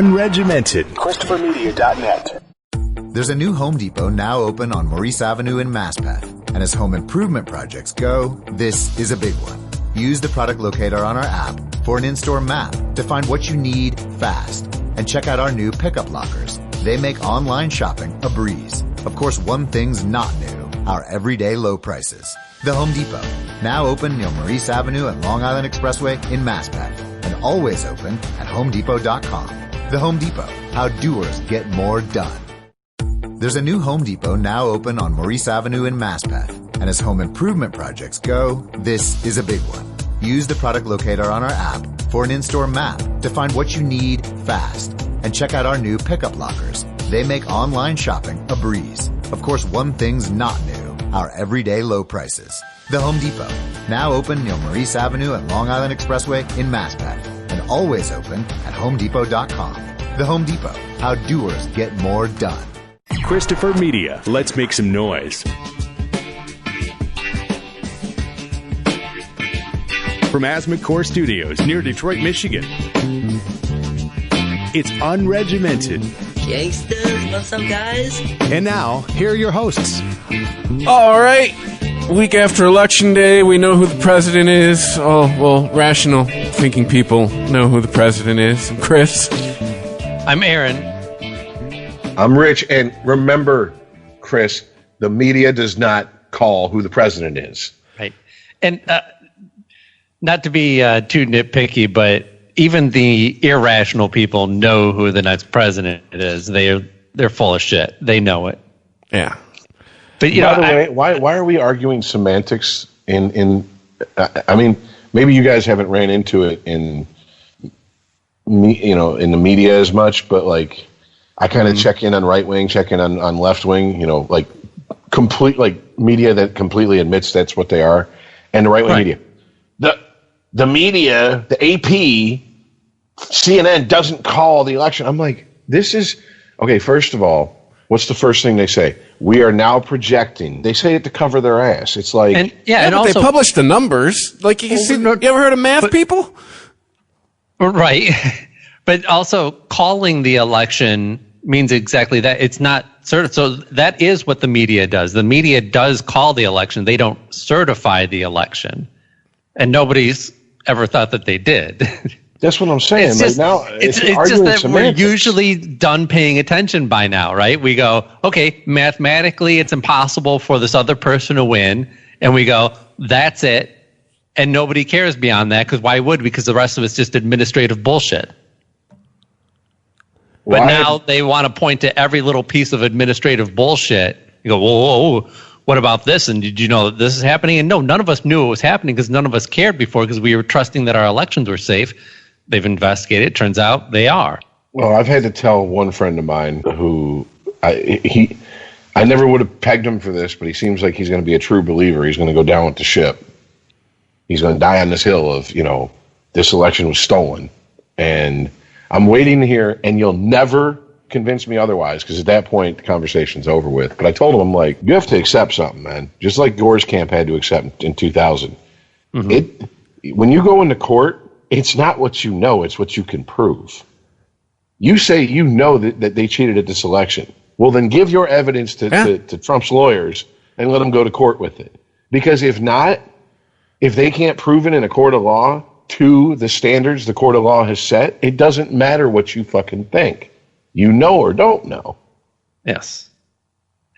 unregimented. ChristopherMedia.net. There's a new Home Depot now open on Maurice Avenue in Maspeth. And as home improvement projects go, this is a big one. Use the product locator on our app for an in-store map to find what you need fast. And check out our new pickup lockers. They make online shopping a breeze. Of course, one thing's not new, our everyday low prices. The Home Depot, now open near Maurice Avenue and Long Island Expressway in Maspeth. And always open at HomeDepot.com. The Home Depot, how doers get more done. There's a new Home Depot now open on Maurice Avenue in Maspeth. And as home improvement projects go, this is a big one. Use the product locator on our app for an in-store map to find what you need fast. And check out our new pickup lockers. They make online shopping a breeze. Of course, one thing's not new, our everyday low prices. The Home Depot, now open near Maurice Avenue and Long Island Expressway in Maspeth. And always open at HomeDepot.com. The Home Depot, how doers get more done. Christopher Media. Let's make some noise. From Asthma Core Studios near Detroit, Michigan, it's Unregimented. Gangsters, what's up, guys? And now, here are your hosts. All right. Week after Election Day, we know who the president is. Oh, well, rational thinking people know who the president is. I'm Chris. I'm Aaron. I'm Rich. And remember, Chris, the media does not call who the president is. Right. And not to be too nitpicky, but even the irrational people know who the next president is. They're full of shit. They know it. Yeah. But by the way, why are we arguing semantics in I mean, maybe you guys haven't ran into it in in the media as much, but like I kind of check in on right wing, check in on left wing, like complete like media that completely admits that's what they are, and the right wing media. The media, the AP, CNN doesn't call the election. I'm like, this is okay. First of all, what's the first thing they say? We are now projecting. They say it to cover their ass. It's like, and but also, they publish the numbers. Like you ever heard of math people? Right. But also calling the election means exactly that. It's not certain. So that is what the media does. The media does call the election. They don't certify the election. And nobody's ever thought that they did. That's what I'm saying. It's just, now, it's just that semantics. We're usually done paying attention by now, right? We go, okay, mathematically it's impossible for this other person to win. And we go, that's it. And nobody cares beyond that, because why would? Because the rest of it's just administrative bullshit. But now they want to point to every little piece of administrative bullshit. You go, whoa, what about this? And did you know that this is happening? And no, none of us knew it was happening because none of us cared before, because we were trusting that our elections were safe. They've investigated. It turns out they are. Well, I've had to tell one friend of mine who I never would have pegged him for this, but he seems like he's going to be a true believer. He's going to go down with the ship. He's going to die on this hill of, this election was stolen. And I'm waiting to hear, and you'll never convince me otherwise, because at that point, the conversation's over with. But I told him, I'm like, you have to accept something, man. Just like Gore's camp had to accept in 2000. Mm-hmm. When you go into court, it's not what you know, it's what you can prove. You say you know that they cheated at this election. Well, then give your evidence to Trump's lawyers and let them go to court with it. Because if not, if they can't prove it in a court of law to the standards the court of law has set, it doesn't matter what you fucking think. You know or don't know. Yes.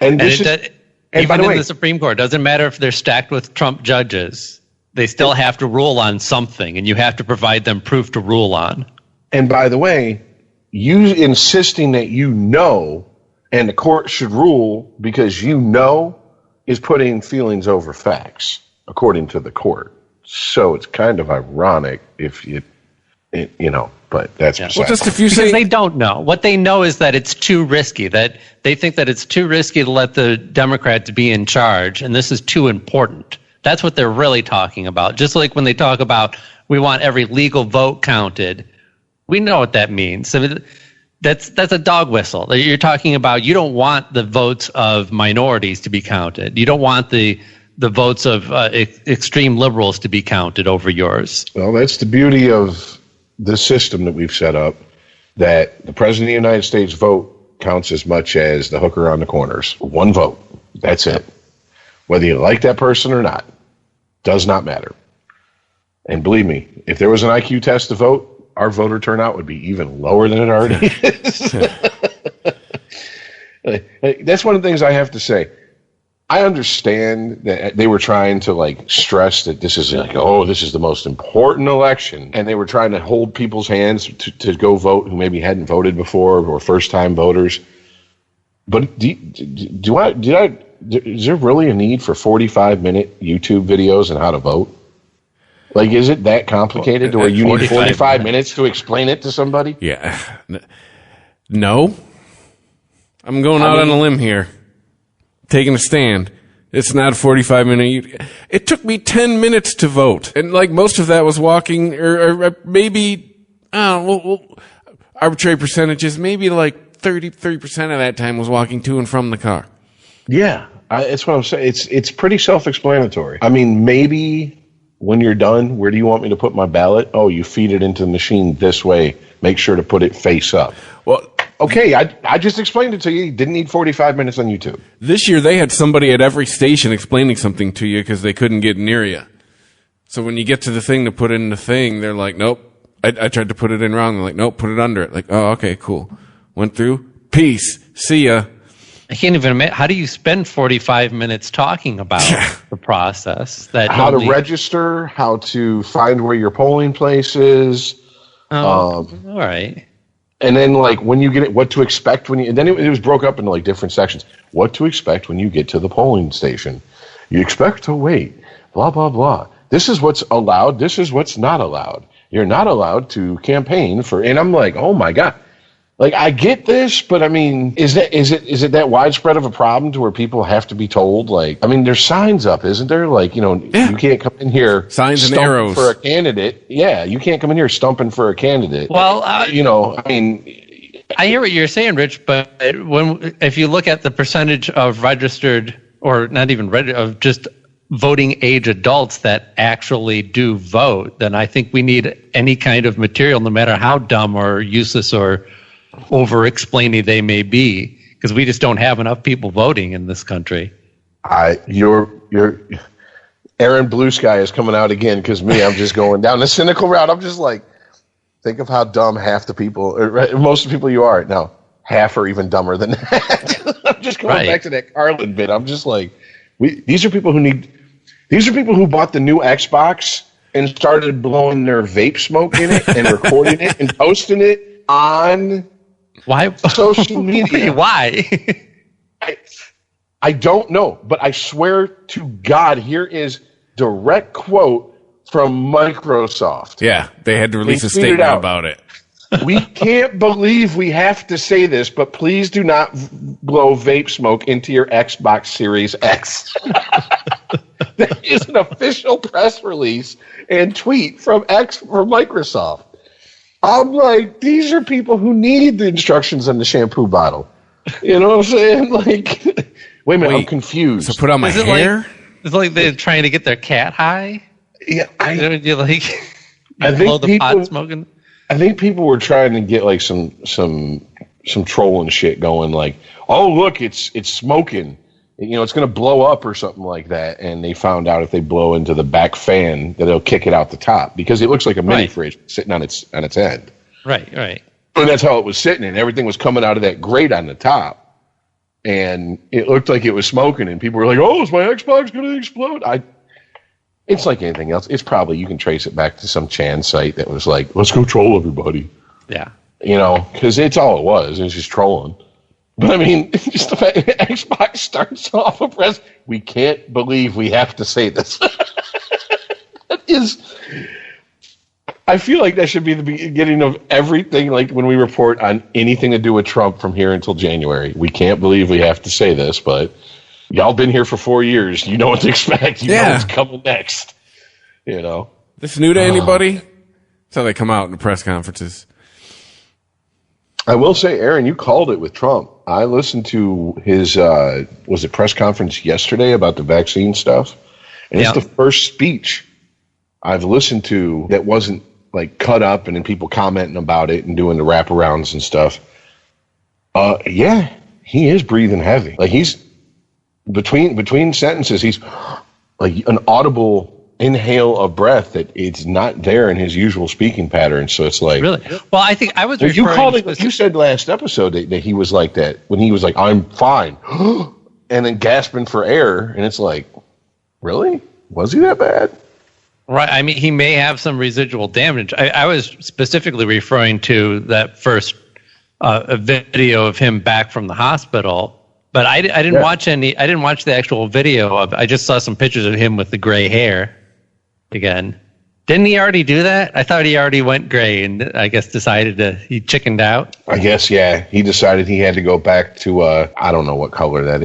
And even in the Supreme Court, it doesn't matter if they're stacked with Trump judges. They still have to rule on something, and you have to provide them proof to rule on. And by the way, you insisting that you know and the court should rule because you know is putting feelings over facts, according to the court. So it's kind of ironic if but that's well, just if you say they don't know. What they know is that it's too risky, that they think that it's too risky to let the Democrats be in charge, and this is too important. That's what they're really talking about. Just like when they talk about we want every legal vote counted, we know what that means. I mean, that's a dog whistle. You're talking about you don't want the votes of minorities to be counted. You don't want the votes of extreme liberals to be counted over yours. Well, that's the beauty of the system that we've set up. that the president of the United States vote counts as much as the hooker on the corners. One vote. That's it. Whether you like that person or not, does not matter. And believe me, if there was an IQ test to vote, our voter turnout would be even lower than it already is. That's one of the things I have to say. I understand that they were trying to like stress that this is like, oh, this is the most important election, and they were trying to hold people's hands to go vote who maybe hadn't voted before or first-time voters. But is there really a need for 45-minute YouTube videos on how to vote? Like, is it that complicated to where you need 45 minutes to explain it to somebody? Yeah. No. I'm going out on a limb here. Taking a stand. It's not a 45-minute. It took me 10 minutes to vote. And like most of that was walking, or maybe, arbitrary percentages, maybe like 30% of that time was walking to and from the car. Yeah. That's what I'm saying. It's pretty self-explanatory. I mean, maybe when you're done, where do you want me to put my ballot? Oh, you feed it into the machine this way. Make sure to put it face up. Well, okay, I just explained it to you. You didn't need 45 minutes on YouTube. This year, they had somebody at every station explaining something to you because they couldn't get near you. So when you get to the thing to put in the thing, they're like, nope. I tried to put it in wrong. They're like, nope, put it under it. Like, oh, okay, cool. Went through. Peace. See ya. I can't even imagine. How do you spend 45 minutes talking about the process? How to register, how to find where your polling place is. All right. And then, like, when you get it, what to expect when you, and then it was broke up into, like, different sections. What to expect when you get to the polling station. You expect to wait, blah, blah, blah. This is what's allowed. This is what's not allowed. You're not allowed to campaign for, and I'm like, oh my God. Like, I get this, but I mean, is it that widespread of a problem to where people have to be told? Like, I mean, there's signs up, isn't there? Like, you can't come in here signs and arrows for a candidate. Yeah, you can't come in here stumping for a candidate. Well, I mean, I hear what you're saying, Rich, but if you look at the percentage of registered, or not even of just voting age adults that actually do vote, then I think we need any kind of material, no matter how dumb or useless or over-explaining they may be, because we just don't have enough people voting in this country. Your Aaron Blue Sky is coming out again, because I'm just going down the cynical route. I'm just like, think of how dumb half the people, or most of the people you are. Now, half are even dumber than that. I'm just going back to that Carlin bit. I'm just like, these are people who bought the new Xbox and started blowing their vape smoke in it and recording it and posting it on social media. Why? I don't know, but I swear to God, here is direct quote from Microsoft. Yeah, they had to release a statement about it. We can't believe we have to say this, but please do not blow vape smoke into your Xbox Series X. That is an official press release and tweet from Microsoft. I'm like, these are people who need the instructions on the shampoo bottle. You know what I'm saying? Like, wait a minute, I'm confused. So put on my hair? It's like they're trying to get their cat high. Yeah, I think blow the pot smoking. I think people were trying to get like some trolling shit going. Like, oh look, it's smoking. It's going to blow up or something like that. And they found out if they blow into the back fan that it'll kick it out the top, because it looks like a mini fridge sitting on its end. Right. And that's how it was sitting, and everything was coming out of that grate on the top. And it looked like it was smoking, and people were like, oh, is my Xbox going to explode? It's like anything else. It's probably, you can trace it back to some Chan site that was like, let's go troll everybody. Yeah. Because it's all it was. It was just trolling. But I mean, just the fact that Xbox starts off a press, we can't believe we have to say this. That is, I feel like that should be the beginning of everything, like when we report on anything to do with Trump from here until January. We can't believe we have to say this, but y'all been here for 4 years. You know what to expect. You know what's coming next. This new to anybody? That's how they come out in the press conferences. I will say, Aaron, you called it with Trump. I listened to his, was it press conference yesterday about the vaccine stuff? And it's the first speech I've listened to that wasn't like cut up and then people commenting about it and doing the wraparounds and stuff. Yeah, he is breathing heavy. Like he's between sentences, he's like an audible inhale of breath that it's not there in his usual speaking pattern. So it's like, really? Well, I think I was you referring called it. You said last episode that he was like that when he was like, "I'm fine," and then gasping for air, and it's like, really? Was he that bad? Right. I mean, he may have some residual damage. I was specifically referring to that first a video of him back from the hospital. But I didn't watch any. I didn't watch the actual video of. I just saw some pictures of him with the gray hair. Again, didn't he already do that? I thought he already went gray, and I guess he chickened out. I guess he decided he had to go back to I don't know what color that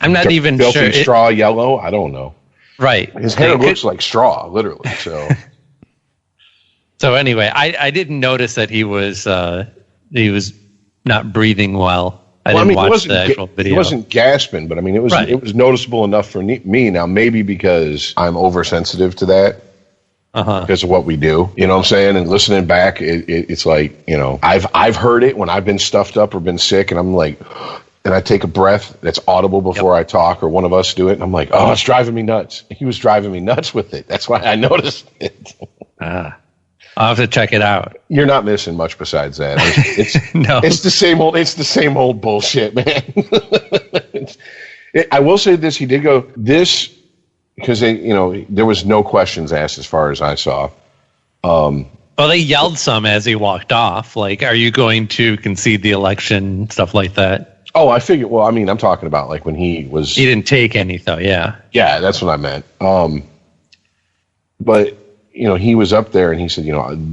I'm not even filthy sure. Straw yellow. I don't know. Right. His hair looks like straw, literally. So. So anyway, I didn't notice that he was not breathing well. I didn't watch the actual video. He wasn't gasping, but I mean, it was noticeable enough for me. Now, maybe because I'm oversensitive to that because of what we do, you know what I'm saying? And listening back, it's like, you know, I've heard it when I've been stuffed up or been sick, and I'm like, and I take a breath that's audible before I talk, or one of us do it, and I'm like, oh, it's driving me nuts. He was driving me nuts with it. That's why I noticed it. I'll have to check it out. You're not missing much besides that. It's no. It's the same old bullshit, man. I will say this: he did go this because there was no questions asked as far as I saw. Well, they yelled some as he walked off, like, "Are you going to concede the election?" Stuff like that. Oh, I figured. Well, I mean, I'm talking about like when he was. He didn't take any, though. Yeah. Yeah, that's what I meant. But. He was up there and he said,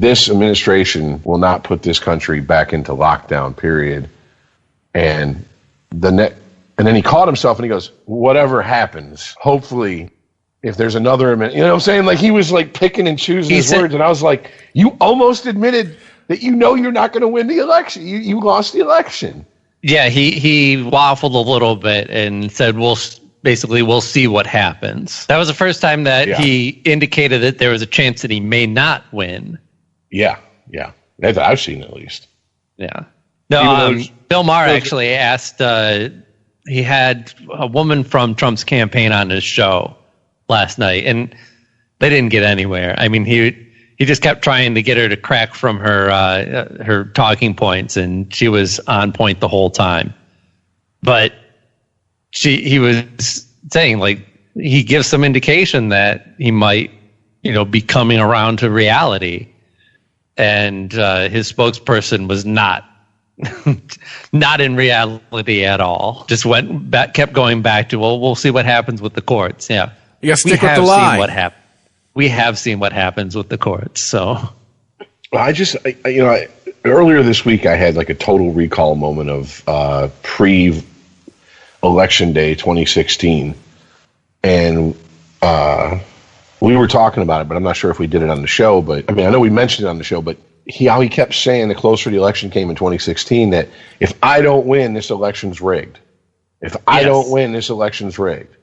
this administration will not put this country back into lockdown, period. And then he caught himself and he goes, whatever happens, hopefully, if there's another, you know what I'm saying? Like he was like picking and choosing his words. And I was like, you almost admitted that you're not going to win the election. You lost the election. Yeah, he waffled a little bit and said, we'll see what happens. That was the first time that he indicated that there was a chance that he may not win. Yeah. That I've seen at least. Yeah. No, Bill Maher actually asked, he had a woman from Trump's campaign on his show last night, and they didn't get anywhere. I mean, he just kept trying to get her to crack from her talking points, and she was on point the whole time. But he was saying, like, he gives some indication that he might, be coming around to reality. And his spokesperson was not in reality at all. Just kept going back to, well, we'll see what happens with the courts. Yeah. You got to stick with the lie. We have seen what happens with the courts. So earlier this week, I had like a total recall moment of pre-election day 2016. And we were talking about it, but I'm not sure if we did it on the show. But I mean, I know we mentioned it on the show, but how he kept saying the closer the election came in 2016 that if I don't win, this election's rigged. If I don't win, this election's rigged.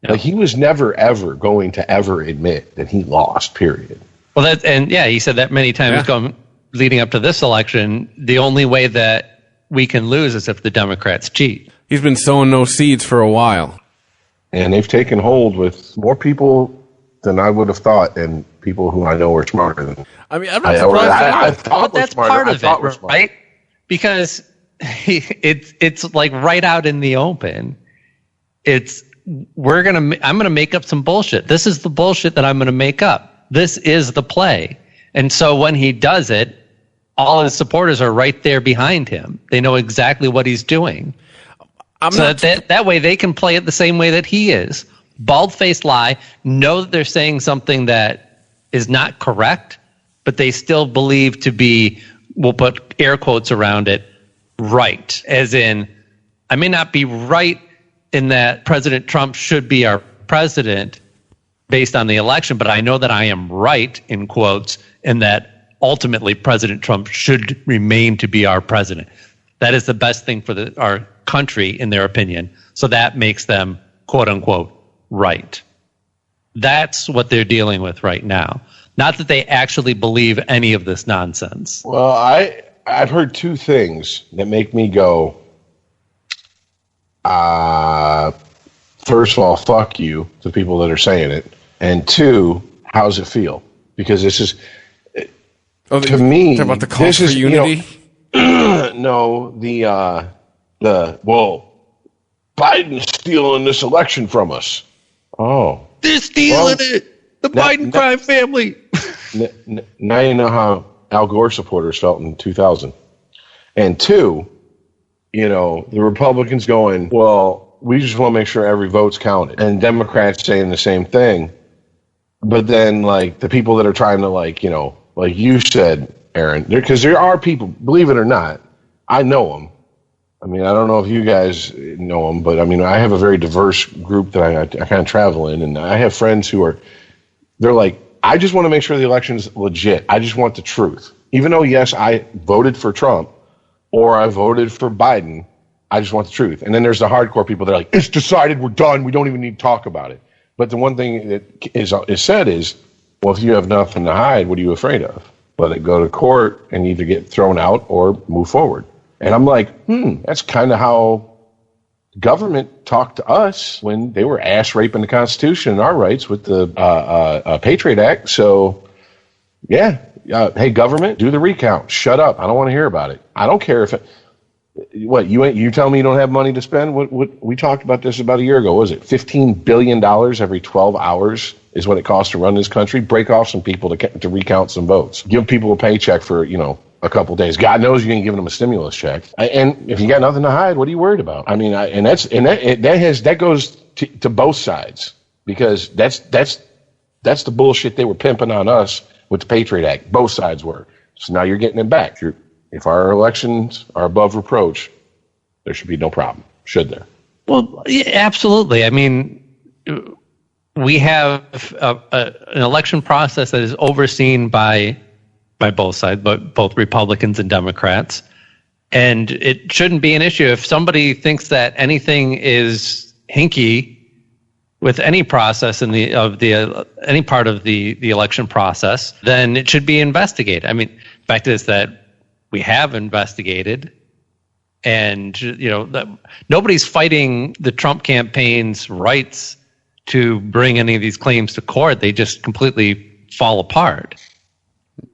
Like he was never, ever going to ever admit that he lost, period. Well, he said that many times leading up to this election. The only way that we can lose is if the Democrats cheat. He's been sowing those seeds for a while. And they've taken hold with more people than I would have thought, and people who I know are smarter than. I mean, I'm not surprised. I thought that's part of it, right? Because it's like right out in the open. I'm gonna make up some bullshit. This is the bullshit that I'm gonna make up. This is the play. And so when he does it, all his supporters are right there behind him. They know exactly what he's doing. That way they can play it the same way that he is. Bald-faced lie, know that they're saying something that is not correct, but they still believe to be, we'll put air quotes around it, right. As in, I may not be right in that President Trump should be our president based on the election, but I know that I am right, in quotes, and that ultimately President Trump should remain to be our president. That is the best thing for our country, in their opinion. So that makes them, quote unquote, right. That's what they're dealing with right now. Not that they actually believe any of this nonsense. Well, I've heard two things that make me go, first of all, fuck you to people that are saying it. And two, how's it feel? Because this is, to me, about the call for unity? No, well, Biden's stealing this election from us. Oh. They're stealing it! The Biden crime family! Now you know how Al Gore supporters felt in 2000. And two, the Republicans going, well, we just want to make sure every vote's counted. And Democrats saying the same thing. But then, the people that are trying to, like you said, Aaron, because there are people, believe it or not, I know them. I mean, I don't know if you guys know them, but I mean, I have a very diverse group that I kind of travel in, and I have friends they're like, I just want to make sure the election's legit. I just want the truth. Even though, yes, I voted for Trump or I voted for Biden, I just want the truth. And then there's the hardcore people that are like, it's decided, we're done, we don't even need to talk about it. But the one thing that is said is, well, if you have nothing to hide, what are you afraid of? Let it go to court and either get thrown out or move forward. And I'm like, that's kind of how government talked to us when they were ass raping the Constitution and our rights with the Patriot Act. So, yeah, hey, government, do the recount. Shut up. I don't want to hear about it. I don't care if you tell me you don't have money to spend? What we talked about this about a year ago. What was it $15 billion every 12 hours is what it costs to run this country? Break off some people to recount some votes. Give people a paycheck for, a couple days. God knows you ain't giving them a stimulus check. And if you got nothing to hide, what are you worried about? I mean, that goes to both sides, because that's the bullshit they were pimping on us with the Patriot Act. Both sides were. So now you're getting it back. If our elections are above reproach, there should be no problem, should there? Well, yeah, absolutely. I mean, we have an election process that is overseen by both sides, but both Republicans and Democrats. And it shouldn't be an issue. If somebody thinks that anything is hinky with any process in any part of the election process, then it should be investigated. I mean, the fact is that we have investigated, and nobody's fighting the Trump campaign's rights to bring any of these claims to court. They just completely fall apart.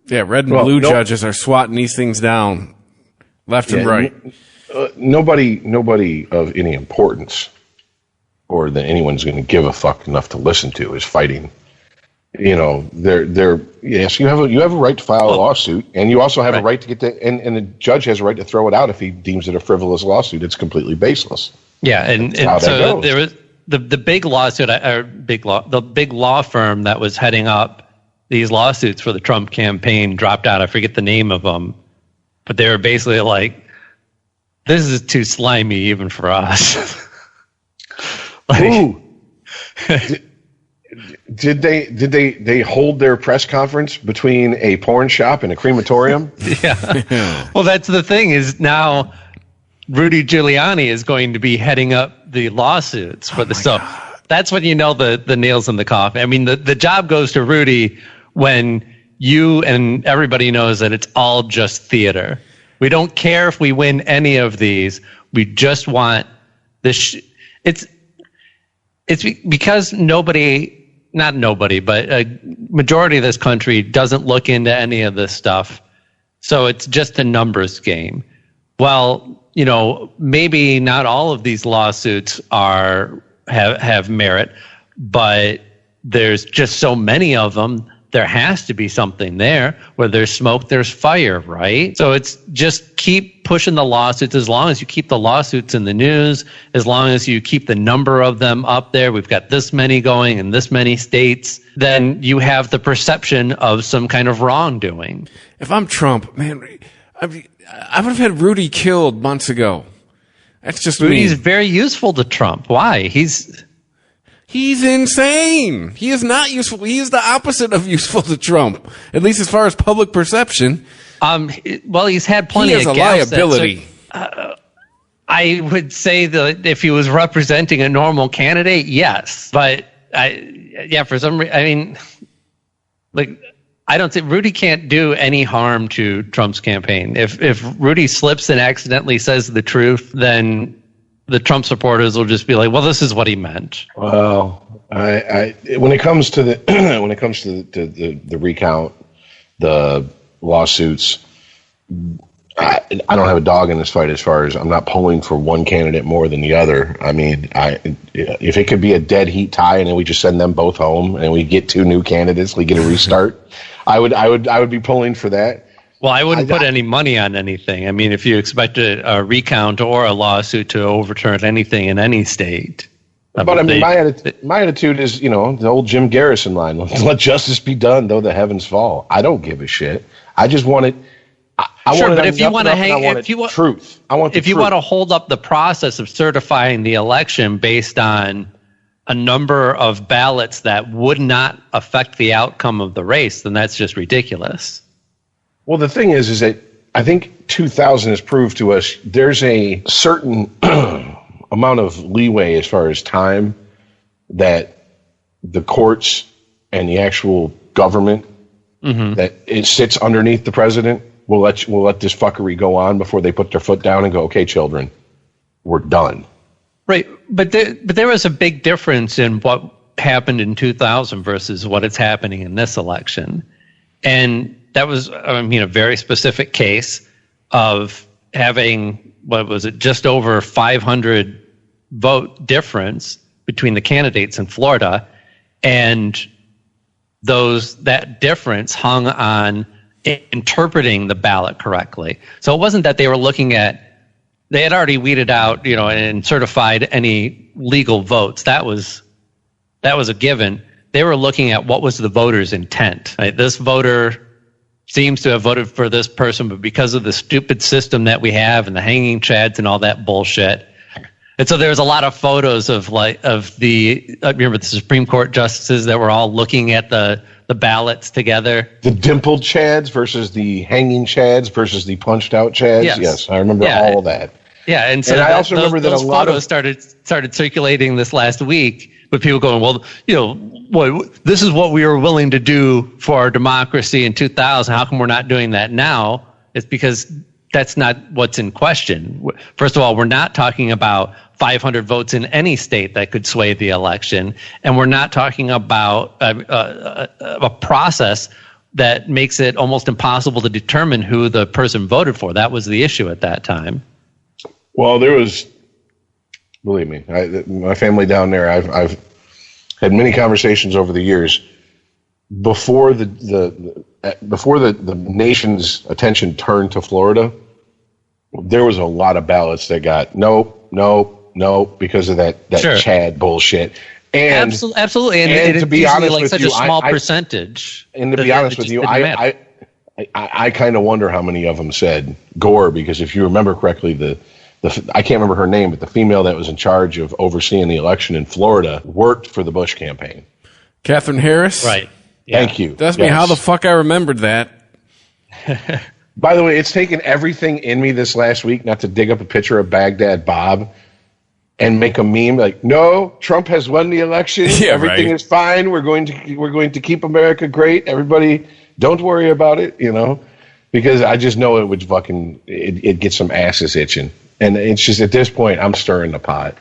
Yeah, red and blue judges are swatting these things down left and right. Nobody of any importance or that anyone's going to give a fuck enough to listen to is fighting. Yes, you have a right to file a lawsuit, and you also have a right to get and the judge has a right to throw it out if he deems it a frivolous lawsuit. It's completely baseless. Yeah, and so there was the big lawsuit, the big law firm that was heading up these lawsuits for the Trump campaign dropped out. I forget the name of them, but they were basically like, "This is too slimy even for us." Ooh. Did they hold their press conference between a porn shop and a crematorium? Yeah. Well, that's the thing, is now Rudy Giuliani is going to be heading up the lawsuits for so that's when the nails in the coffin. I mean, the job goes to Rudy when you and everybody knows that it's all just theater. We don't care if we win any of these. We just want this. It's because not nobody, but a majority of this country doesn't look into any of this stuff. So it's just a numbers game. Well, maybe not all of these lawsuits have merit, but there's just so many of them. There has to be something there. Where there's smoke, there's fire, right? So it's just keep pushing the lawsuits. As long as you keep the lawsuits in the news, as long as you keep the number of them up there, we've got this many going in this many states, then you have the perception of some kind of wrongdoing. If I'm Trump, man, I would have had Rudy killed months ago. That's just Rudy's very useful to Trump. Why? He's insane. He is not useful. He is the opposite of useful to Trump, at least as far as public perception. Well, he's had plenty of gaffes. He has a liability. I would say that if he was representing a normal candidate, yes. But for some reason, I mean, I don't think Rudy can't do any harm to Trump's campaign. If Rudy slips and accidentally says the truth, then the Trump supporters will just be like, "Well, this is what he meant." Well, when it comes to the the recount, the lawsuits, I don't have a dog in this fight as far as I'm not polling for one candidate more than the other. I mean, if it could be a dead heat tie and then we just send them both home and we get 2 new candidates, we get a restart, I would be polling for that. Well, I wouldn't put any money on anything. I mean, if you expect a recount or a lawsuit to overturn anything in any state. But I mean, my attitude is, the old Jim Garrison line: "Let justice be done, though the heavens fall." I don't give a shit. I just want it. Sure, but if you want to truth, I want. If you want to hold up the process of certifying the election based on a number of ballots that would not affect the outcome of the race, then that's just ridiculous. Well, the thing is that I think 2000 has proved to us there's a certain amount of leeway as far as time that the courts and the actual government that it sits underneath the president will let this fuckery go on before they put their foot down and go, "Okay, children, we're done." Right, but there was a big difference in what happened in 2000 versus what is happening in this election, and that was, a very specific case of having, just over 500 vote difference between the candidates in Florida, and that difference hung on interpreting the ballot correctly. So it wasn't that they were looking at, they had already weeded out, and certified any legal votes. That was a given. They were looking at what was the voter's intent. Right? This voter seems to have voted for this person, but because of the stupid system that we have and the hanging chads and all that bullshit. And so there's a lot of photos of remember the Supreme Court justices that were all looking at the ballots together. The dimpled chads versus the hanging chads versus the punched out chads. Yes, I remember all of that. Yeah, and so I also remember that those a lot photos started circulating this last week with people going, "Well, this is what we were willing to do for our democracy in 2000. How come we're not doing that now?" It's because that's not what's in question. First of all, we're not talking about 500 votes in any state that could sway the election, and we're not talking about a process that makes it almost impossible to determine who the person voted for. That was the issue at that time. Well, there was, believe me, my family down there, I've had many conversations over the years. Before the nation's attention turned to Florida, there was a lot of ballots that got nope because of that Sure. Chad bullshit. And absolutely, and to be honest with such you, a small percentage. And to be honest with you, I kind of wonder how many of them said Gore, because if you remember correctly, I can't remember her name, but the female that was in charge of overseeing the election in Florida worked for the Bush campaign. Catherine Harris? Right. Yeah. Thank you. That's me. How the fuck I remembered that. By the way, it's taken everything in me this last week not to dig up a picture of Baghdad Bob and make a meme like, "No, Trump has won the election. Yeah, everything right. is fine. We're going to keep America great. Everybody, don't worry about it." Because I just know it would it gets some asses itching, and it's just at this point I'm stirring the pot.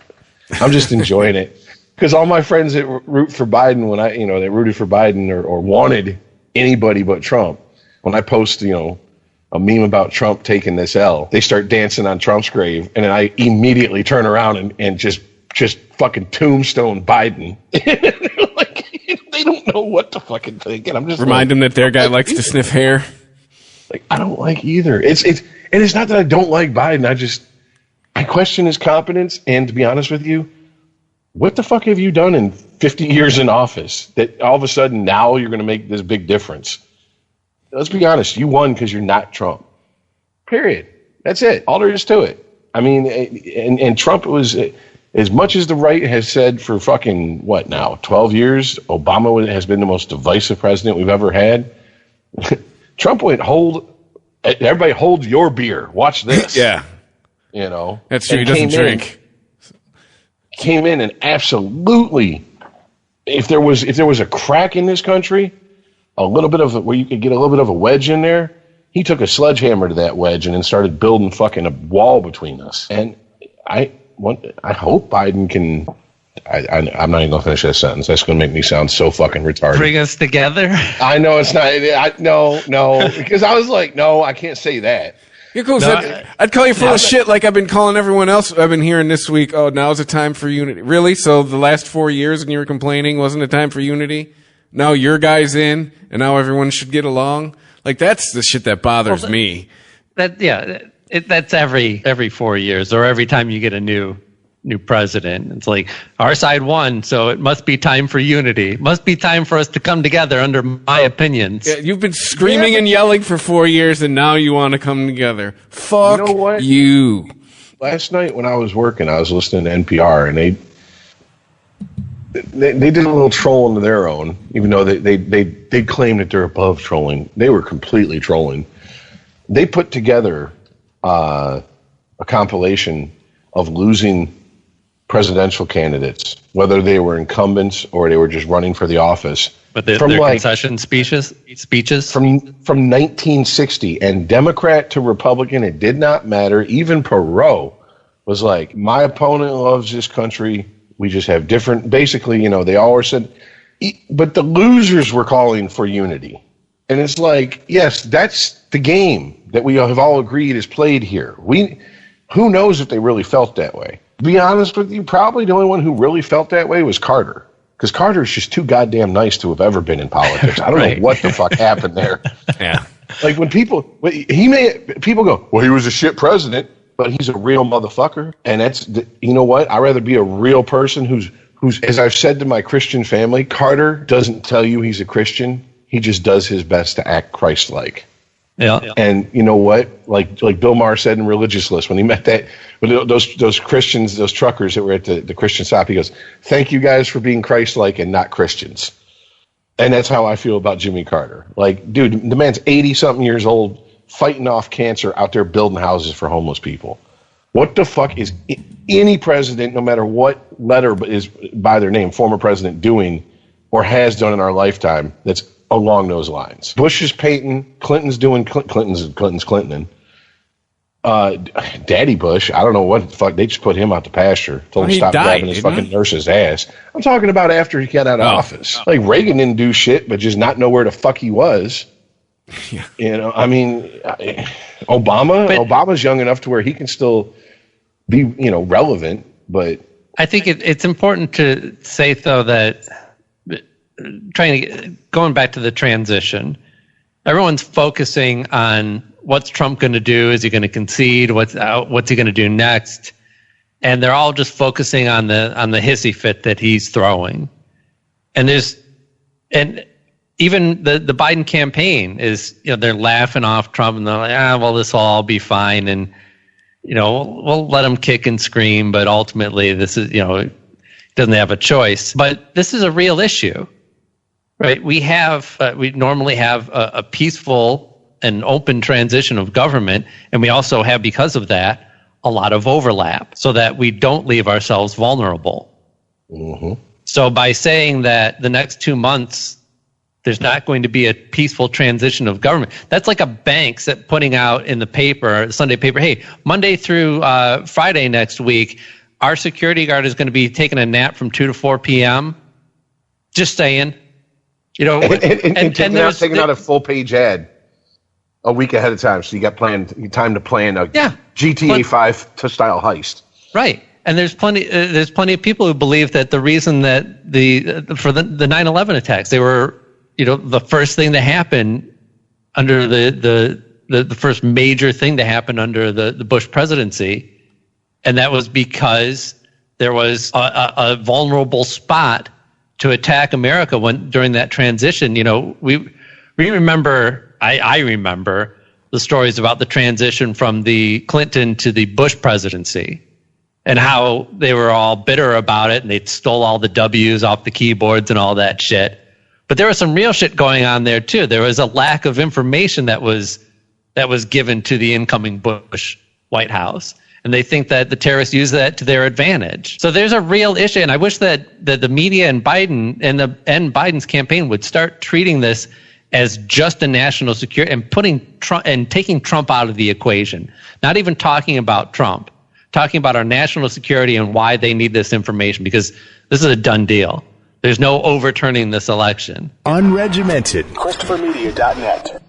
I'm just enjoying it. Because all my friends that root for Biden, they rooted for Biden or wanted anybody but Trump, when I post, a meme about Trump taking this L, they start dancing on Trump's grave, and then I immediately turn around and just fucking tombstone Biden. They don't know what to fucking think, and I'm just remind them that their guy likes to sniff hair. I don't like either. It's not that I don't like Biden. I question his competence, and to be honest with you, what the fuck have you done in 50 years in office that all of a sudden now you're going to make this big difference? Let's be honest. You won because you're not Trump. Period. That's it. All there is to it. I mean, and Trump was, as much as the right has said for fucking, 12 years, Obama has been the most divisive president we've ever had. Trump went, everybody hold your beer. Watch this. Yeah. That's true. He doesn't drink. Came in and absolutely, if there was a crack in this country, a little bit of where you could get a little bit of a wedge in there, he took a sledgehammer to that wedge and then started building fucking a wall between us. And I hope Biden can. I'm not even gonna finish that sentence. That's gonna make me sound so fucking retarded. Bring us together. I know it's not. No, because I was like, no, I can't say that. You're cool. No, I'd call you full of shit like I've been calling everyone else I've been hearing this week. Oh, now's a time for unity. Really? So the last 4 years when you were complaining wasn't a time for unity? Now your guy's in, and now everyone should get along? Like, that's the shit that bothers me. That's every 4 years, or every time you get a new president. It's like, our side won, so it must be time for unity. It must be time for us to come together under my opinions. Yeah, you've been screaming and yelling for 4 years, and now you want to come together. Fuck you. Know what? You. Last night when I was working, I was listening to NPR, and they did a little trolling of their own, even though they claim that they're above trolling. They were completely trolling. They put together a compilation of losing presidential candidates, whether they were incumbents or they were just running for the office. But their concession speeches from 1960, and Democrat to Republican, it did not matter. Even Perot was like, my opponent loves this country. We just have different, basically, they always said, but the losers were calling for unity. And it's like, yes, that's the game that we have all agreed is played here. Who knows if they really felt that way? To be honest with you, probably the only one who really felt that way was Carter. Because Carter is just too goddamn nice to have ever been in politics. I don't know what the fuck happened there. Yeah. Like when people go, well, he was a shit president, but he's a real motherfucker. And you know what? I'd rather be a real person who's, as I've said to my Christian family, Carter doesn't tell you he's a Christian. He just does his best to act Christ-like. Yeah. And you know what? Like Bill Maher said in Religious List, when he met those Christians, those truckers that were at the Christian stop, he goes, thank you guys for being Christ-like and not Christians. And that's how I feel about Jimmy Carter. Like, dude, the man's 80-something years old, fighting off cancer, out there building houses for homeless people. What the fuck is any president, no matter what letter is by their name, former president, doing or has done in our lifetime that's along those lines? Bush is painting, Clinton's doing Clinton's Clintoning. Daddy Bush, I don't know what the fuck, they just put him out to pasture. Told him to stop grabbing his fucking nurse's ass. I'm talking about after he got out of office. Like, Reagan didn't do shit, but just not know where the fuck he was. Yeah. I mean, Obama's young enough to where he can still be, relevant, but I think it's important to say, though, that going back to the transition, everyone's focusing on what's Trump going to do? Is he going to concede? What's he going to do next? And they're all just focusing on the hissy fit that he's throwing. And even the Biden campaign is, they're laughing off Trump, and they're like, well, this will all be fine, and we'll let him kick and scream, but ultimately this is, he doesn't have a choice. But this is a real issue. Right, we normally have a peaceful and open transition of government, and we also have, because of that, a lot of overlap, so that we don't leave ourselves vulnerable. Mm-hmm. So by saying that the next 2 months there's not going to be a peaceful transition of government, that's like a bank putting out in the paper, Sunday paper, hey, Monday through Friday next week, our security guard is going to be taking a nap from 2 to 4 p.m. Just saying. And taking out a full page ad a week ahead of time, so you got time to plan a GTA 5 style heist. Right, and there's plenty of people who believe that the reason that for the 9/11 attacks, they were the first thing to happen under the first major thing to happen under the Bush presidency, and that was because there was a vulnerable spot to attack America during that transition. We remember, I remember the stories about the transition from the Clinton to the Bush presidency, and how they were all bitter about it, and they stole all the W's off the keyboards and all that shit. But there was some real shit going on there too. There was a lack of information that was given to the incoming Bush White House. And they think that the terrorists use that to their advantage. So there's a real issue, and I wish that the media and Biden and Biden's campaign would start treating this as just a national security and putting Trump and taking Trump out of the equation. Not even talking about Trump, talking about our national security and why they need this information, because this is a done deal. There's no overturning this election. Unregimented. ChristopherMedia.net.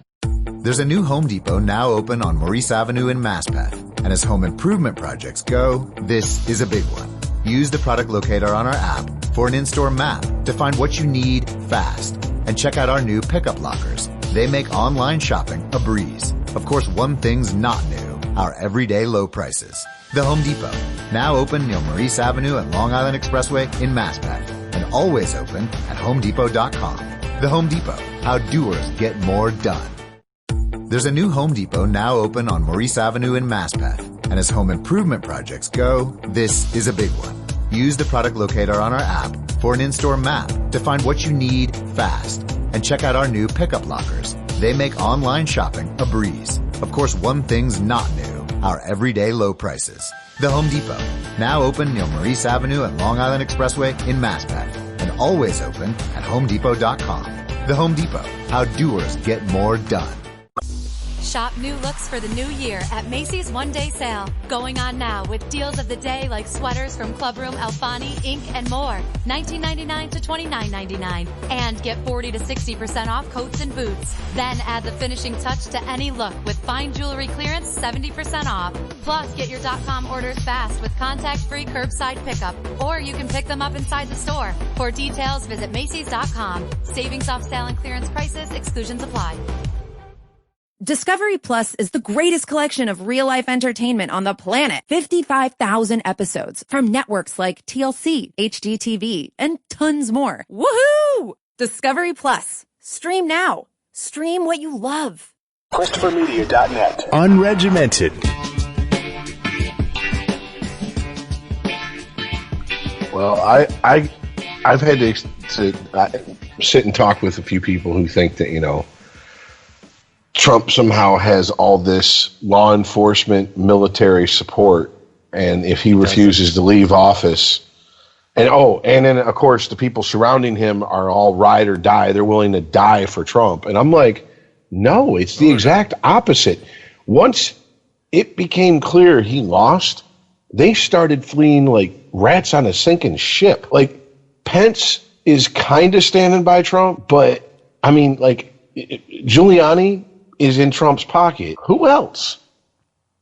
There's a new Home Depot now open on Maurice Avenue in Masspeth. And as home improvement projects go, this is a big one. Use the product locator on our app for an in-store map to find what you need fast. And check out our new pickup lockers. They make online shopping a breeze. Of course, one thing's not new, our everyday low prices. The Home Depot, now open near Maurice Avenue and Long Island Expressway in Masspeth. And always open at HomeDepot.com. The Home Depot, how doers get more done. There's a new Home Depot now open on Maurice Avenue in Masspeth. And as home improvement projects go, this is a big one. Use the product locator on our app for an in-store map to find what you need fast. And check out our new pickup lockers. They make online shopping a breeze. Of course, one thing's not new, our everyday low prices. The Home Depot, now open near Maurice Avenue and Long Island Expressway in Masspeth. And always open at HomeDepot.com. The Home Depot, how doers get more done. Shop new looks for the new year at Macy's one-day sale. Going on now with deals of the day like sweaters from Clubroom, Alfani, Inc., and more. $19.99 to $29.99. And get 40 to 60% off coats and boots. Then add the finishing touch to any look with fine jewelry clearance 70% off. Plus, get your .com orders fast with contact-free curbside pickup. Or you can pick them up inside the store. For details, visit Macy's.com. Savings off sale and clearance prices. Exclusions apply. Discovery Plus is the greatest collection of real-life entertainment on the planet. 55,000 episodes from networks like TLC, HGTV, and tons more. Woohoo! Discovery Plus. Stream now. Stream what you love. ChristopherMedia.net. Unregimented. Well, I've had to sit and talk with a few people who think that, Trump somehow has all this law enforcement, military support, and if he refuses to leave office, and then of course the people surrounding him are all ride or die. They're willing to die for Trump, and I'm like, no, it's the exact opposite. Once it became clear he lost, they started fleeing like rats on a sinking ship. Like Pence is kind of standing by Trump, but I mean, like Giuliani is in Trump's pocket. Who else?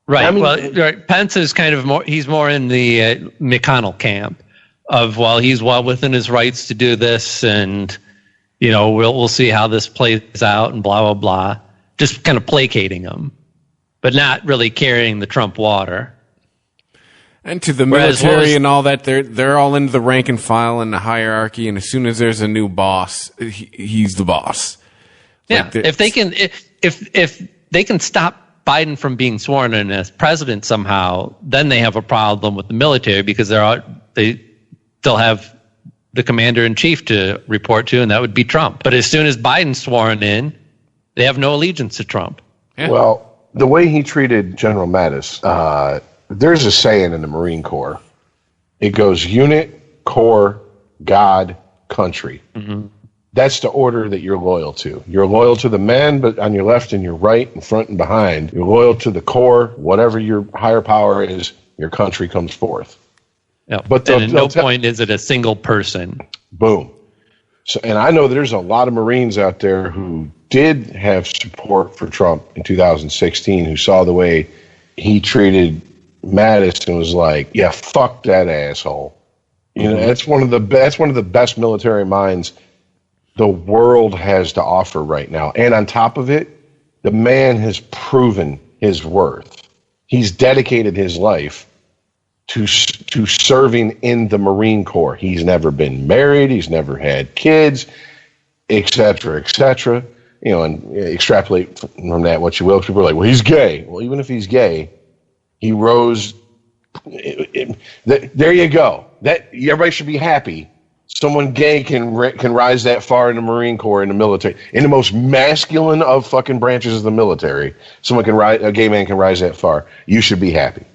Right. I mean, right. Pence is kind of he's more in the McConnell camp of, he's well within his rights to do this, and, we'll see how this plays out and blah, blah, blah. Just kind of placating him, but not really carrying the Trump water. And to the military and all that, they're all into the rank and file and the hierarchy, and as soon as there's a new boss, he's the boss. Yeah, if they can, if they can stop Biden from being sworn in as president somehow, then they have a problem with the military, because they still have the commander in chief to report to, and that would be Trump. But as soon as Biden's sworn in, they have no allegiance to Trump. Yeah. Well, the way he treated General Mattis, there's a saying in the Marine Corps. It goes unit, corps, God, country. Mm-hmm. That's the order that you're loyal to. You're loyal to the men, but on your left and your right and front and behind, you're loyal to the core. Whatever your higher power is, your country comes forth. Yeah, but at no point is it a single person. Boom. So, and I know there's a lot of Marines out there who did have support for Trump in 2016, who saw the way he treated Mattis and was like, yeah, fuck that asshole. That's one of the best military minds the world has to offer right now. And on top of it, the man has proven his worth. He's dedicated his life to serving in the Marine Corps. He's never been married. He's never had kids, et cetera, et cetera. And extrapolate from that what you will. People are like, well, he's gay. Well, even if he's gay, he rose. There you go. That everybody should be happy. Someone gay can rise that far in the Marine Corps, in the military, in the most masculine of fucking branches of the military. A gay man can rise that far. You should be happy.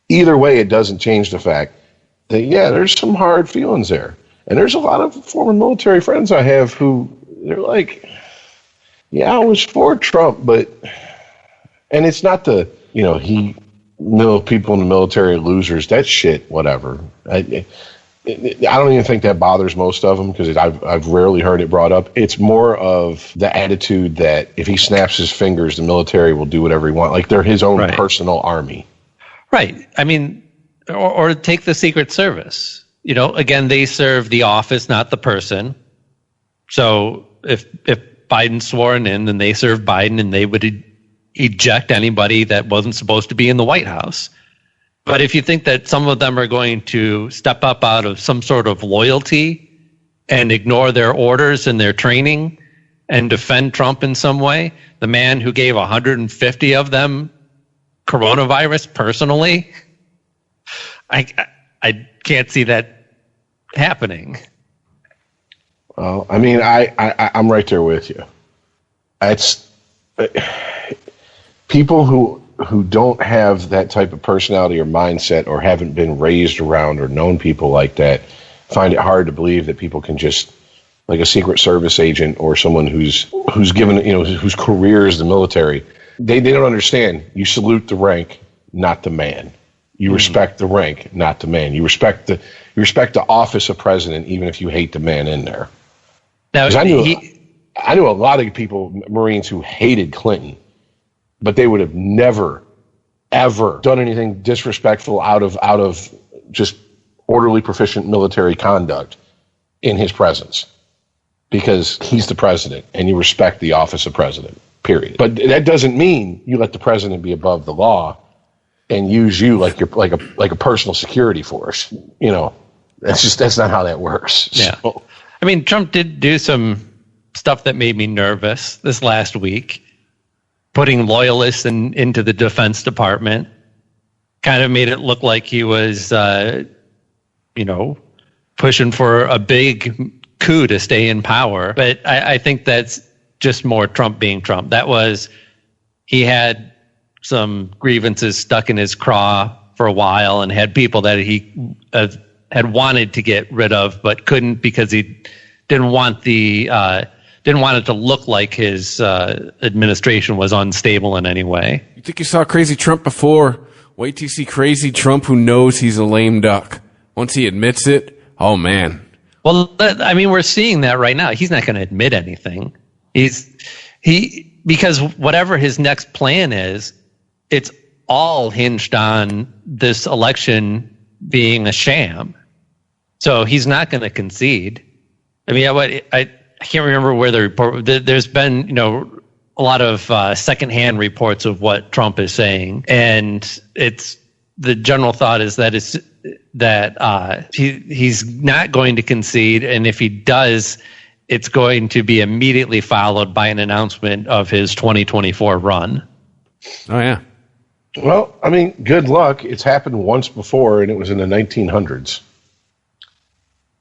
Either way, it doesn't change the fact that, there's some hard feelings there. And there's a lot of former military friends I have who, they're like, Yeah, I was for Trump, and it's not the, people in the military are losers. That shit, whatever. I don't even think that bothers most of them because I've rarely heard it brought up. It's more of the attitude that if he snaps his fingers, the military will do whatever he wants. Like they're his own personal army. Right. I mean, or take the Secret Service. Again, they serve the office, not the person. So if Biden's sworn in, then they serve Biden, and they would eject anybody that wasn't supposed to be in the White House. But if you think that some of them are going to step up out of some sort of loyalty and ignore their orders and their training and defend Trump in some way, the man who gave 150 of them coronavirus personally, I can't see that happening. Well, I mean, I'm right there with you. It's people who don't have that type of personality or mindset or haven't been raised around or known people like that find it hard to believe that people can just, like a Secret Service agent or someone who's given, whose career is the military, they don't understand. You salute the rank, not the man. You respect the rank, not the man. You respect the office of president, even if you hate the man in there. Now, I knew a lot of people, Marines, who hated Clinton, but they would have never, ever done anything disrespectful out of just orderly, proficient military conduct in his presence, because he's the president and you respect the office of president, period. But that doesn't mean you let the president be above the law and use you like a personal security force. That's not how that works. Yeah. So, I mean, Trump did do some stuff that made me nervous this last week. Putting loyalists into the Defense Department kind of made it look like he was, pushing for a big coup to stay in power. But I think that's just more Trump being Trump. He had some grievances stuck in his craw for a while and had people that he had wanted to get rid of but couldn't because he didn't want it to look like his administration was unstable in any way. You think you saw crazy Trump before? Wait till you see crazy Trump who knows he's a lame duck. Once he admits it, oh man. Well, we're seeing that right now. He's not going to admit anything. Because whatever his next plan is, it's all hinged on this election being a sham. So he's not going to concede. I can't remember where the report. There's been, a lot of secondhand reports of what Trump is saying, and it's the general thought is that he's not going to concede, and if he does, it's going to be immediately followed by an announcement of his 2024 run. Oh yeah. Well, good luck. It's happened once before, and it was in the 1900s.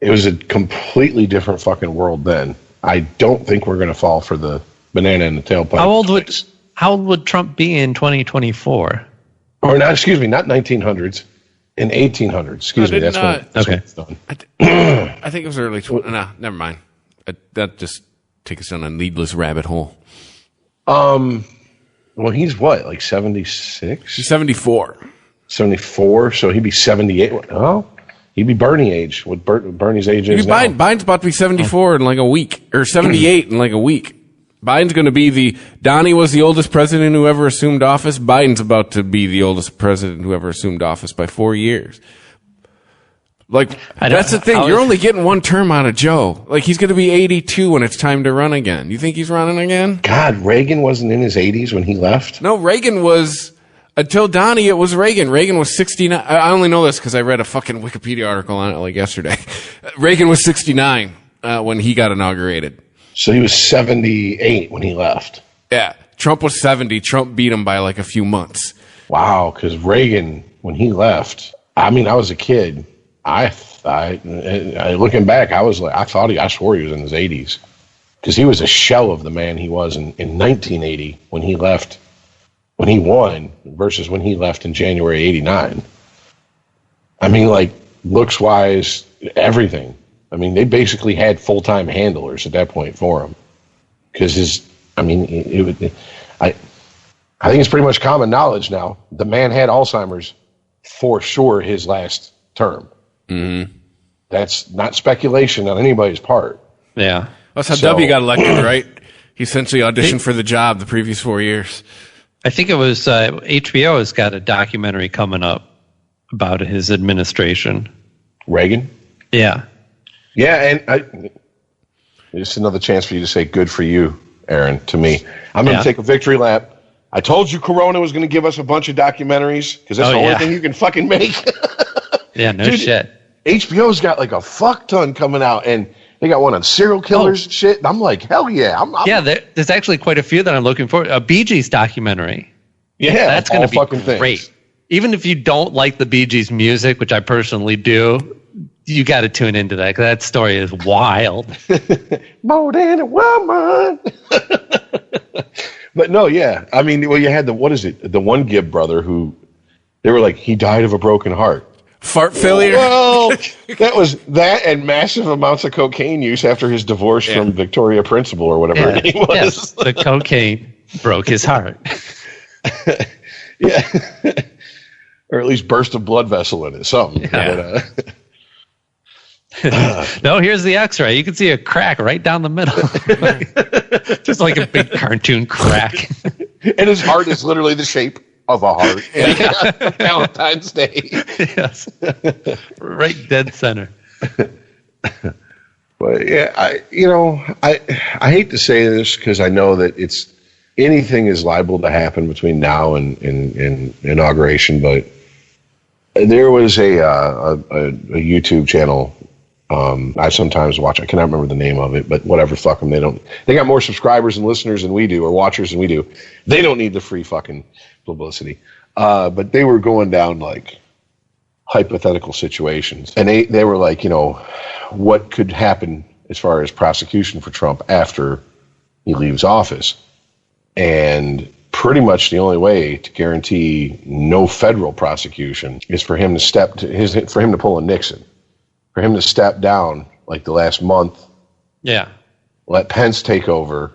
It was a completely different fucking world then. I don't think we're going to fall for the banana in the tailpipe. How old would Trump be in 2024? Or not? Excuse me, not 1900s, in 1800s. Excuse me. That's okay. I think it was early. No, never mind. That just takes us on a needless rabbit hole. Well, he's what, like 76? He's 74. 74, so he'd be 78. Oh, he'd be Bernie age. What Bernie's age is now. Biden's about to be 74 in like a week, or 78 in like a week. Biden's going to be Donnie was the oldest president who ever assumed office. Biden's about to be the oldest president who ever assumed office by 4 years. Like, that's the thing. You're only getting one term out of Joe. Like, he's going to be 82 when it's time to run again. You think he's running again? God, Reagan wasn't in his 80s when he left? No, Reagan was, until Donnie, it was Reagan. Reagan was 69. I only know this because I read a fucking Wikipedia article on it like yesterday. Reagan was 69 when he got inaugurated. So he was 78 when he left. Yeah. Trump was 70. Trump beat him by like a few months. Wow, because Reagan, when he left, I was a kid. I looking back, I swore he was in his 80s because he was a shell of the man he was in 1980 when he left, when he won versus when he left in January 89. Like looks wise, everything. They basically had full-time handlers at that point for him because I mean, I think it's pretty much common knowledge now. The man had Alzheimer's for sure his last term. Mm-hmm. That's not speculation on anybody's part. Yeah. That's how W got elected, right? He essentially auditioned for the job the previous 4 years. I think it was HBO has got a documentary coming up about his administration. Reagan? Yeah. Yeah, and it's another chance for you to say good for you, Aaron, to me. I'm going to take a victory lap. I told you Corona was going to give us a bunch of documentaries because that's the only thing you can fucking make. Yeah, no shit. HBO's got like a fuck ton coming out, and they got one on serial killers and shit. And I'm like, hell yeah. There's actually quite a few that I'm looking for. A Bee Gees documentary. Yeah, that's going to be fucking great. Things. Even if you don't like the Bee Gees music, which I personally do, you got to tune into that because that story is wild. More than a woman. But no, yeah. I mean, well, you had the one Gibb brother who they were like, he died of a broken heart. Fart failure? Well, that was that and massive amounts of cocaine use after his divorce from Victoria Principal or whatever her name was. The cocaine broke his heart. Yeah. Or at least burst a blood vessel in it, something. Yeah. But, no, here's the x-ray. You can see a crack right down the middle. Just like a big cartoon crack. And his heart is literally the shape of a heart. Yeah. Valentine's Day. Yes. Right dead center. But yeah, I hate to say this because I know that anything is liable to happen between now and inauguration, but there was a YouTube channel I sometimes watch. I cannot remember the name of it, but whatever, fuck them. They got more subscribers and listeners than we do, or watchers than we do. They don't need the free fucking publicity. But they were going down like hypothetical situations, and they were like, what could happen as far as prosecution for Trump after he leaves office. And pretty much the only way to guarantee no federal prosecution is for him to pull a Nixon, for him to step down like the last month. Yeah. Let Pence take over.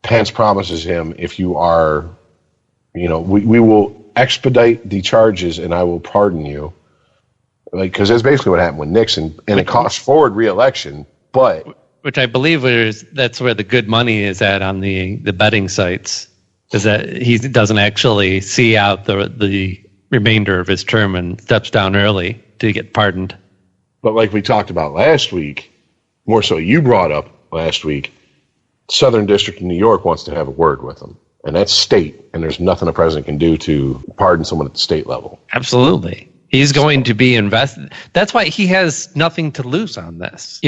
Pence promises him, if you are, we will expedite the charges and I will pardon you. Like, because that's basically what happened with Nixon, and it cost forward re-election, but. Which I believe that's where the good money is at on the betting sites, is that he doesn't actually see out the remainder of his term and steps down early to get pardoned. But like we talked about last week, more so you brought up last week, Southern District of New York wants to have a word with him. And that's state, and there's nothing a president can do to pardon someone at the state level. Absolutely. He's going to be invested. That's why he has nothing to lose on this.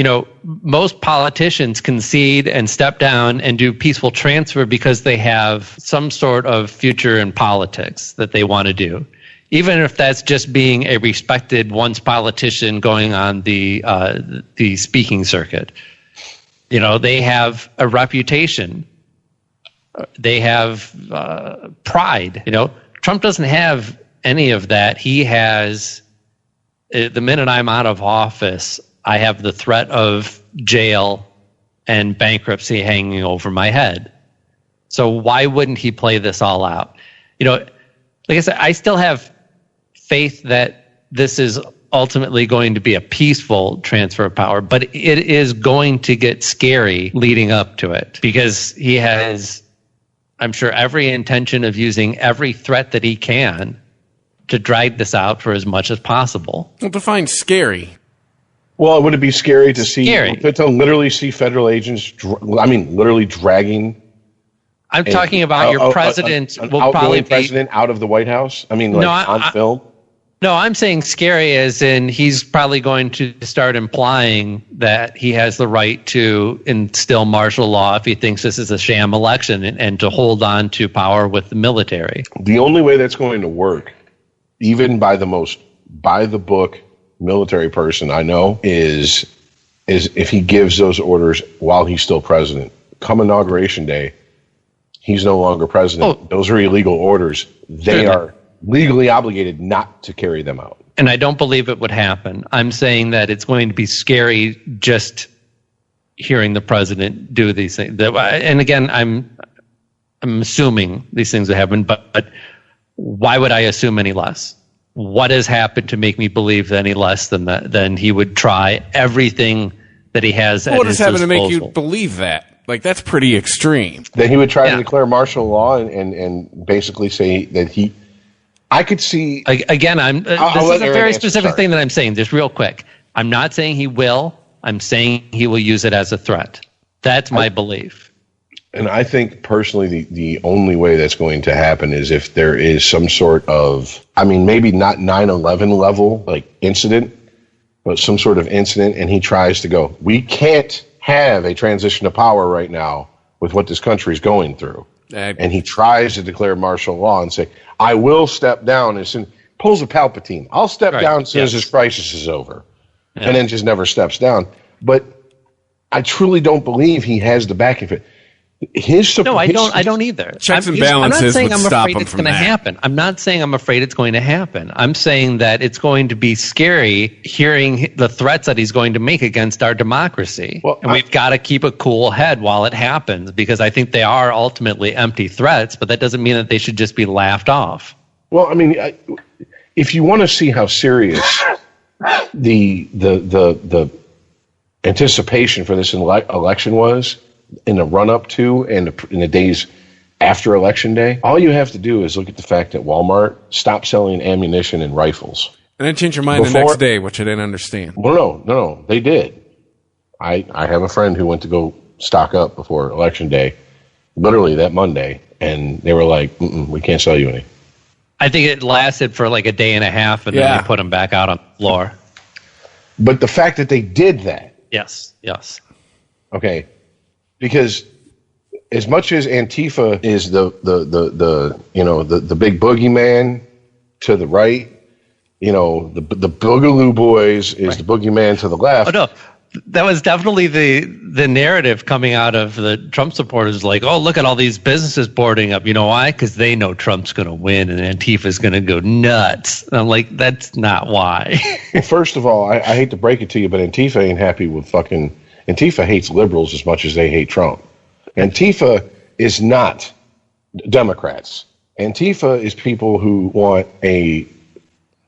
Most politicians concede and step down and do peaceful transfer because they have some sort of future in politics that they want to do. Even if that's just being a respected once politician going on the speaking circuit. They have a reputation. They have pride. Trump doesn't have any of that. He has, the minute I'm out of office, I have the threat of jail and bankruptcy hanging over my head. So why wouldn't he play this all out? Like I said, I still have faith that this is ultimately going to be a peaceful transfer of power, but it is going to get scary leading up to it because he has, I'm sure, every intention of using every threat that he can to drag this out for as much as possible. Well, define scary. Well, would it be scary to literally see federal agents, literally dragging? I'm talking about your president will probably be president out of the White House. On film. No, I'm saying scary as in he's probably going to start implying that he has the right to instill martial law if he thinks this is a sham election and to hold on to power with the military. The only way that's going to work, even by the most by-the-book military person I know, is if he gives those orders while he's still president. Come Inauguration Day, he's no longer president. Those are illegal orders. They are legally obligated not to carry them out. And I don't believe it would happen. I'm saying that it's going to be scary just hearing the president do these things. And again, I'm assuming these things have happened, but why would I assume any less? What has happened to make me believe any less than that? Then he would try everything that he has at his disposal. What has happened to make you believe that? Like, that's pretty extreme. Then he would try to declare martial law and basically say that he... I could see... Again, this is a very specific thing that I'm saying, just real quick. I'm not saying he will. I'm saying he will use it as a threat. That's my belief. And I think, personally, the only way that's going to happen is if there is some sort of... I mean, maybe not 9/11 level, like, incident, but some sort of incident, and he tries to go, we can't have a transition of power right now with what this country is going through. And he tries to declare martial law and say, I will step down as soon... Pulls a Palpatine. I'll step down as soon as this crisis is over. Yeah. And then just never steps down. But I truly don't believe he has the backing for it. I don't either. Checks and balances would stop him from that. Happen. I'm not saying I'm afraid it's going to happen. I'm saying that it's going to be scary hearing the threats that he's going to make against our democracy. Well, and we've got to keep a cool head while it happens, because I think they are ultimately empty threats, but that doesn't mean that they should just be laughed off. Well, I mean, if you want to see how serious the anticipation for this election was, in the run-up to and in the days after Election Day, all you have to do is look at the fact that Walmart stopped selling ammunition and rifles. And then change your mind the next day, which I didn't understand. Well, no, they did. I have a friend who went to go stock up before Election Day, literally that Monday, and they were like, we can't sell you any. I think it lasted for like a day and a half, and then they put them back out on the floor. But the fact that they did that. Yes. Okay. Because as much as Antifa is the big boogeyman to the right, the Boogaloo Boys is the boogeyman to the left. Oh no, that was definitely the narrative coming out of the Trump supporters. Like, oh, look at all these businesses boarding up. You know why? Because they know Trump's going to win and Antifa's going to go nuts. And I'm like, that's not why. Well, first of all, I hate to break it to you, but Antifa ain't happy with fucking. Antifa hates liberals as much as they hate Trump. Antifa is not Democrats. Antifa is people who want a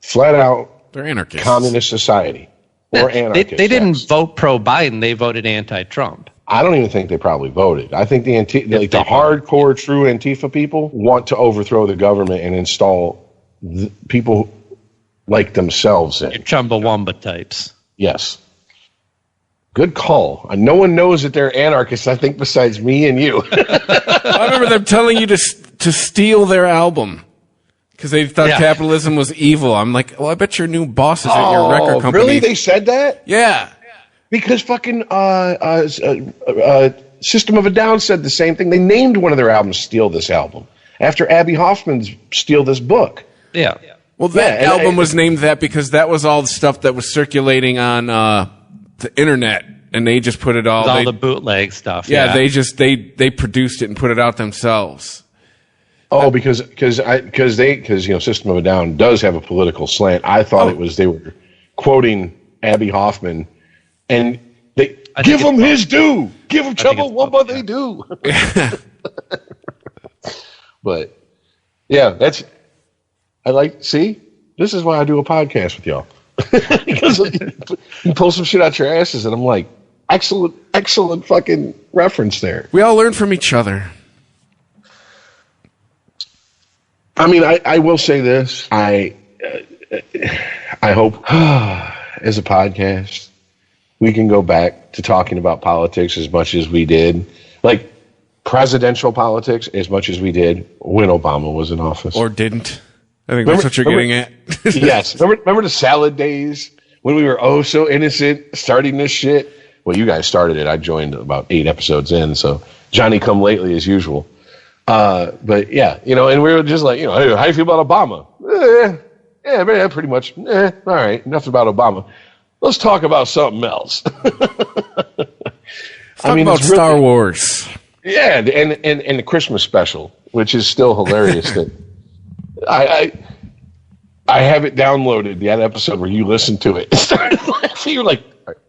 flat-out communist society or anarchist. They didn't vote pro-Biden. They voted anti-Trump. I don't even think they probably voted. I think the hardcore, true Antifa people want to overthrow the government and install people like themselves in. Your Chumbawamba types. Yes. Good call. No one knows that they're anarchists, I think, besides me and you. I remember them telling you to steal their album because they thought capitalism was evil. I'm like, well, I bet your new boss is at your record company. Really? They said that? Yeah. Because fucking System of a Down said the same thing. They named one of their albums Steal This Album after Abby Hoffman's Steal This Book. Yeah. Well, that album was named that because that was all the stuff that was circulating on the internet, and they just put it all the bootleg stuff. Yeah, they produced it and put it out themselves. Oh, because System of a Down does have a political slant. I thought it was they were quoting Abby Hoffman, and they give him his due, give him Chumbawamba they do. But yeah, see, this is why I do a podcast with y'all. Because you pull some shit out your asses, and I'm like, excellent fucking reference there. We all learn from each other. I mean, I will say this. I hope as a podcast we can go back to talking about politics as much as we did, like presidential politics as much as we did when Obama was in office. Or didn't. I think that's what you're getting at. Yes. Remember the salad days when we were so innocent starting this shit? Well, you guys started it. I joined about 8 episodes in, so Johnny come lately as usual. But yeah, and we were just like, hey, how do you feel about Obama? Yeah, pretty much. All right, enough about Obama. Let's talk about something else. About Star Wars. Yeah, and the Christmas special, which is still hilarious. That I have it downloaded, that episode where you listened to it and started laughing. You're like,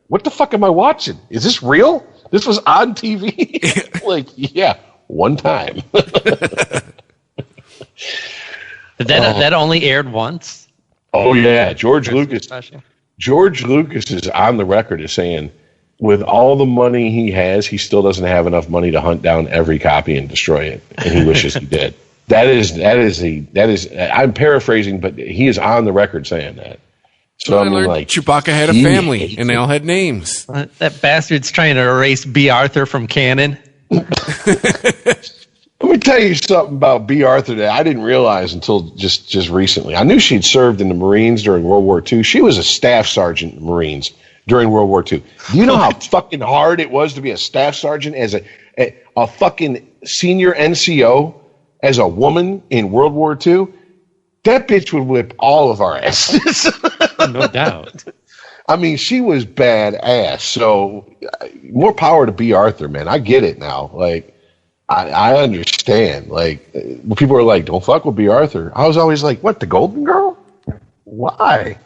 what the fuck am I watching? Is this real? This was on TV? Like, yeah. one time. That only aired once? Oh, yeah. George Lucas is on the record as saying, with all the money he has, he still doesn't have enough money to hunt down every copy and destroy it. And he wishes he did. That is. I'm paraphrasing, but he is on the record saying that. So I mean, like, Chewbacca had a family, and they all had names. That bastard's trying to erase B. Arthur from canon. Let me tell you something about B. Arthur that I didn't realize until just recently. I knew she'd served in the Marines during World War II. She was a staff sergeant in the Marines during World War II. Do you know how fucking hard it was to be a staff sergeant as a fucking senior NCO as a woman in World War II? That bitch would whip all of our asses. No doubt. I mean, she was badass. So more power to B. Arthur, man. I get it now. Like, I understand. Like, when people are like, don't fuck with B. Arthur, I was always like, what, the Golden Girl? Why?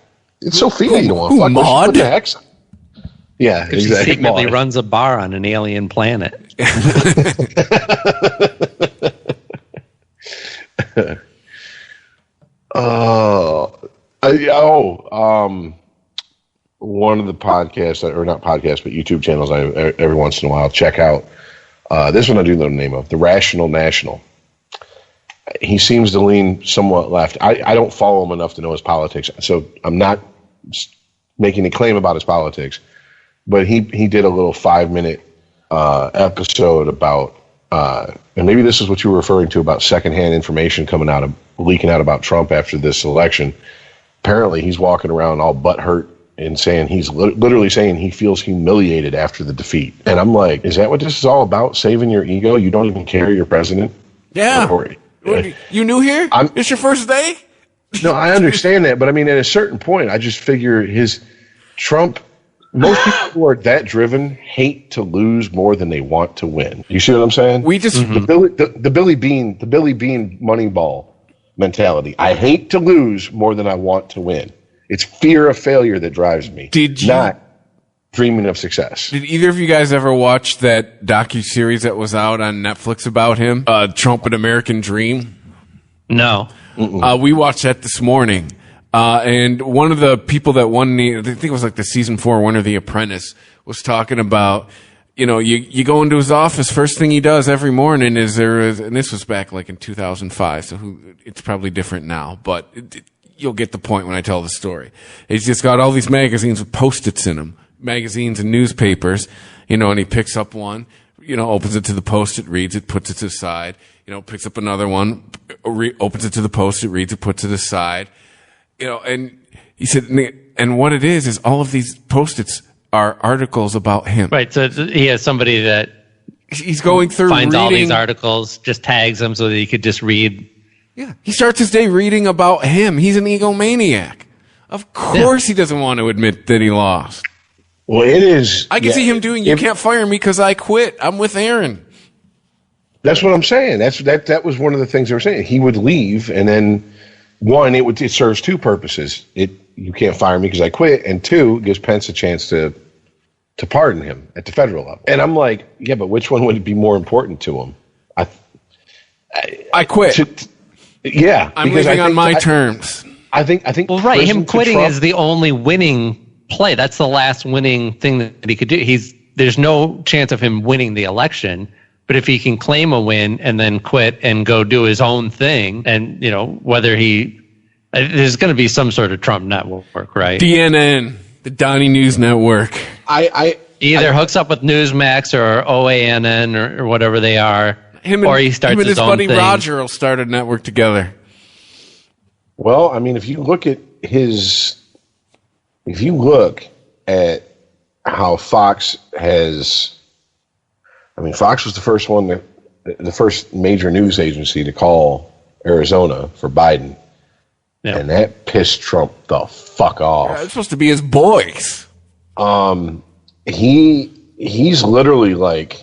It's Sophia you don't want to fuck with. What the heck? Yeah, exactly. She secretly runs a bar on an alien planet. One of the podcasts, or not podcasts, but YouTube channels I every once in a while check out. This one I do know the name of, The Rational National. He seems to lean somewhat left. I don't follow him enough to know his politics, so I'm not making a claim about his politics. But he did a little 5-minute episode about, and maybe this is what you were referring to, about secondhand information leaking out about Trump after this election. Apparently, he's walking around all butthurt and saying he's literally saying he feels humiliated after the defeat. And I'm like, is that what this is all about? Saving your ego? You don't even care you're president? Yeah. You new here? It's your first day? No, I understand that. But I mean, at a certain point, I just figure Trump, most people who are that driven hate to lose more than they want to win. You see what I'm saying? We just the Billy Bean Moneyball mentality. I hate to lose more than I want to win. It's fear of failure that drives me. Not dreaming of success. Did either of you guys ever watch that docuseries that was out on Netflix about him? Trump, An American Dream? No. We watched that this morning. And one of the people that won I think it was like the season 4 winner, The Apprentice, was talking about, you go into his office, first thing he does every morning and this was back like in 2005, so it's probably different now, but you'll get the point when I tell the story. He's just got all these magazines with Post-its in them, magazines and newspapers, and he picks up one, opens it to the Post-it, reads it, puts it to the side, picks up another one, opens it to the Post-it, reads it, puts it aside. And he said, and what it is all of these Post-its are articles about him. Right. So he has somebody that he's going through, finds reading all these articles, just tags them so that he could just read. Yeah. He starts his day reading about him. He's an egomaniac. Of course he doesn't want to admit that he lost. Well, it is. I can see him doing, you can't fire me because I quit. I'm with Aaron. That's what I'm saying. That was one of the things they were saying. He would leave, and then one, it serves two purposes. You can't fire me because I quit, and two, it gives Pence a chance to pardon him at the federal level. And I'm like, yeah, but which one would be more important to him? I quit. Yeah, I'm leaving on my terms. I think. Well, right. Him quitting is the only winning play. That's the last winning thing that he could do. There's no chance of him winning the election. But if he can claim a win and then quit and go do his own thing, and whether there's going to be some sort of Trump network, right? DNN, the Donnie News Network. Either hooks up with Newsmax or OANN or whatever they are, or he starts his own thing. His buddy Roger will start a network together. Well, I mean, if you look at how Fox has, Fox was the first one, the first major news agency to call Arizona for Biden. Yeah. And that pissed Trump the fuck off. Yeah, it's supposed to be his boys. He's literally like,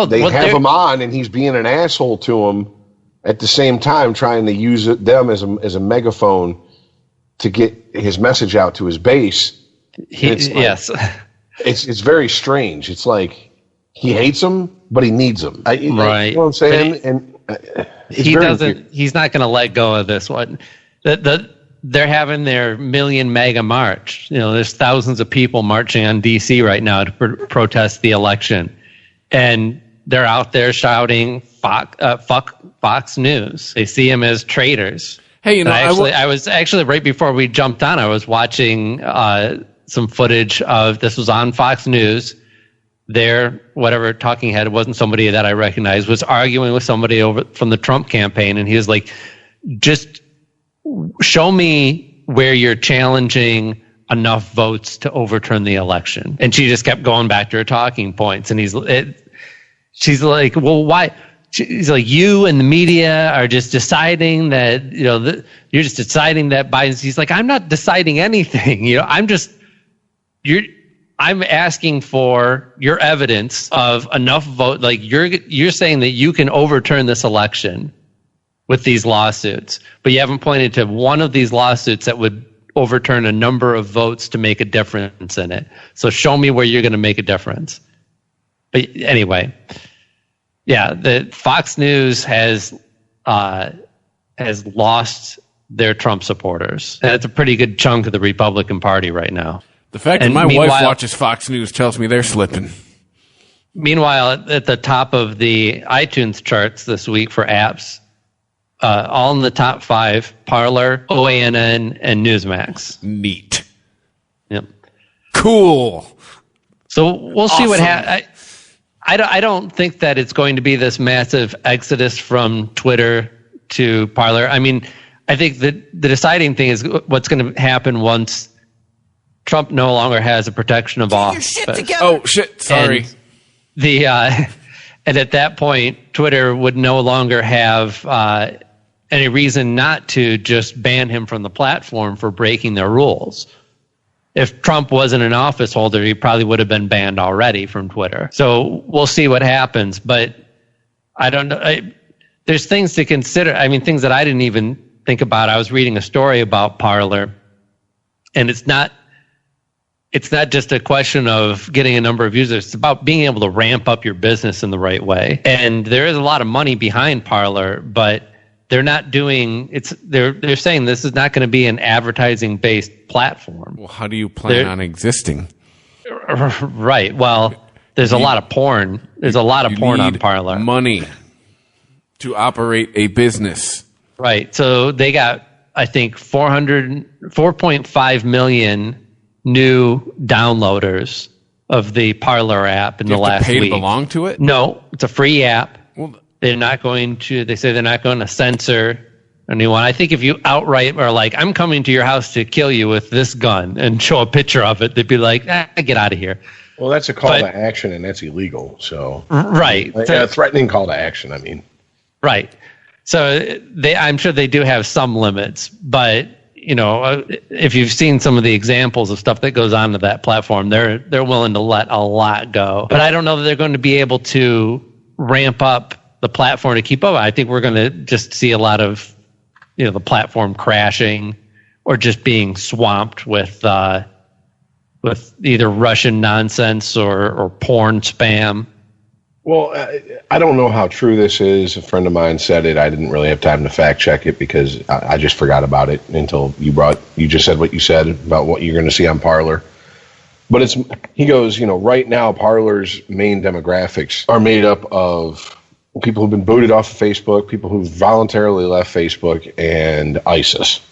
they have him on, and he's being an asshole to him at the same time, trying to use them as a megaphone to get his message out to his base. Yes. It's very strange. It's like he hates them, but he needs them. Right. You know what I'm saying? He's not going to let go of this one. They're having their Million MAGA March. There's thousands of people marching on D.C. right now to protest the election. And they're out there shouting, fuck Fox News. They see him as traitors. Hey, I was actually, right before we jumped on, I was watching some footage of, this was on Fox News. Their whatever talking head, it wasn't somebody that I recognized, was arguing with somebody over from the Trump campaign, and he was like, just show me where you're challenging enough votes to overturn the election. And she just kept going back to her talking points, and she's like, well, why? He's like, you and the media are just deciding that, you're just deciding that Biden's. He's like, I'm not deciding anything. I'm asking for your evidence of enough vote. Like you're saying that you can overturn this election with these lawsuits, but you haven't pointed to one of these lawsuits that would overturn a number of votes to make a difference in it. So show me where you're going to make a difference. But anyway, yeah, the Fox News has lost their Trump supporters. And it's a pretty good chunk of the Republican Party right now. The fact that my wife watches Fox News tells me they're slipping. Meanwhile, at the top of the iTunes charts this week for apps, all in the top 5, Parler, OANN, and Newsmax. Neat. Yep. Cool. So we'll see what happens. I don't think that it's going to be this massive exodus from Twitter to Parler. I mean, I think that the deciding thing is what's going to happen once Trump no longer has a protection of office. Oh shit! Sorry. And at that point, Twitter would no longer have any reason not to just ban him from the platform for breaking their rules. If Trump wasn't an office holder, he probably would have been banned already from Twitter. So we'll see what happens. But I don't know. There's things to consider. I mean, things that I didn't even think about. I was reading a story about Parler, and it's not just a question of getting a number of users. It's about being able to ramp up your business in the right way. And there is a lot of money behind Parler, but they're not doing it's. They're saying this is not going to be an advertising-based platform. Well, how do you plan on existing? Right. Well, there's a lot of porn. There's a lot of porn on Parler. Money to operate a business. Right. So they got, I think, 4.5 million new downloaders of the Parler app in the last week. Pay to belong to it? No, it's a free app. Well, they say they're not going to censor anyone. I think if you outright are like, I'm coming to your house to kill you with this gun and show a picture of it, they'd be like, get out of here. Well, that's a call to action, and that's illegal. So right. A threatening call to action, I mean. Right. So I'm sure they do have some limits, but if you've seen some of the examples of stuff that goes on to that platform, they're willing to let a lot go. But I don't know that they're going to be able to ramp up the platform to keep up. I think we're going to just see a lot of, the platform crashing or just being swamped with either Russian nonsense or porn spam. Well, I don't know how true this is. A friend of mine said it. I didn't really have time to fact check it because I just forgot about it until you just said what you said about what you're going to see on Parler. But he goes, right now Parler's main demographics are made up of people who've been booted off of Facebook, people who've voluntarily left Facebook, and ISIS.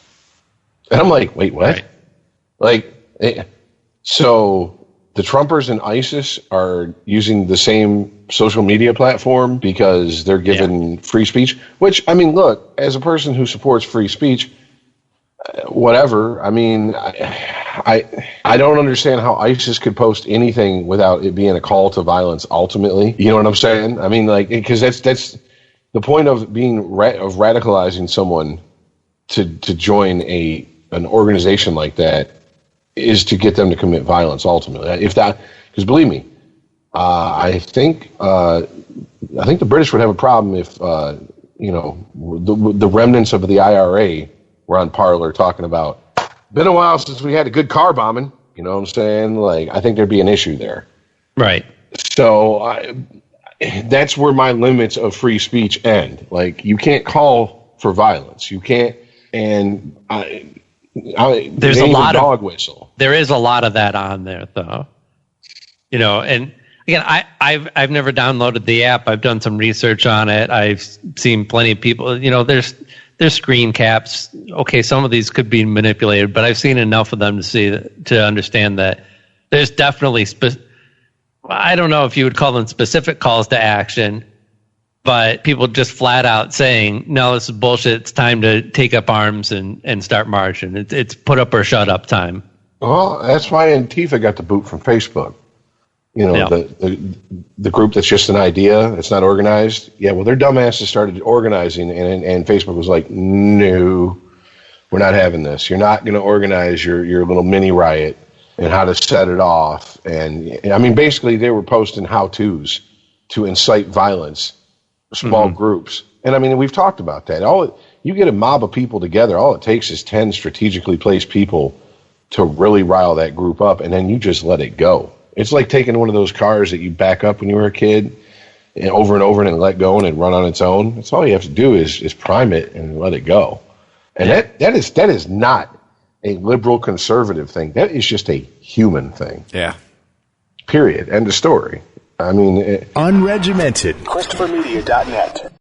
And I'm like, wait, what? Right. So the Trumpers and ISIS are using the same social media platform because they're given free speech, which, I mean, look, as a person who supports free speech, whatever, I mean, I don't understand how ISIS could post anything without it being a call to violence ultimately. You know what I'm saying? I mean, because that's the point of being of radicalizing someone to join an organization like that is to get them to commit violence ultimately. Because believe me, I think the British would have a problem if the remnants of the IRA were on Parler talking about, been a while since we had a good car bombing. You know what I'm saying? I think there'd be an issue there. Right. So that's where my limits of free speech end. Like, you can't call for violence. You can't, and there's a lot dog whistle. There is a lot of that on there, though. And again, I've never downloaded the app. I've done some research on it. I've seen plenty of people. There's screen caps. Okay, some of these could be manipulated, but I've seen enough of them to understand that there's definitely I don't know if you would call them specific calls to action, but people just flat out saying, no, this is bullshit. It's time to take up arms and start marching. It's put up or shut up time. Well, that's why Antifa got the boot from Facebook. The group that's just an idea, it's not organized. Yeah, well, their dumbasses started organizing, and Facebook was like, no, we're not having this. You're not going to organize your little mini riot and how to set it off. And I mean, basically, they were posting how-tos to incite violence, small groups. And I mean, we've talked about that. You get a mob of people together, all it takes is 10 strategically placed people to really rile that group up, and then you just let it go. It's like taking one of those cars that you back up when you were a kid and over and let go and it run on its own. That's all you have to do is prime it and let it go. And that is not a liberal conservative thing. That is just a human thing. Yeah. Period. End of story. I mean, Unregimented. ChristopherMedia.net.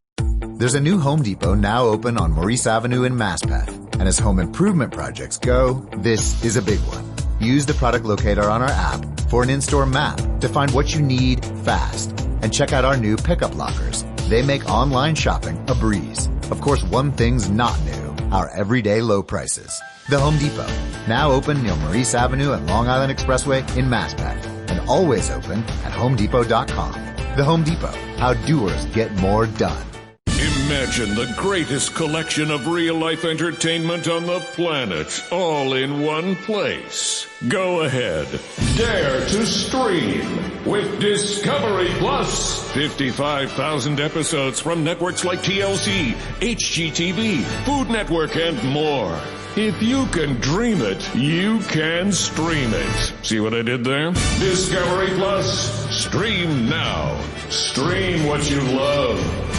There's a new Home Depot now open on Maurice Avenue in Maspeth. And as home improvement projects go, this is a big one. Use the product locator on our app for an in-store map to find what you need fast. And check out our new pickup lockers. They make online shopping a breeze. Of course, one thing's not new, our everyday low prices. The Home Depot, now open near Maurice Avenue and Long Island Expressway in Maspeth, and always open at HomeDepot.com. The Home Depot, how doers get more done. Imagine the greatest collection of real-life entertainment on the planet, all in one place. Go ahead. Dare to stream with Discovery Plus. 55,000 episodes from networks like TLC, HGTV, Food Network, and more. If you can dream it, you can stream it. See what I did there? Discovery Plus. Stream now. Stream what you love.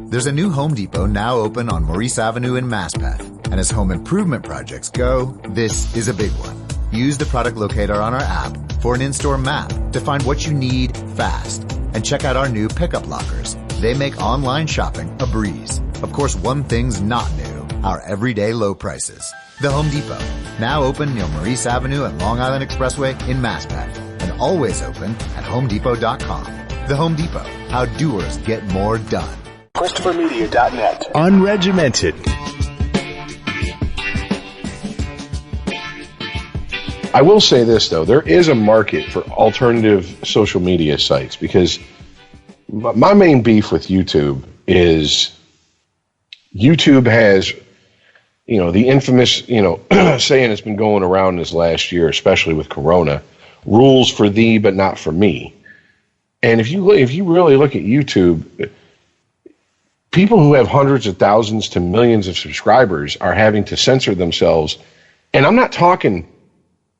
There's a new Home Depot now open on Maurice Avenue in Maspeth. And as home improvement projects go, this is a big one. Use the product locator on our app for an in-store map to find what you need fast. And check out our new pickup lockers. They make online shopping a breeze. Of course, one thing's not new, our everyday low prices. The Home Depot, now open near Maurice Avenue and Long Island Expressway in Maspeth. And always open at HomeDepot.com. The Home Depot, how doers get more done. ChristopherMedia.net. Unregimented. I will say this, though. There is a market for alternative social media sites, because my main beef with YouTube is YouTube has, the infamous, saying it's been going around this last year, especially with Corona, rules for thee but not for me. And if you really look at YouTube, people who have hundreds of thousands to millions of subscribers are having to censor themselves. And I'm not talking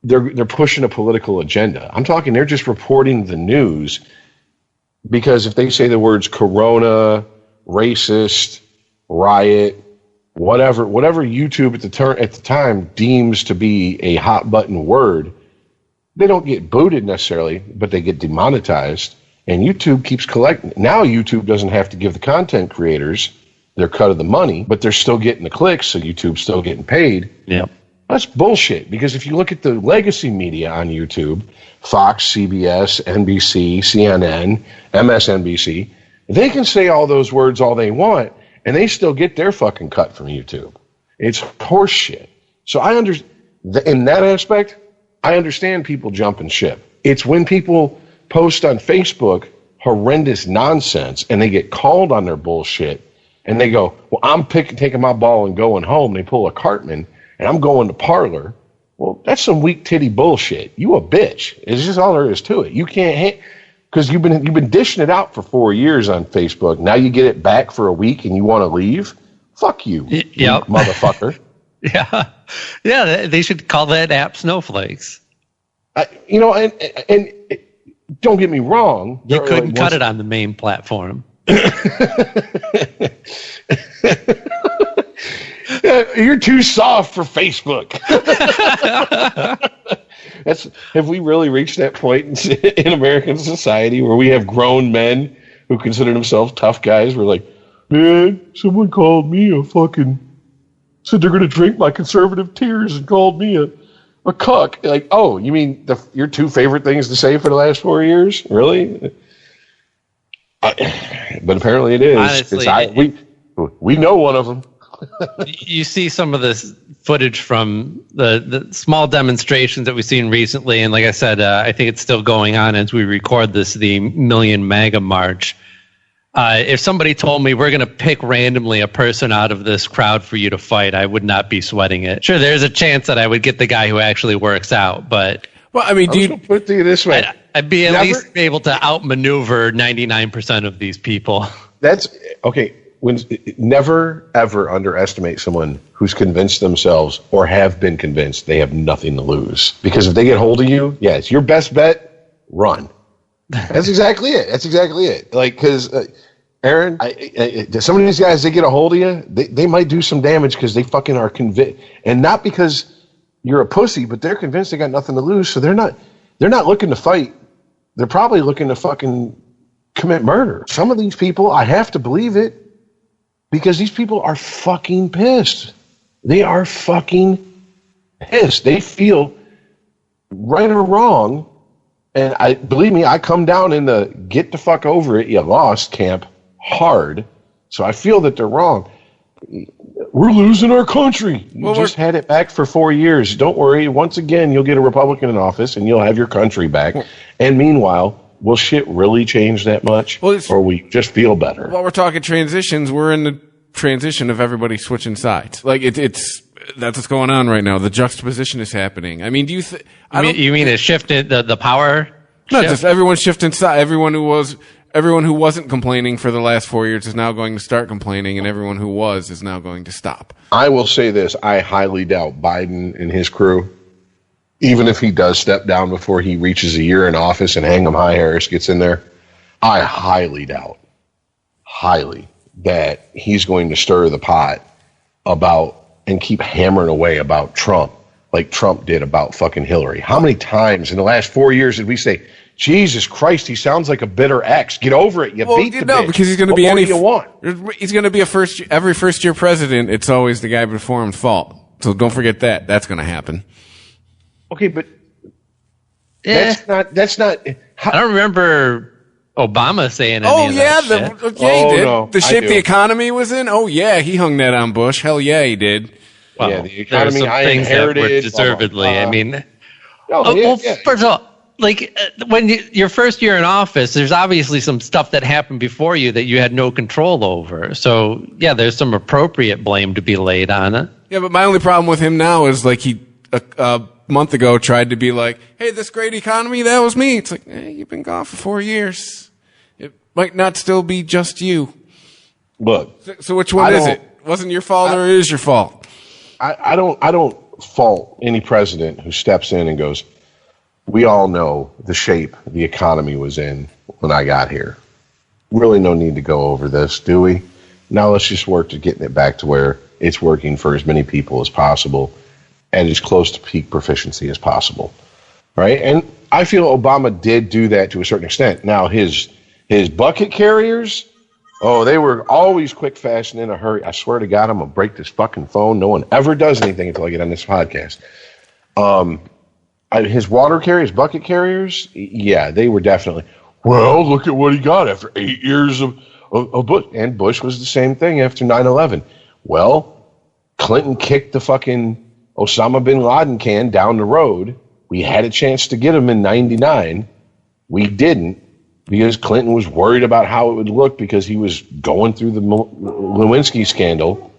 they're pushing a political agenda. I'm talking they're just reporting the news, because if they say the words corona, racist, riot, whatever YouTube at the time deems to be a hot button word, they don't get booted necessarily, but they get demonetized. And YouTube keeps collecting. Now YouTube doesn't have to give the content creators their cut of the money, but they're still getting the clicks, so YouTube's still getting paid. Yep. That's bullshit, because if you look at the legacy media on YouTube, Fox, CBS, NBC, CNN, MSNBC, they can say all those words all they want, and they still get their fucking cut from YouTube. It's horse shit. So in that aspect, I understand people jumping ship. It's when people post on Facebook horrendous nonsense and they get called on their bullshit and they go, well, I'm taking my ball and going home. They pull a Cartman and I'm going to Parlor. Well, that's some weak titty bullshit. You a bitch. It's just all there is to it. You can't, because you've been dishing it out for 4 years on Facebook. Now you get it back for a week and you want to leave? Fuck you, yep. Motherfucker. Yeah, they should call that app snowflakes. And don't get me wrong. You couldn't cut it on the main platform. You're too soft for Facebook. Have we really reached that point in American society where we have grown men who consider themselves tough guys? We're like, man, someone called me said they're going to drink my conservative tears and called me a cuck. Like, oh, you mean your two favorite things to say for the last 4 years? Really? But apparently it is. Honestly, we know one of them. You see some of this footage from the small demonstrations that we've seen recently, and like I said, I think it's still going on as we record this, the Million MAGA March. If somebody told me we're going to pick randomly a person out of this crowd for you to fight, I would not be sweating it. Sure, there's a chance that I would get the guy who actually works out, but... Well, I mean, put it to you this way. I'd be at least able to outmaneuver 99% of these people. That's... Okay, never, ever underestimate someone who's convinced themselves or have been convinced they have nothing to lose. Because if they get hold of you, yeah, it's your best bet, run. That's exactly it. Like, because... Aaron, some of these guys, they get a hold of you, they might do some damage because they fucking are convinced. And not because you're a pussy, but they're convinced they got nothing to lose, so they're not looking to fight. They're probably looking to fucking commit murder. Some of these people, I have to believe it, because these people are fucking pissed. They are fucking pissed. They feel right or wrong, and believe me, I come down in the get the fuck over it, you lost camp hard, so I feel that they're wrong. We're losing our country. You just had it back for 4 years. Don't worry. Once again, you'll get a Republican in office and you'll have your country back. And meanwhile, will shit really change that much? Or we just feel better? While we're talking transitions, we're in the transition of everybody switching sides. Like that's what's going on right now. The juxtaposition is happening. I mean, you mean it shifted the power? No, just everyone shifting side. Everyone who wasn't complaining for the last 4 years is now going to start complaining, and everyone who was is now going to stop. I will say this. I highly doubt Biden and his crew, even if he does step down before he reaches a year in office and Hang'em High Harris gets in there, I highly doubt, that he's going to stir the pot about and keep hammering away about Trump like Trump did about fucking Hillary. How many times in the last 4 years did we say, Jesus Christ, he sounds like a bitter ex. Get over it. You beat the bitch. Because he's going to be What do you want? He's going to be every first year president. It's always the guy before him's fault. So don't forget that. That's going to happen. Okay, but that's not. I don't remember Obama saying any he of did. No, the shape the economy was in. Oh yeah, he hung that on Bush. Hell yeah, he did. Well, yeah, the economy some I things inherited, that were deservedly. I mean, yeah. First of all, like when your first year in office, there's obviously some stuff that happened before you that you had no control over. So yeah, there's some appropriate blame to be laid on it. Yeah, but my only problem with him now is like he a month ago tried to be like, hey, this great economy, that was me. It's like, hey, you've been gone for 4 years. It might not still be just you. Look, so which one is it? Wasn't your fault or is your fault? I don't fault any president who steps in and goes, we all know the shape the economy was in when I got here. Really no need to go over this, do we? Now let's just work to getting it back to where it's working for as many people as possible and as close to peak proficiency as possible, right? And I feel Obama did do that to a certain extent. Now his bucket carriers, they were always quick, fast, and in a hurry. I swear to God, I'm going to break this fucking phone. No one ever does anything until I get on this podcast. His water carriers, bucket carriers, yeah, they were definitely, well, look at what he got after 8 years of Bush. And Bush was the same thing after 9/11. Well, Clinton kicked the fucking Osama bin Laden can down the road. We had a chance to get him in 99. We didn't because Clinton was worried about how it would look because he was going through the Lewinsky scandal.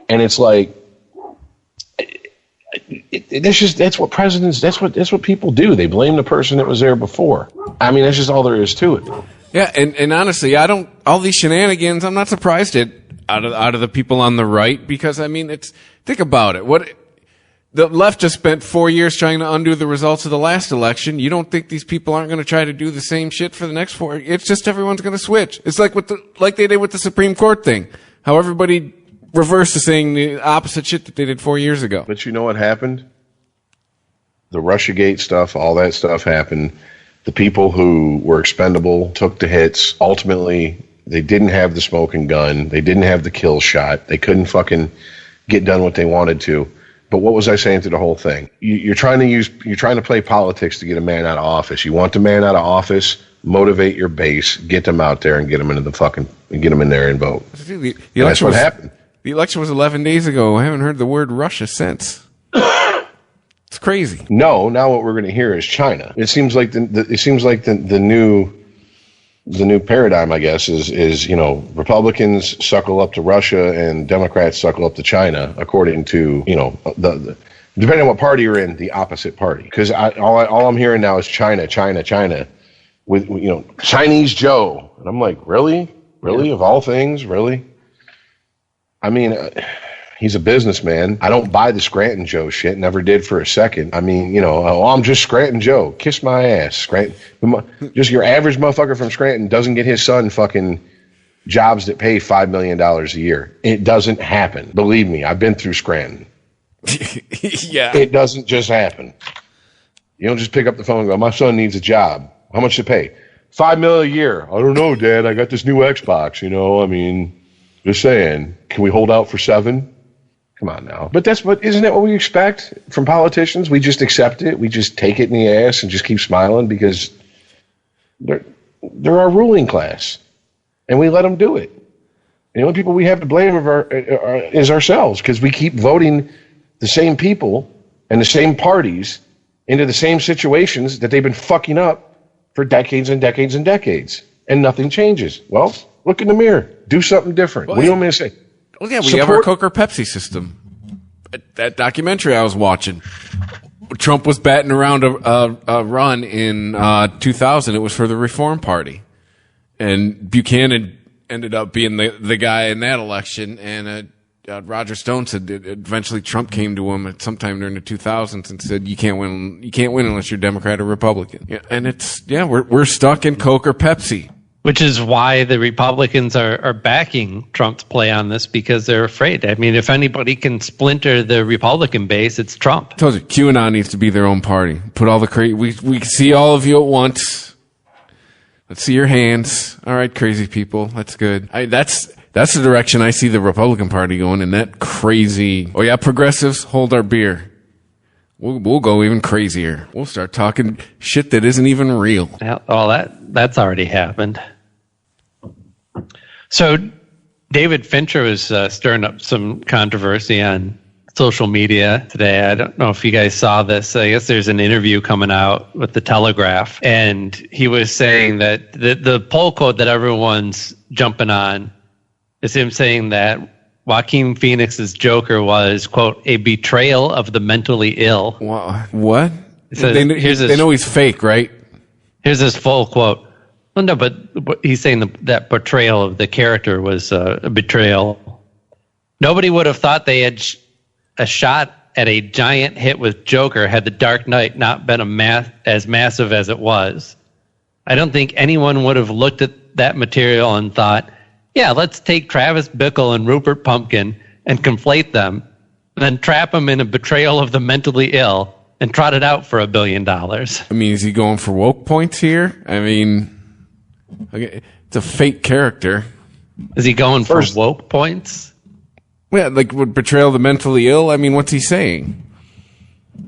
And it's like, that's what presidents, that's what people do. They blame the person that was there before. I mean, that's just all there is to it. Yeah, and honestly, all these shenanigans, I'm not surprised out of the people on the right, because I mean, think about it. The left just spent 4 years trying to undo the results of the last election. You don't think these people aren't going to try to do the same shit for the next 4? It's just everyone's going to switch. It's like like they did with the Supreme Court thing. How everybody reversed to saying the opposite shit that they did 4 years ago. But you know what happened? The Russiagate stuff, all that stuff happened. The people who were expendable took the hits. Ultimately, they didn't have the smoking gun. They didn't have the kill shot. They couldn't fucking get done what they wanted to. But what was I saying through the whole thing? You're trying to play politics to get a man out of office. You want the man out of office, motivate your base, get them out there and get them into get them in there and vote. That's what happened. The election was 11 days ago. I haven't heard the word Russia since. It's crazy. No, now what we're going to hear is China. It seems like the new paradigm, I guess, is Republicans suckle up to Russia and Democrats suckle up to China, according to the depending on what party you're in, the opposite party. Because all I'm hearing now is China, with Chinese Joe, and I'm like, really, of all things, really. I mean, he's a businessman. I don't buy the Scranton Joe shit. Never did for a second. I mean, I'm just Scranton Joe. Kiss my ass, Scranton. Just your average motherfucker from Scranton doesn't get his son fucking jobs that pay $5 million a year. It doesn't happen. Believe me, I've been through Scranton. Yeah. It doesn't just happen. You don't just pick up the phone and go, my son needs a job. How much to pay? $5 million a year. I don't know, Dad. I got this new Xbox. I mean, just saying. Can we hold out for 7? Come on now. But isn't that what we expect from politicians? We just accept it. We just take it in the ass and just keep smiling because they're our ruling class, and we let them do it. The only people we have to blame is ourselves because we keep voting the same people and the same parties into the same situations that they've been fucking up for decades and decades and decades, and nothing changes. Well, look in the mirror. Do something different. What do you want me to say? Well, yeah, we have our Coke or Pepsi system. That documentary I was watching, Trump was batting around a run in 2000. It was for the Reform Party. And Buchanan ended up being the guy in that election. And Roger Stone said that eventually Trump came to him at sometime during the 2000s and said, you can't win unless you're Democrat or Republican. Yeah, and we're stuck in Coke or Pepsi. Which is why the Republicans are backing Trump's play on this, because they're afraid. I mean, if anybody can splinter the Republican base, it's Trump. I told you, QAnon needs to be their own party. Put all the we see all of you at once. Let's see your hands. All right, crazy people. That's good. That's the direction I see the Republican Party going, and that crazy. Oh yeah, progressives, hold our beer. We'll go even crazier. We'll start talking shit that isn't even real. Well, that's already happened. So David Fincher was stirring up some controversy on social media today. I don't know if you guys saw this. I guess there's an interview coming out with the Telegraph, and he was saying that the poll quote that everyone's jumping on is him saying that Joaquin Phoenix's Joker was, quote, a betrayal of the mentally ill. What? They know he's fake, right? Here's his full quote. Well, no, but he's saying that portrayal of the character was a betrayal. Nobody would have thought they had a shot at a giant hit with Joker had The Dark Knight not been as massive as it was. I don't think anyone would have looked at that material and thought, yeah, let's take Travis Bickle and Rupert Pumpkin and conflate them, and then trap them in a betrayal of the mentally ill and trot it out for $1 billion. I mean, is he going for woke points here? I mean, it's a fake character. Is he going for woke points? Yeah, like betrayal of the mentally ill. I mean, what's he saying?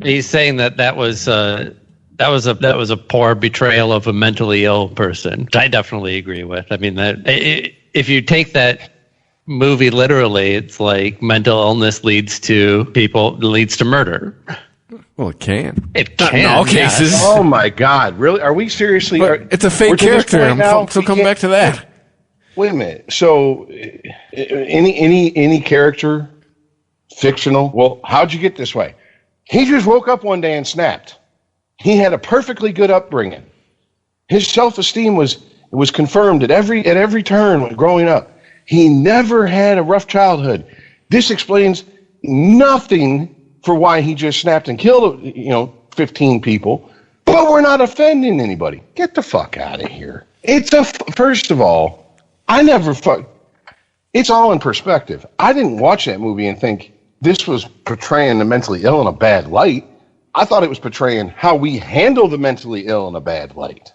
He's saying that was a poor betrayal of a mentally ill person, which I definitely agree with. I mean, if you take that movie literally, it's like mental illness leads to murder. Well, it can. It can. In all cases. Oh my God! Really? Are we seriously? It's a fake character. I'm still coming back to that. Wait a minute. So, any character, fictional? Well, how'd you get this way? He just woke up one day and snapped. He had a perfectly good upbringing. His self-esteem was confirmed at every turn when growing up. He never had a rough childhood. This explains nothing for why he just snapped and killed, 15 people, but we're not offending anybody. Get the fuck out of here. First of all, it's all in perspective. I didn't watch that movie and think this was portraying the mentally ill in a bad light. I thought it was portraying how we handle the mentally ill in a bad light.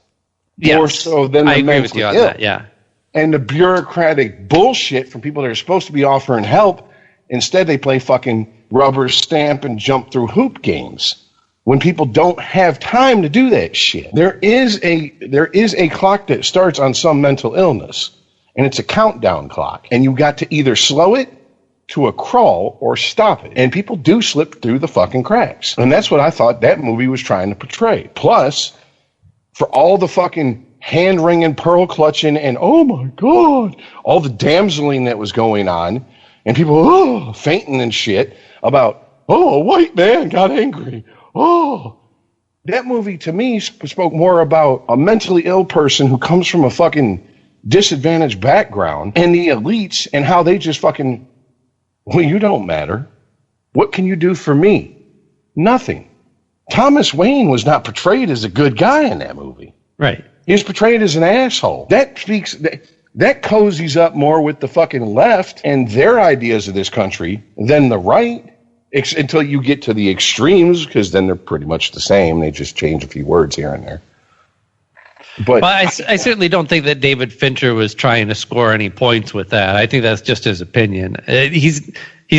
Yes. More so than the I agree with mentally you on ill. that, yeah. And the bureaucratic bullshit from people that are supposed to be offering help. Instead, they play fucking rubber stamp and jump through hoop games when people don't have time to do that shit. There is a clock that starts on some mental illness, and it's a countdown clock. And you got to either slow it to a crawl or stop it. And people do slip through the fucking cracks. And that's what I thought that movie was trying to portray. Plus, for all the fucking hand-wringing, pearl-clutching, and oh my God, all the damseling that was going on, and people fainting and shit about, a white man got angry. That movie to me spoke more about a mentally ill person who comes from a fucking disadvantaged background and the elites and how they just fucking, well, you don't matter. What can you do for me? Nothing. Thomas Wayne was not portrayed as a good guy in that movie. Right. He was portrayed as an asshole. That cozies up more with the fucking left and their ideas of this country than the right, until you get to the extremes, because then they're pretty much the same. They just change a few words here and there. But I certainly don't think that David Fincher was trying to score any points with that. I think that's just his opinion. He's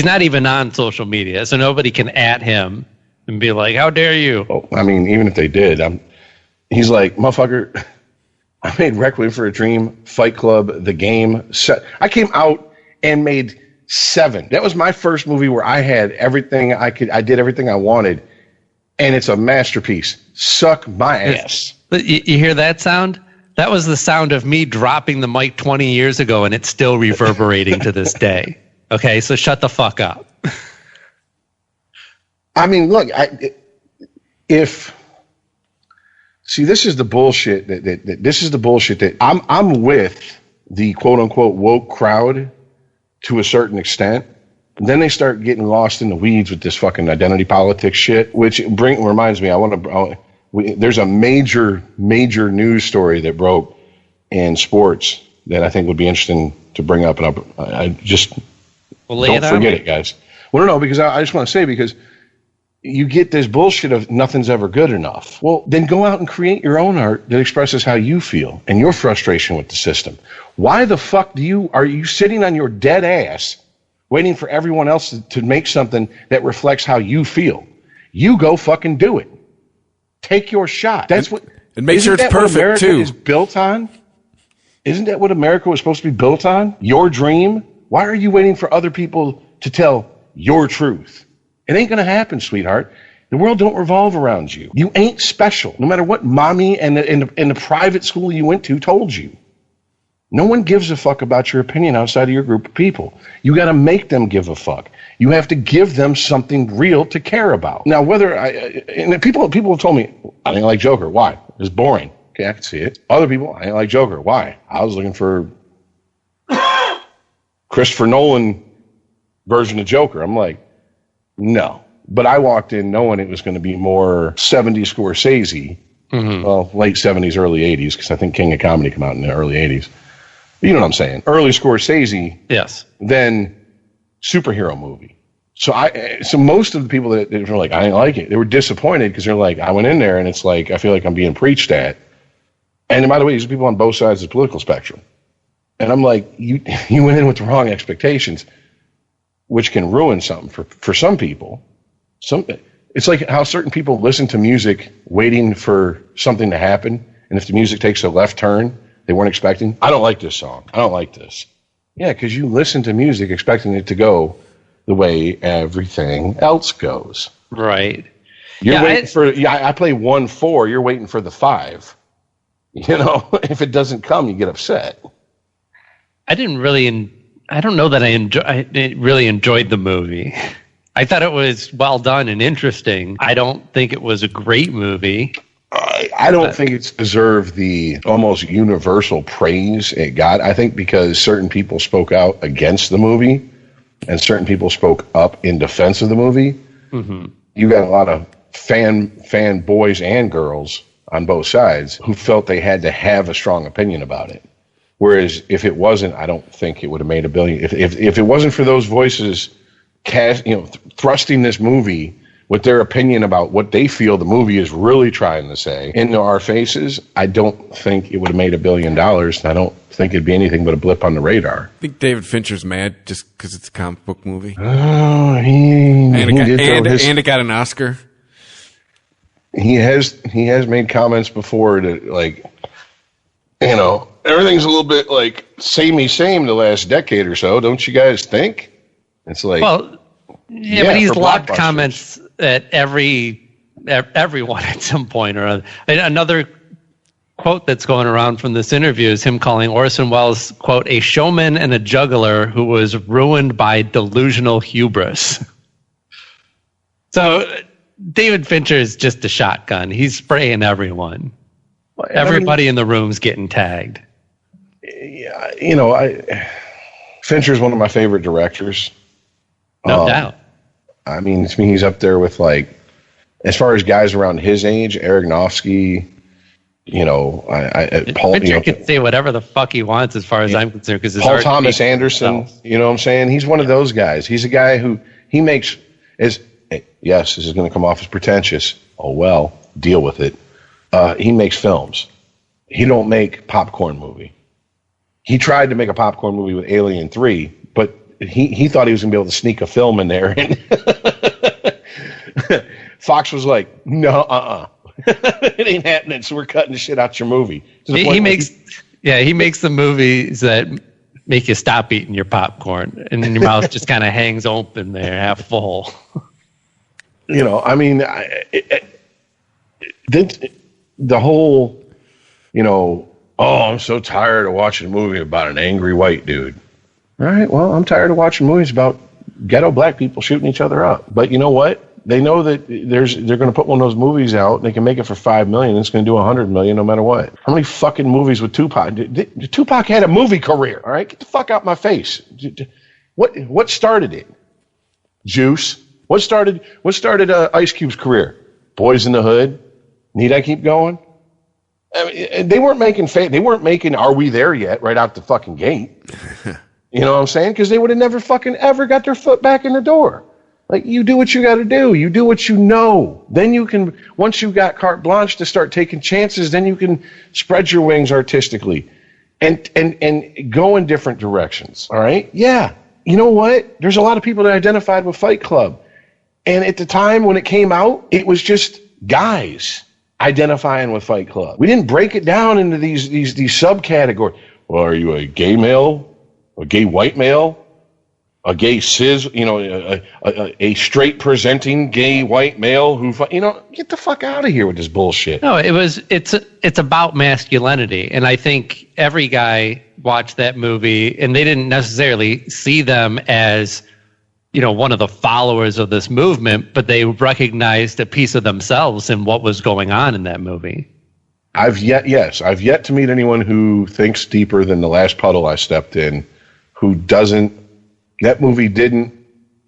not even on social media, so nobody can at him and be like, how dare you? Oh, I mean, even if they did, he's like, motherfucker, I made Requiem for a Dream, Fight Club, The Game. I came out and made 7. That was my first movie where I had everything I did everything I wanted, and it's a masterpiece. Suck my ass. You hear that sound? That was the sound of me dropping the mic 20 years ago, and it's still reverberating to this day. Okay, so shut the fuck up. I mean, look, see, this is the bullshit that I'm with the quote unquote woke crowd to a certain extent. And then they start getting lost in the weeds with this fucking identity politics shit, which reminds me, there's a major news story that broke in sports that I think would be interesting to bring up, and I just don't forget it, guys. Well, no, because I just want to say, because you get this bullshit of nothing's ever good enough. Well, then go out and create your own art that expresses how you feel and your frustration with the system. Why the fuck are you sitting on your dead ass waiting for everyone else to make something that reflects how you feel? You go fucking do it. Take your shot. That's what. And make sure it's perfect, America too. Is built on? Isn't that what America was supposed to be built on? Your dream? Why are you waiting for other people to tell your truth? It ain't going to happen, sweetheart. The world don't revolve around you. You ain't special, no matter what mommy and the private school you went to told you. No one gives a fuck about your opinion outside of your group of people. You got to make them give a fuck. You have to give them something real to care about. Now, people have told me, I didn't like Joker. Why? It was boring. Okay, I can see it. Other people, I didn't like Joker. Why? I was looking for Christopher Nolan version of Joker. I'm like, no. But I walked in knowing it was going to be more 70s Scorsese. Mm-hmm. Well, late 70s, early 80s, because I think King of Comedy came out in the early 80s. You know what I'm saying? Early Scorsese. Yes. Then superhero movie. So most of the people that were like, I didn't like it, they were disappointed because they're like, I went in there and it's like, I feel like I'm being preached at. And by the way, these are people on both sides of the political spectrum. And I'm like, you went in with the wrong expectations, which can ruin something for some people. It's like how certain people listen to music waiting for something to happen. And if the music takes a left turn they weren't expecting, I don't like this song. I don't like this. Yeah, because you listen to music expecting it to go the way everything else goes. Right. You're waiting I play 1-4. You're waiting for the 5. You know, if it doesn't come, you get upset. I don't know that I really enjoyed the movie. I thought it was well done and interesting. I don't think it was a great movie. I don't think it's deserved the almost universal praise it got. I think because certain people spoke out against the movie and certain people spoke up in defense of the movie, You got a lot of fan boys and girls on both sides who felt they had to have a strong opinion about it. Whereas if it wasn't, I don't think it would have made $1 billion. If it wasn't for those voices, thrusting this movie with their opinion about what they feel the movie is really trying to say into our faces, I don't think it would have made $1 billion. And I don't think it'd be anything but a blip on the radar. I think David Fincher's mad just because it's a comic book movie. Oh, and it got an Oscar. He has made comments before that, like, everything's a little bit like same the last decade or so. Don't you guys think? It's like, well, yeah, but he's lobbed comments at everyone at some point or other. Another quote that's going around from this interview is him calling Orson Welles, quote, a showman and a juggler who was ruined by delusional hubris. So David Fincher is just a shotgun. He's spraying everyone. Everybody in the room's getting tagged. Yeah, Fincher's one of my favorite directors. No doubt. I mean, to me, he's up there with, like, as far as guys around his age, Aronofsky, Paul. Fincher can say whatever the fuck he wants, as far as I'm concerned, because Paul Thomas Anderson. You know what I'm saying? He's one of those guys. He's a guy who yes, this is going to come off as pretentious. Oh well, deal with it. He makes films. He don't make popcorn movie. He tried to make a popcorn movie with Alien 3, but he thought he was going to be able to sneak a film in there. And Fox was like, no, it ain't happening. So we're cutting the shit out your movie. He makes the movies that make you stop eating your popcorn and then your mouth just kind of hangs open there, half full. I mean, the whole, I'm so tired of watching a movie about an angry white dude. All right, well, I'm tired of watching movies about ghetto black people shooting each other up. But you know what? They know that they're going to put one of those movies out, and they can make it for $5 million, and it's going to do $100 million no matter what. How many fucking movies with Tupac? Tupac had a movie career, all right? Get the fuck out my face. What started it? Juice. What started Ice Cube's career? Boys in the Hood. Need I keep going? I mean, they weren't making Are We There Yet right out the fucking gate. You know what I'm saying? Because they would have never fucking ever got their foot back in the door. Like, you do what you got to do. You do what you know. Then you can, once you got carte blanche to start taking chances, then you can spread your wings artistically and go in different directions. All right? Yeah. You know what? There's a lot of people that identified with Fight Club. And at the time when it came out, it was just guys identifying with Fight Club. We didn't break it down into these subcategories. Well, are you a gay male? A gay white male, a gay cis, a straight presenting gay white male who, get the fuck out of here with this bullshit. No, it's about masculinity. And I think every guy watched that movie and they didn't necessarily see them as, one of the followers of this movement, but they recognized a piece of themselves in what was going on in that movie. I've yet to meet anyone who thinks deeper than the last puddle I stepped in, that movie didn't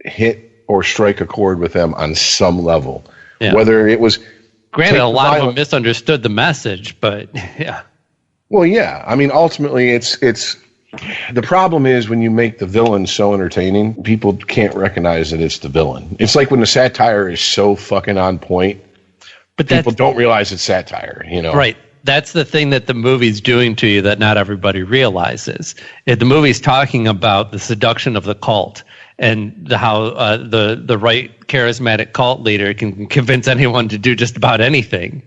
hit or strike a chord with them on some level. Yeah. Whether it was... Granted, a lot of them misunderstood the message, but yeah. Well, yeah. I mean, ultimately, it's the problem is when you make the villain so entertaining, people can't recognize that it's the villain. It's like when the satire is so fucking on point, but people don't realize it's satire, Right. That's the thing that the movie's doing to you that not everybody realizes. The movie's talking about the seduction of the cult and how the right charismatic cult leader can convince anyone to do just about anything.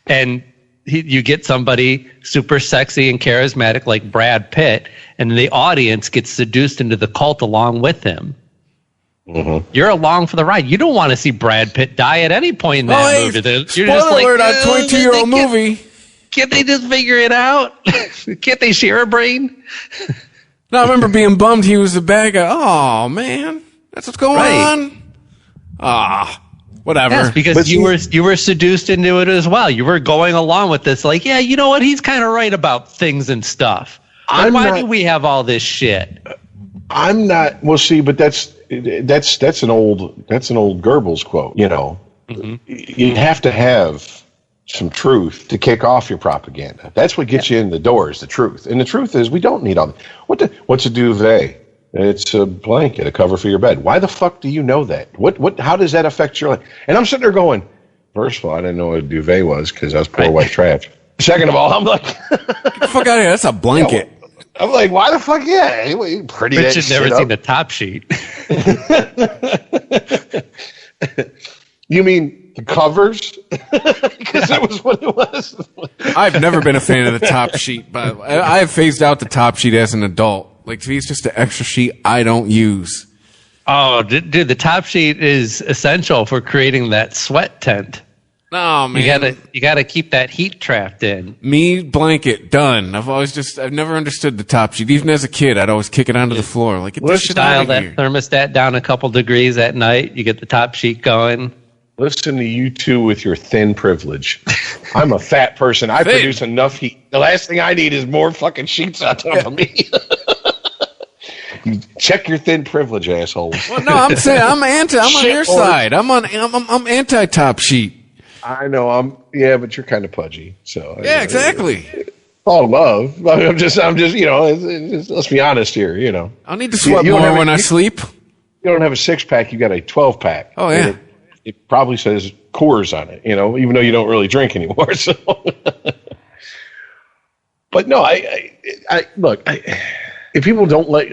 And you get somebody super sexy and charismatic like Brad Pitt, and the audience gets seduced into the cult along with him. Mm-hmm. You're along for the ride. You don't want to see Brad Pitt die at any point in that movie. You're just like, alert, a 22-year-old movie. Can't they just figure it out? Can't they share a brain? No, I remember being bummed he was the bad guy. Oh, man. That's what's going on? Whatever. Yes, because you were seduced into it as well. You were going along with this like, yeah, you know what? He's kind of right about things and stuff. Why do we have all this shit? I'm not. Well, see, but that's that's an old Goebbels quote. You know, you have to have some truth to kick off your propaganda. That's what gets you in the door, is the truth. And the truth is, we don't need all that. What's a duvet? It's a blanket, a cover for your bed. Why the fuck do you know that? How does that affect your life? And I'm sitting there going, first of all, I didn't know what a duvet was because I was poor white trash. Second of all, I'm like, get the fuck out of here. That's a blanket. I'm like, why the fuck? Yeah, pretty. Bitch had never seen the top sheet. You mean the covers? Because that was what it was. I've never been a fan of the top sheet, but I have phased out the top sheet as an adult. Like, to me, it's just an extra sheet I don't use. Oh, dude, the top sheet is essential for creating that sweat tent. No, man. You gotta keep that heat trapped in. Me, blanket, done. I've never understood the top sheet. Even as a kid, I'd always kick it onto the floor. Like, get this shit out of dial here. that thermostat down a couple degrees at night. You get the top sheet going. Listen to you two with your thin privilege. I'm a fat person. I produce enough heat. The last thing I need is more fucking sheets on top of me. You check your thin privilege, asshole. Well, no, I'm saying I'm on your side. I'm anti top sheet. I know but you're kind of pudgy. So yeah, exactly. All love. I'm just, you know, let's be honest here. You know, I need to sweat more when I sleep. You don't have a 6-pack. You got a 12-pack. Oh yeah. It probably says Coors on it. You know, even though you don't really drink anymore. So, but no, I look. If people don't like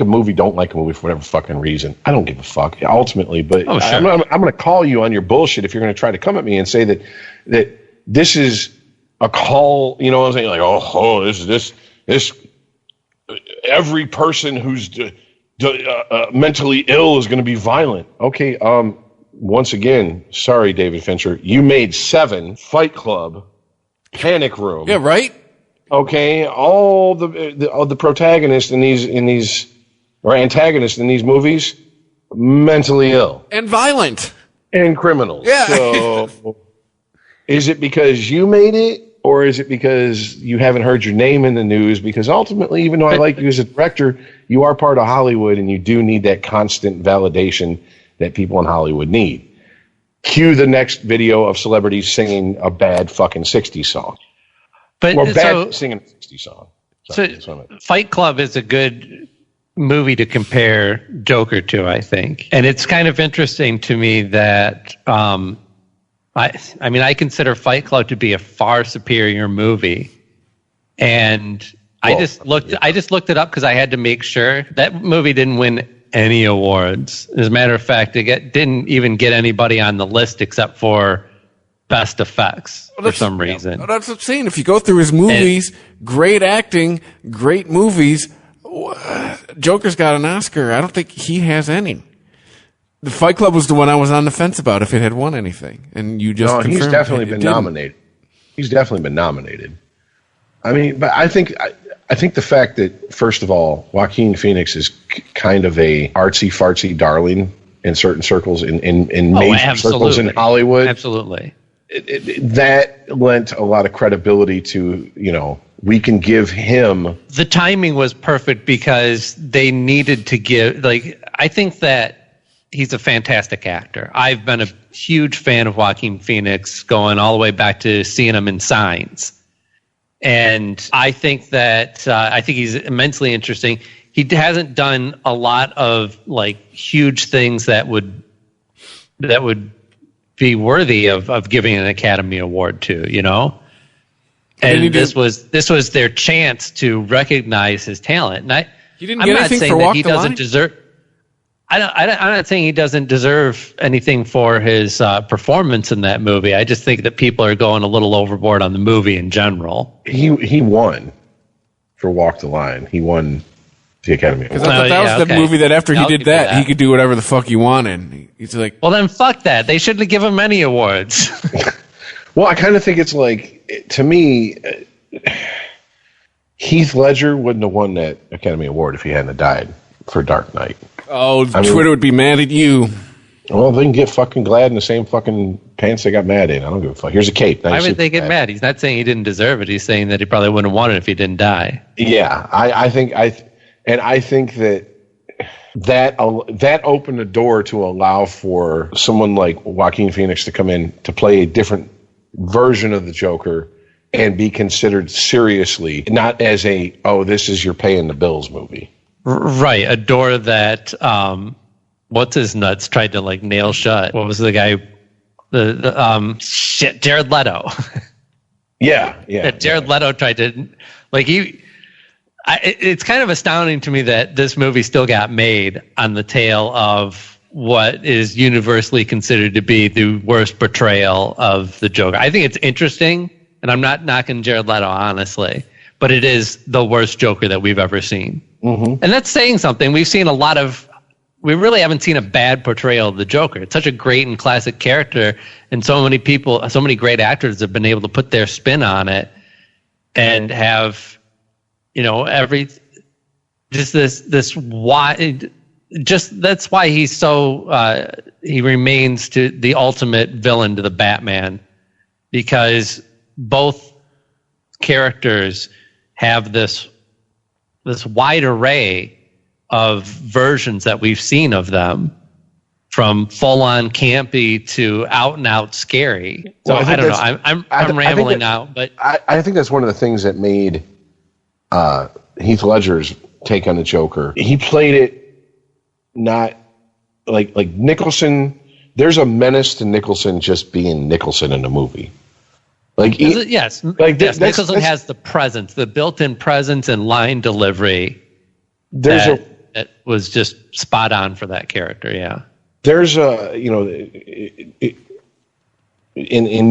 a movie, don't like a movie for whatever fucking reason, I don't give a fuck ultimately. But sure. I'm going to call you on your bullshit if you're going to try to come at me and say that this is a call. You know what I'm saying? Like, this every person who's mentally ill is going to be violent. Okay. Once again, sorry, David Fincher, you made 7 Fight Club, Panic Room. Yeah, right. Okay, all the protagonists in these or antagonists in these movies, mentally ill and violent and criminals. Yeah. So, is it because you made it, or is it because you haven't heard your name in the news? Because ultimately, even though I like you as a director, you are part of Hollywood, and you do need that constant validation that people in Hollywood need. Cue the next video of celebrities singing a bad fucking 60s song. Singing a 60s song. So Fight Club is a good movie to compare Joker to, I think. And it's kind of interesting to me that I consider Fight Club to be a far superior movie. And I just looked it up because I had to make sure. That movie didn't win any awards. As a matter of fact, it didn't even get anybody on the list except for best effects for some reason. Well, that's what I'm saying. If you go through his movies, great acting, great movies. Joker's got an Oscar. I don't think he has any. The Fight Club was the one I was on the fence about if it had won anything, and you just confirmed he's definitely been nominated. He's definitely been nominated. I mean, but I think the fact that, first of all, Joaquin Phoenix is kind of a artsy fartsy darling in certain circles, in major circles in Hollywood. Absolutely. That lent a lot of credibility to, you know, we can give him. The timing was perfect because they needed to give, I think that he's a fantastic actor. I've been a huge fan of Joaquin Phoenix going all the way back to seeing him in Signs. And I think that, he's immensely interesting. He hasn't done a lot of huge things that would be worthy of giving an Academy Award to, you know? And this was their chance to recognize his talent. And he didn't get anything for Walk the Line? I'm not saying he doesn't deserve anything for his performance in that movie. I just think that people are going a little overboard on the movie in general. He won for Walk the Line. He won the Academy Award. Because I thought that was the movie that after he did that, he could do whatever the fuck he wanted. He's like, well, then fuck that. They shouldn't give him any awards. Well, I kind of think it's to me, Heath Ledger wouldn't have won that Academy Award if he hadn't died for Dark Knight. Oh, Twitter would be mad at you. Well, they can get fucking glad in the same fucking pants they got mad in. I don't give a fuck. Here's a cape. Why would they get mad? He's not saying he didn't deserve it. He's saying that he probably wouldn't have won it if he didn't die. Yeah, I think that that opened the door to allow for someone like Joaquin Phoenix to come in to play a different version of the Joker and be considered seriously, not as a, oh, this is your paying the bills movie. Right. A door that, what's his nuts tried to like nail shut. What was the guy? Jared Leto. Yeah. Jared Leto tried to, like, it's kind of astounding to me that this movie still got made on the tail of what is universally considered to be the worst portrayal of the Joker. I think it's interesting, and I'm not knocking Jared Leto, honestly, but it is the worst Joker that we've ever seen. Mm-hmm. And that's saying something. We really haven't seen a bad portrayal of the Joker. It's such a great and classic character, and so many people, so many great actors have been able to put their spin on it and have, this wide, just that's why he's so, he remains to the ultimate villain to the Batman, because both characters have this wide array of versions that we've seen of them, from full-on campy to out-and-out scary. So I don't know. I'm rambling now, but I think that's one of the things that made Heath Ledger's take on the Joker. He played it not like Nicholson. There's a menace to Nicholson just being Nicholson in the movie. Yes. Nicholson has the presence, the built-in presence and line delivery. That was just spot on for that character. Yeah. There's in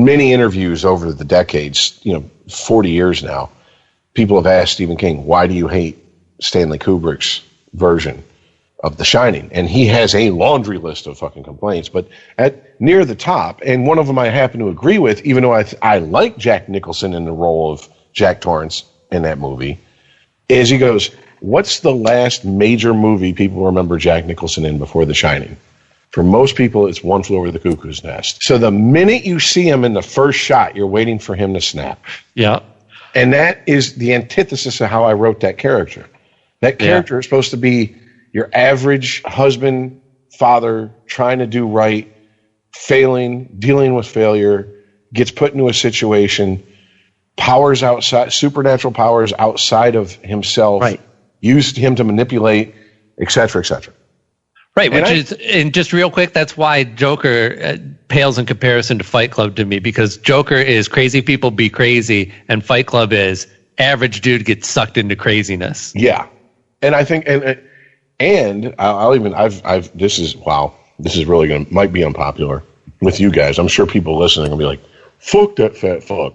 many interviews over the decades, 40 years now, people have asked Stephen King, why do you hate Stanley Kubrick's version of The Shining? And he has a laundry list of fucking complaints, but at near the top, and one of them I happen to agree with, even though I like Jack Nicholson in the role of Jack Torrance in that movie, is he goes, what's the last major movie people remember Jack Nicholson in before The Shining? For most people, it's One Flew Over the Cuckoo's Nest. So the minute you see him in the first shot, you're waiting for him to snap. Yeah. And that is the antithesis of how I wrote that character. That character is supposed to be your average husband, father, trying to do right, failing, dealing with failure, gets put into a situation, powers outside, supernatural powers outside of himself, used him to manipulate, et cetera, et cetera. Right, and just real quick, that's why Joker pales in comparison to Fight Club to me, because Joker is crazy people be crazy, and Fight Club is average dude gets sucked into craziness. Yeah, and I think, and I've this is really might be unpopular with you guys. I'm sure people listening will be like, "Fuck that fat fuck."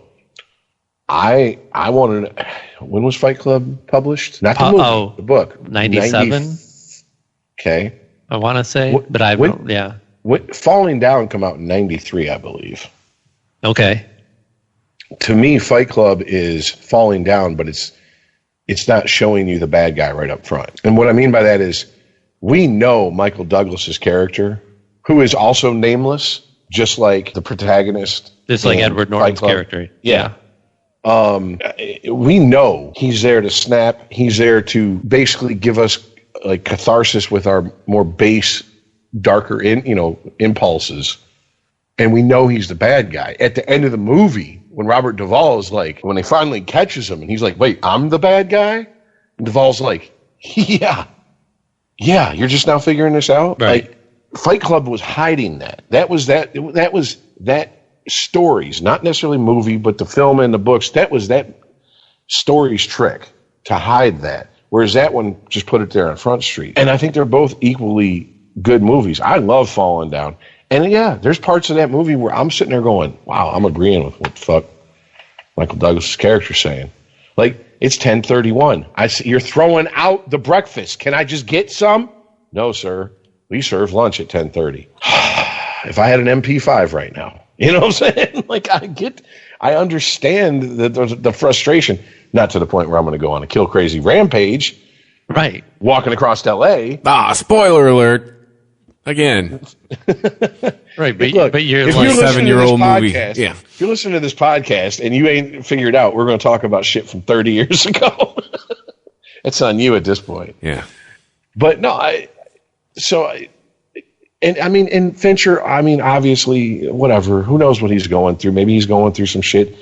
I wanted. When was Fight Club published? Not the movie, the book. 97. Okay. I want to say, but Falling Down come out in 93, I believe. Okay. To me, Fight Club is falling down, but it's not showing you the bad guy right up front. And what I mean by that is, we know Michael Douglas's character, who is also nameless, just like the protagonist. Just like Edward Norton's character. Yeah. We know he's there to snap. He's there to basically give us like catharsis with our more base, darker impulses. And we know he's the bad guy. At the end of the movie, when Robert Duvall is like, when they finally catches him and he's like, wait, I'm the bad guy? And Duvall's like, yeah, you're just now figuring this out? Right. Like, Fight Club was hiding that. That was that stories, not necessarily movie, but the film and the books, that was that story's trick to hide that. Whereas that one just put it there on Front Street. And I think they're both equally good movies. I love Falling Down. And yeah, there's parts of that movie where I'm sitting there going, wow, I'm agreeing with what the fuck Michael Douglas' character's saying. Like, it's 10:31. You're throwing out the breakfast. Can I just get some? No, sir. We serve lunch at 10:30. If I had an MP5 right now, you know what I'm saying? Like, I understand the frustration. Not to the point where I'm going to go on a kill crazy rampage. Right. Walking across L.A. Spoiler alert. Again. Right, but, look, but you're if like you're 7-year-old movie. Yeah. If you're listening to this podcast and you ain't figured out we're going to talk about shit from 30 years ago, it's on you at this point. Yeah. But no, So, and I mean, and Fincher, I mean, obviously, whatever, who knows what he's going through. Maybe he's going through some shit.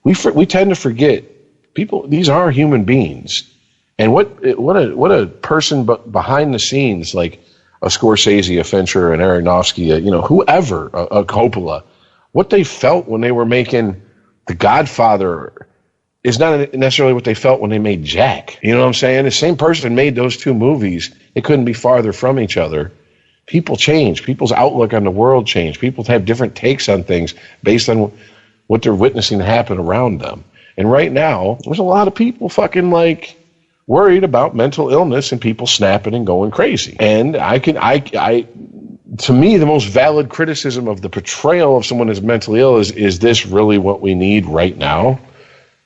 We tend to forget people, these are human beings. And what a person behind the scenes, like a Scorsese, a Fincher, an Aronofsky, whoever, a Coppola, what they felt when they were making The Godfather is not necessarily what they felt when they made Jack. You know what I'm saying? The same person made those two movies. They couldn't be farther from each other. People change. People's outlook on the world change. People have different takes on things based on what they're witnessing happen around them. And right now, there's a lot of people fucking like worried about mental illness and people snapping and going crazy. And to me, the most valid criticism of the portrayal of someone who's mentally ill is this really what we need right now?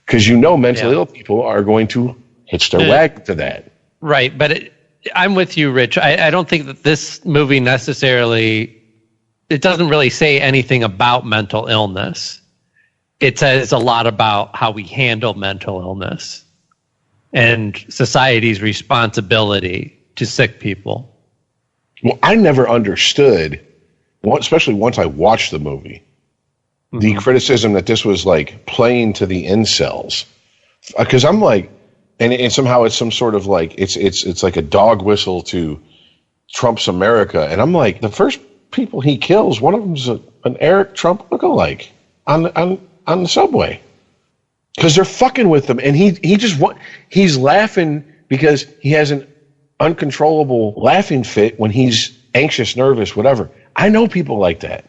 Because mentally ill people are going to hitch their wagon to that. Right, but I'm with you, Rich. I don't think that this movie necessarily, it doesn't really say anything about mental illness. It says a lot about how we handle mental illness and society's responsibility to sick people. Well, I never understood, especially once I watched the movie, the criticism that this was like playing to the incels. Because I'm like, and somehow it's some sort of like, it's like a dog whistle to Trump's America. And I'm like, the first people he kills, one of them's an Eric Trump lookalike on the subway. Because they're fucking with him. And he's laughing because he has an uncontrollable laughing fit when he's anxious, nervous, whatever. I know people like that.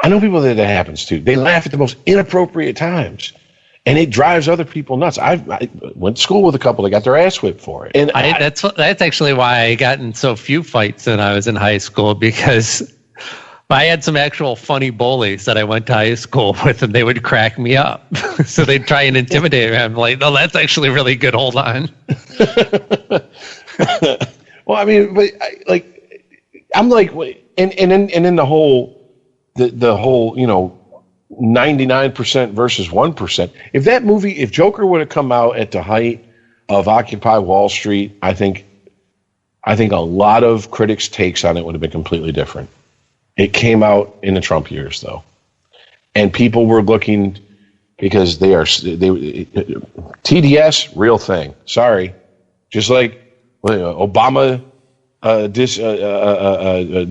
I know people that happens to. They laugh at the most inappropriate times. And it drives other people nuts. I went to school with a couple that got their ass whipped for it. And that's actually why I got in so few fights when I was in high school, because I had some actual funny bullies that I went to high school with, and they would crack me up. So they'd try and intimidate me. I'm like, no, that's actually really good. Hold on. Well, I mean, but I'm like, and then the whole 99% versus 1%. If Joker would have come out at the height of Occupy Wall Street, I think a lot of critics' takes on it would have been completely different. It came out in the Trump years, though, and people were looking because TDS, real thing. Sorry, just like Obama.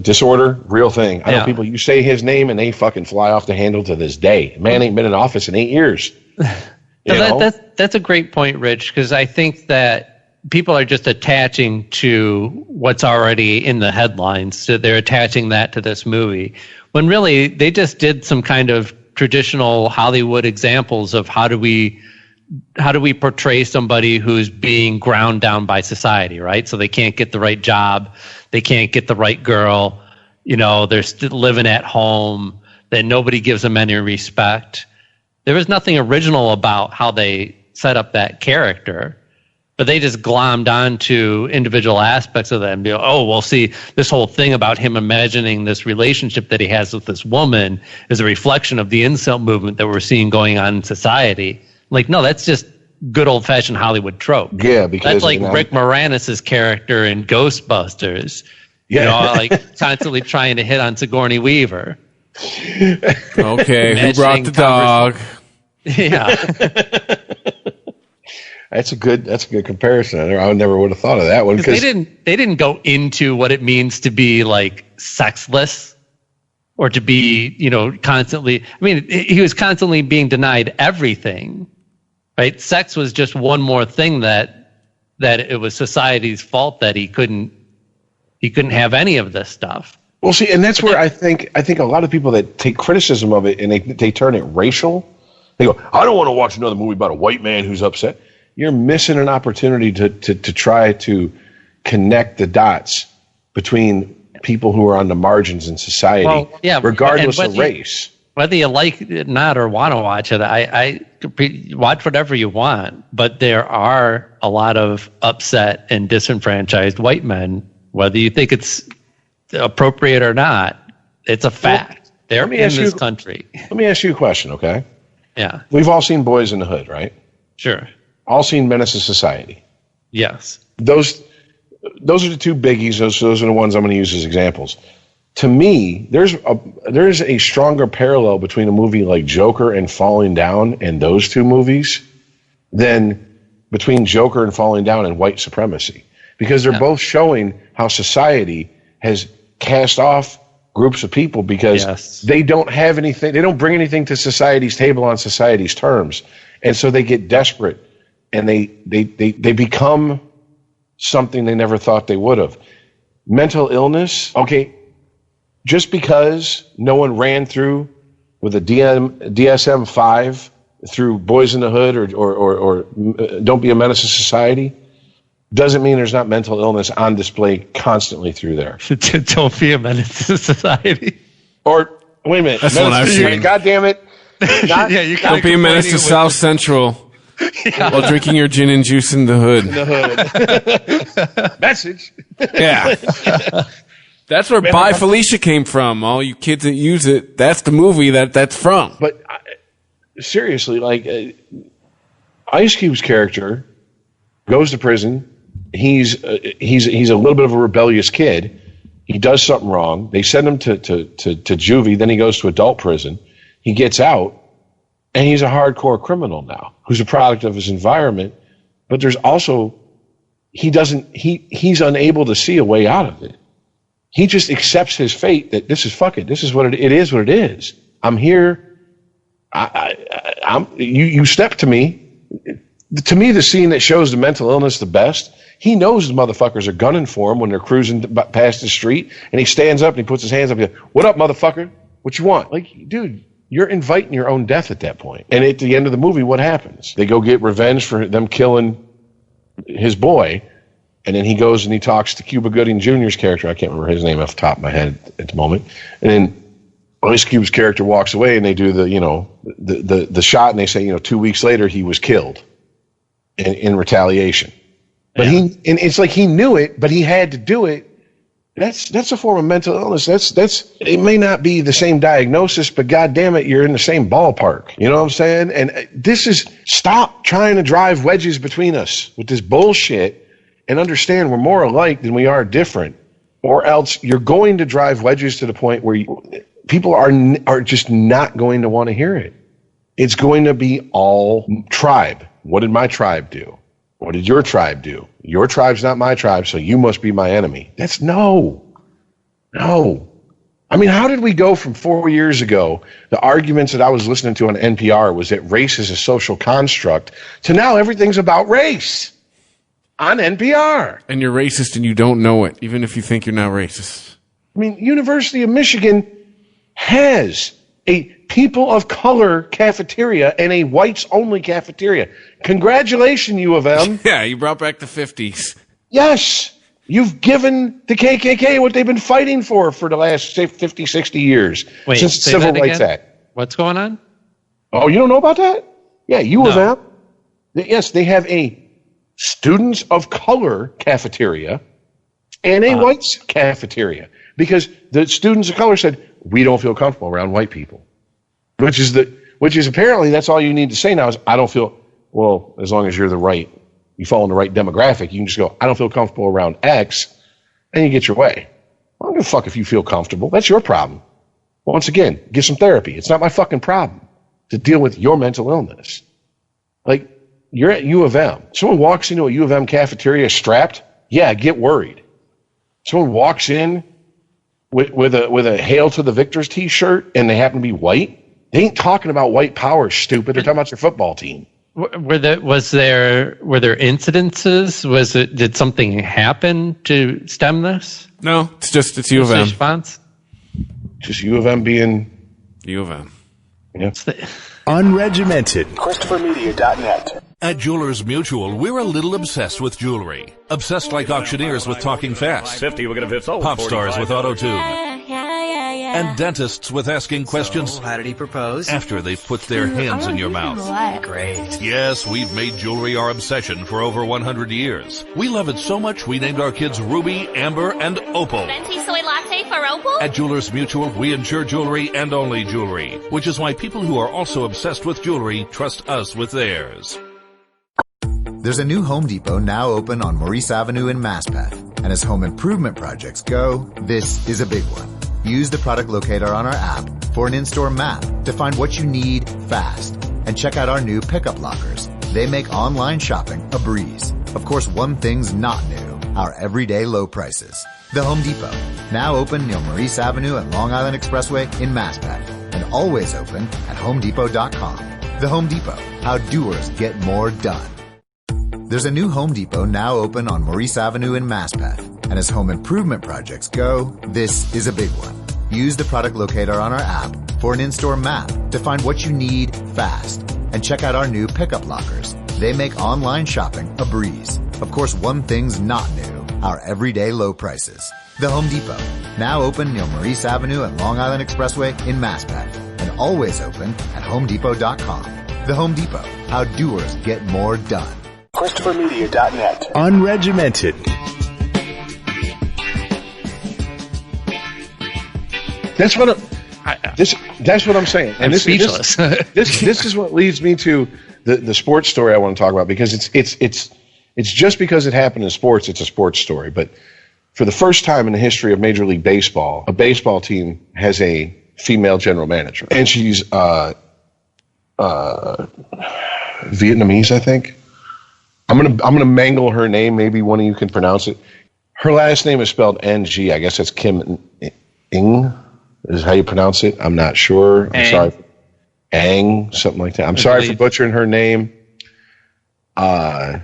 Disorder, real thing. I know people, you say his name and they fucking fly off the handle to this day. Man ain't been in office in 8 years. That's a great point, Rich, because I think that people are just attaching to what's already in the headlines. So they're attaching that to this movie, when really they just did some kind of traditional Hollywood examples of how do we portray somebody who's being ground down by society, right? So they can't get the right job, they can't get the right girl, they're still living at home, that nobody gives them any respect. There was nothing original about how they set up that character, but they just glommed onto individual aspects of them. See, this whole thing about him imagining this relationship that he has with this woman is a reflection of the incel movement that we're seeing going on in society. Like, no, that's just good old-fashioned Hollywood trope. Yeah, because that's like Rick Moranis' character in Ghostbusters. Yeah. Constantly trying to hit on Sigourney Weaver. Okay, who brought the dog? Yeah. That's a good comparison. I never would have thought of that one, because they didn't go into what it means to be like sexless. Or to be, constantly. I mean, he was constantly being denied everything, right? Sex was just one more thing that it was society's fault that he couldn't have any of this stuff. Well, see, and that's where I think a lot of people that take criticism of it and they turn it racial. They go, I don't want to watch another movie about a white man who's upset. You're missing an opportunity to try to connect the dots between people who are on the margins in society, regardless of race. Whether you like it or not or want to watch it, I watch whatever you want. But there are a lot of upset and disenfranchised white men, whether you think it's appropriate or not. It's a fact. They're in this country. Let me ask you a question, okay? Yeah. We've all seen Boys in the Hood, right? Sure. All seen Menace to Society. Yes. Those those are the two biggies. Those are the ones I'm going to use as examples. To me, there's a stronger parallel between a movie like Joker and Falling Down and those two movies than between Joker and Falling Down and white supremacy, because they're both showing how society has cast off groups of people because they don't have anything, they don't bring anything to society's table on society's terms, and so they get desperate and they become something they never thought they would have. Mental illness, okay, just because no one ran through with a DSM-5 through Boys in the Hood or Don't Be a Menace to Society doesn't mean there's not mental illness on display constantly through there. Don't Be a Menace to Society. Or, wait a minute. That's what I've seen. God damn it. Don't be a menace to South Central while drinking your gin and juice in the hood. Message. Yeah. That's where Bye Felicia came from. All you kids that use it, that's the movie that's from. But seriously, like Ice Cube's character goes to prison. He's a little bit of a rebellious kid. He does something wrong. They send him to juvie. Then he goes to adult prison. He gets out, and he's a hardcore criminal now, who's a product of his environment. But there's also he's unable to see a way out of it. He just accepts his fate that this is fuck it. This is what it is. What it is. I'm here. You step to me. To me, the scene that shows the mental illness the best, he knows the motherfuckers are gunning for him when they're cruising past the street, and he stands up and he puts his hands up and goes, "What up, motherfucker? What you want?" Like, dude, you're inviting your own death at that point. And at the end of the movie, what happens? They go get revenge for them killing his boy, and then he goes and he talks to Cuba Gooding Jr.'s character. I can't remember his name off the top of my head at the moment. And then Ice Cube's character walks away, and they do the shot, and they say, 2 weeks later he was killed in retaliation. But it's like he knew it, but he had to do it. That's a form of mental illness. It may not be the same diagnosis, but God damn it, you're in the same ballpark. You know what I'm saying? And stop trying to drive wedges between us with this bullshit and understand we're more alike than we are different. Or else you're going to drive wedges to the point where people are just not going to want to hear it. It's going to be all tribe. What did my tribe do? What did your tribe do? Your tribe's not my tribe, so you must be my enemy. That's no. I mean, how did we go from 4 years ago, the arguments that I was listening to on NPR was that race is a social construct, to now everything's about race on NPR. And you're racist and you don't know it, even if you think you're not racist. I mean, University of Michigan has a people of color cafeteria and a whites only cafeteria. Congratulations, U of M. Yeah, you brought back the 50s. Yes. You've given the KKK what they've been fighting for the last, say, 50, 60 years. Since the Civil Rights Act. What's going on? Oh, you don't know about that? Yeah, U of M. Yes, they have a students of color cafeteria and a whites cafeteria. Because the students of color said, we don't feel comfortable around white people. Which is apparently that's all you need to say now is I don't feel, well, as long as you fall in the right demographic, you can just go, I don't feel comfortable around X, and you get your way. I don't give a fuck if you feel comfortable. That's your problem. Once again, get some therapy. It's not my fucking problem to deal with your mental illness. Like, you're at U of M. Someone walks into a U of M cafeteria strapped, yeah, get worried. Someone walks in with a Hail to the Victors t-shirt and they happen to be white, they ain't talking about white power, stupid. They're talking about your football team. Were there incidences? Did something happen to stem this? No, it's U of M. Response? Just U of M being U of M. Yeah. Unregimented. ChristopherMedia.net. At Jewelers Mutual, we're a little obsessed with jewelry. Obsessed like auctioneers with talking fast. 50, we're going to sold. Pop stars with auto-tune. Yeah. And dentists with asking questions. So, how did he propose? After they've put their hands in your mouth. Great. Yes, we've made jewelry our obsession for over 100 years. We love it so much we named our kids Ruby, Amber, and Opal. Venti soy latte for Opal? At Jewelers Mutual, we insure jewelry and only jewelry, which is why people who are also obsessed with jewelry trust us with theirs. There's a new Home Depot now open on Maurice Avenue in Masspeth. And as home improvement projects go, this is a big one. Use the product locator on our app for an in-store map to find what you need fast. And check out our new pickup lockers. They make online shopping a breeze. Of course, one thing's not new, our everyday low prices. The Home Depot, now open near Maurice Avenue and Long Island Expressway in Maspeth, and always open at homedepot.com. The Home Depot, how doers get more done. There's a new Home Depot now open on Maurice Avenue in Maspeth, and as home improvement projects go, this is a big one. Use the product locator on our app for an in-store map to find what you need fast. And check out our new pickup lockers. They make online shopping a breeze. Of course, one thing's not new, our everyday low prices. The Home Depot, now open near Maurice Avenue and Long Island Expressway in Maspeth, and always open at homedepot.com. The Home Depot, how doers get more done. ChristopherMedia.net. Unregimented. That's what that's what I'm saying. And I'm this, speechless. This is what leads me to the sports story I want to talk about, because it's just because it happened in sports, it's a sports story. But for the first time in the history of Major League Baseball, a baseball team has a female general manager, and she's Vietnamese, I think. I'm gonna mangle her name. Maybe one of you can pronounce it. Her last name is spelled Ng. I guess that's Kim Ng. Is how you pronounce it. I'm not sure. I'm sorry. Ang, something like that. I'm sorry for butchering her name. Now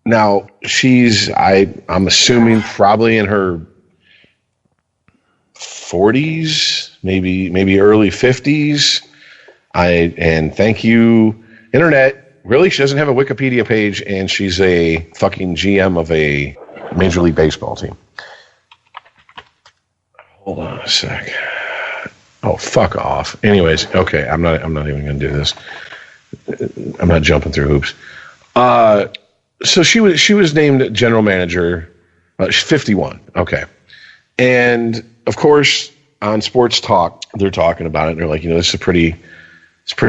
I'm assuming probably in her 40s, maybe early 50s. And thank you, Internet. Really, she doesn't have a Wikipedia page, and she's a fucking GM of a Major League Baseball team. Hold on a sec. Oh, fuck off. Anyways, okay, I'm not even going to do this. I'm not jumping through hoops. So she was named general manager. She's 51. Okay. And of course, on Sports Talk, they're talking about it. They're like, this is a pretty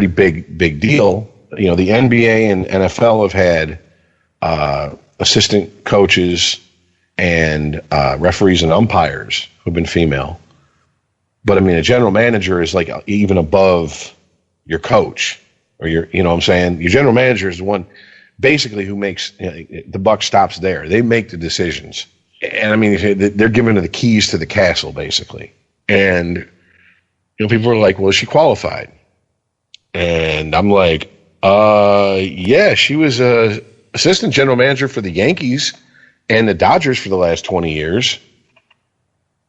big deal. The NBA and NFL have had assistant coaches and referees and umpires who've been female. But I mean, a general manager is like even above your coach, or you know what I'm saying? Your general manager is the one basically who makes the buck stops there. They make the decisions. And I mean, they're given the keys to the castle, basically. And people are like, well, is she qualified? And I'm like, yeah, she was a assistant general manager for the Yankees and the Dodgers for the last 20 years.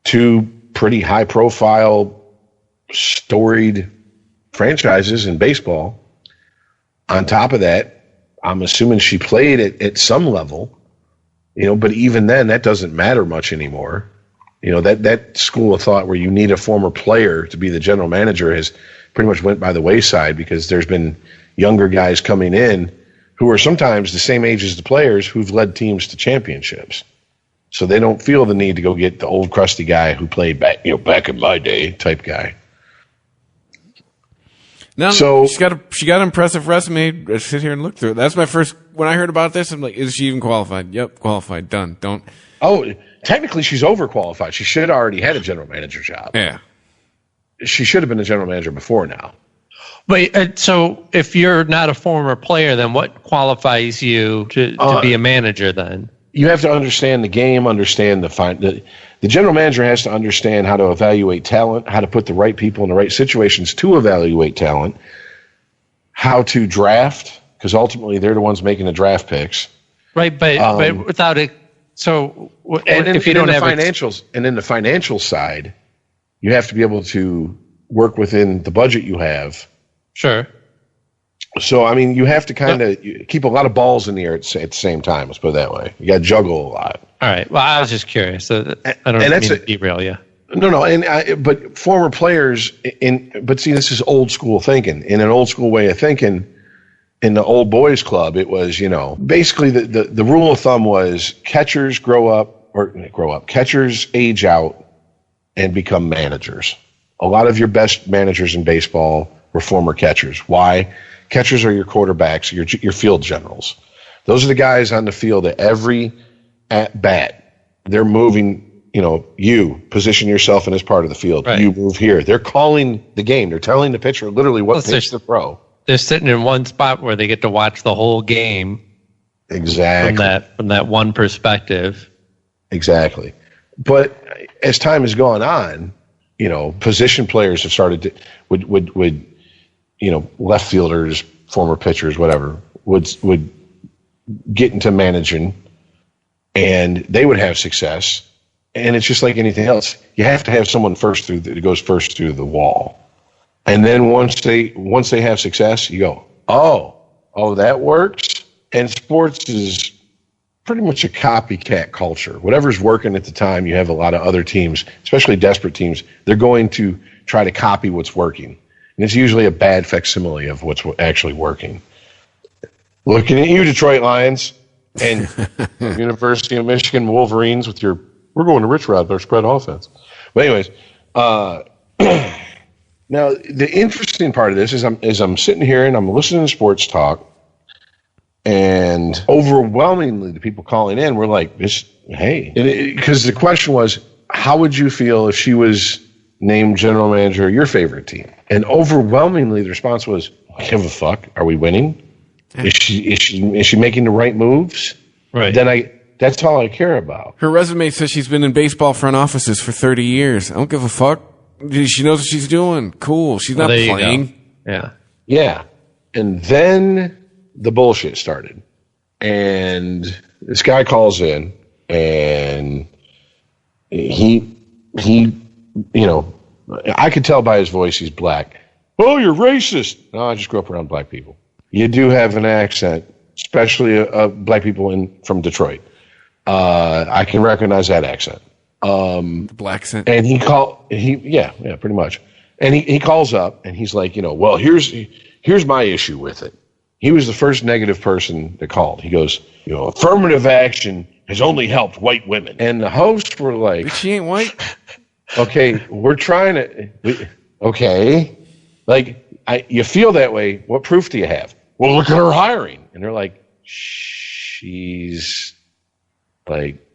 Two pretty high profile, storied franchises in baseball. On top of that, I'm assuming she played at some level, but even then that doesn't matter much anymore. That school of thought where you need a former player to be the general manager has pretty much went by the wayside, because there's been younger guys coming in who are sometimes the same age as the players who've led teams to championships. So they don't feel the need to go get the old crusty guy who played back in my day type guy. No, so she got an impressive resume. I sit here and look through it. That's my first. When I heard about this, I'm like, is she even qualified? Yep, qualified. Done. Don't. Oh, technically she's overqualified. She should have already had a general manager job. Yeah. She should have been a general manager before now. But so if you're not a former player, then what qualifies you to be a manager then? You have to understand the game, understand the general manager has to understand how to evaluate talent, how to put the right people in the right situations to evaluate talent, how to draft, because ultimately they're the ones making the draft picks. Right, but without it, so if you don't have financials, and in the financial side, you have to be able to work within the budget you have. Sure. So, I mean, you have to kind of keep a lot of balls in the air at the same time. Let's put it that way. You got to juggle a lot. All right. Well, I was just curious. I don't mean to derail you. No. But former players, but see, this is old school thinking. In an old school way of thinking, in the old boys club, it was, basically the rule of thumb was catchers catchers age out and become managers. A lot of your best managers in baseball were former catchers. Why? Catchers are your quarterbacks, your field generals. Those are the guys on the field that every at bat they're moving. You position yourself in this part of the field. Right. You move here. They're calling the game. They're telling the pitcher literally what pitch to throw. They're sitting in one spot where they get to watch the whole game. Exactly. From that one perspective. Exactly. But as time has gone on, position players have started to would left fielders, former pitchers, whatever, would get into managing, and they would have success. And it's just like anything else. You have to have someone that goes first through the wall. And then once they have success, you go, oh, that works. And sports is pretty much a copycat culture. Whatever's working at the time, you have a lot of other teams, especially desperate teams. They're going to try to copy what's working. And it's usually a bad facsimile of what's actually working. Looking at you, Detroit Lions, and University of Michigan Wolverines with your we're going to Rich Rod, their spread offense. But anyways, now the interesting part of this is I'm sitting here and I'm listening to sports talk, and overwhelmingly the people calling in were like, because the question was, how would you feel if she was named general manager of your favorite team? And overwhelmingly the response was, give a fuck. Are we winning? Is she making the right moves? Right. That's all I care about. Her resume says she's been in baseball front offices for 30 years. I don't give a fuck. She knows what she's doing. Cool. She's not playing. Yeah. Yeah. And then the bullshit started. And this guy calls in, and he I could tell by his voice he's black. Oh, you're racist. No, I just grew up around black people. You do have an accent, especially black people from Detroit. I can recognize that accent. The black accent. And yeah, pretty much. And he calls up and he's like, well, here's my issue with it. He was the first negative person that called. He goes, affirmative action has only helped white women. And the hosts were like, but she ain't white. Okay, we're trying to. Okay, you feel that way. What proof do you have? Well, look at her hiring. And they're like, she's like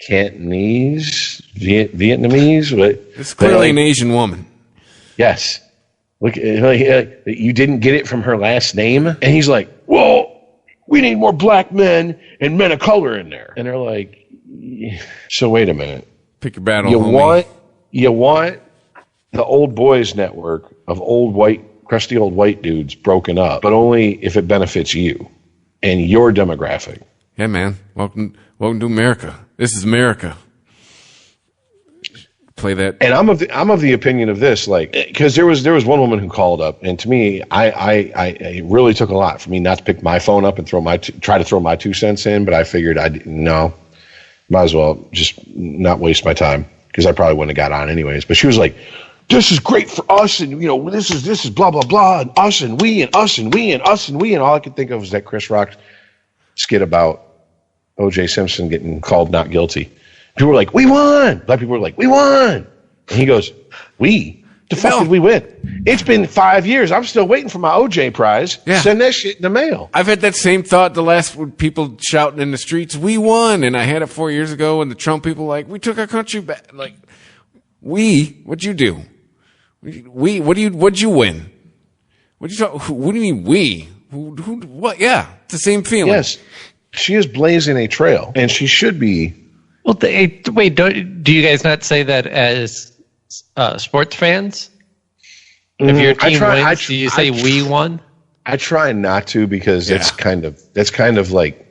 Cantonese, Vietnamese. It's clearly an Asian woman. Yes. Look, you didn't get it from her last name? And he's like, well, we need more black men and men of color in there. And they're like, so wait a minute. Pick your battle, You want the old boys network of crusty old white dudes broken up, but only if it benefits you and your demographic. Yeah, man. Welcome to America. This is America. Play that. And I'm of the opinion of this, because there was one woman who called up, and to me, I it really took a lot for me not to pick my phone up and try to throw my 2 cents in, but I figured might as well just not waste my time, because I probably wouldn't have got on anyways. But she was like, this is great for us, and this is blah blah blah, and us and we and us and we and us and we, and all I could think of was that Chris Rock skit about O.J. Simpson getting called not guilty. People were like, we won. Black people were like, we won. And he goes, we? The fuck did we win? It's been 5 years. I'm still waiting for my OJ prize. Yeah. Send that shit in the mail. I've had that same thought the last people shouting in the streets, we won. And I had it 4 years ago, and the Trump people we took our country back. What'd you do? What'd you win? What do you mean we? What? Yeah, it's the same feeling. Yes. She is blazing a trail, and she should be. Well, wait, do you guys not say that as sports fans? If your team wins, do you say we won? I try not to, because that's kind of like,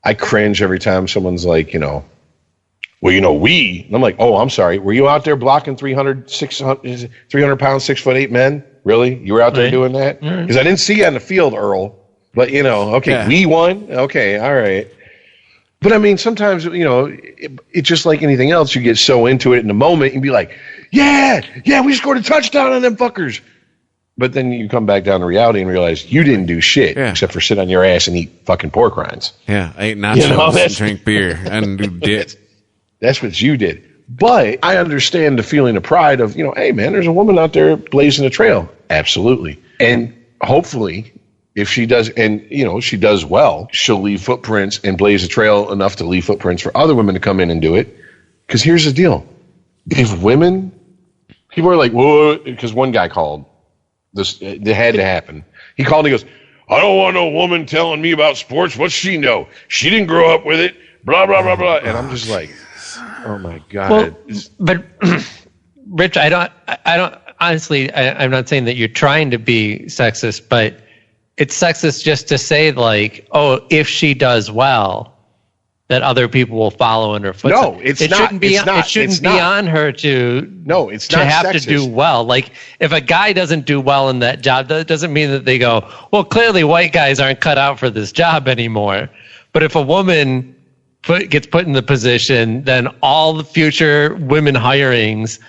I cringe every time someone's like, we. And I'm like, oh, I'm sorry. Were you out there blocking 300 pound, 6'8" men? Really? You were out there doing that? Because I didn't see you on the field, Earl. But, okay, we won. Okay, all right. But I mean, sometimes, it's just like anything else. You get so into it in the moment and be like, yeah, we scored a touchdown on them fuckers. But then you come back down to reality and realize you didn't do shit except for sit on your ass and eat fucking pork rinds. Yeah, I ate nachos and drank beer. I didn't do dick. That's what you did. But I understand the feeling of pride of, hey, man, there's a woman out there blazing a trail. Absolutely. And hopefully, if she does, and, she does well, she'll leave footprints and blaze a trail enough to leave footprints for other women to come in and do it. Because here's the deal. If women, people are like, whoa, because one guy called. It had to happen. He called and he goes, I don't want no woman telling me about sports. What's she know? She didn't grow up with it. Blah, blah, blah, blah. And I'm just like, oh, my God. Well, but, Rich, I don't, honestly, I'm not saying that you're trying to be sexist, but it's sexist just to say, like, oh, if she does well, that other people will follow in her footsteps. No, it's not. It shouldn't be on her to. No, it's not have sexist. to do well. Like, if a guy doesn't do well in that job, that doesn't mean that they go, well, clearly white guys aren't cut out for this job anymore. But if a woman gets put in the position, then all the future women hirings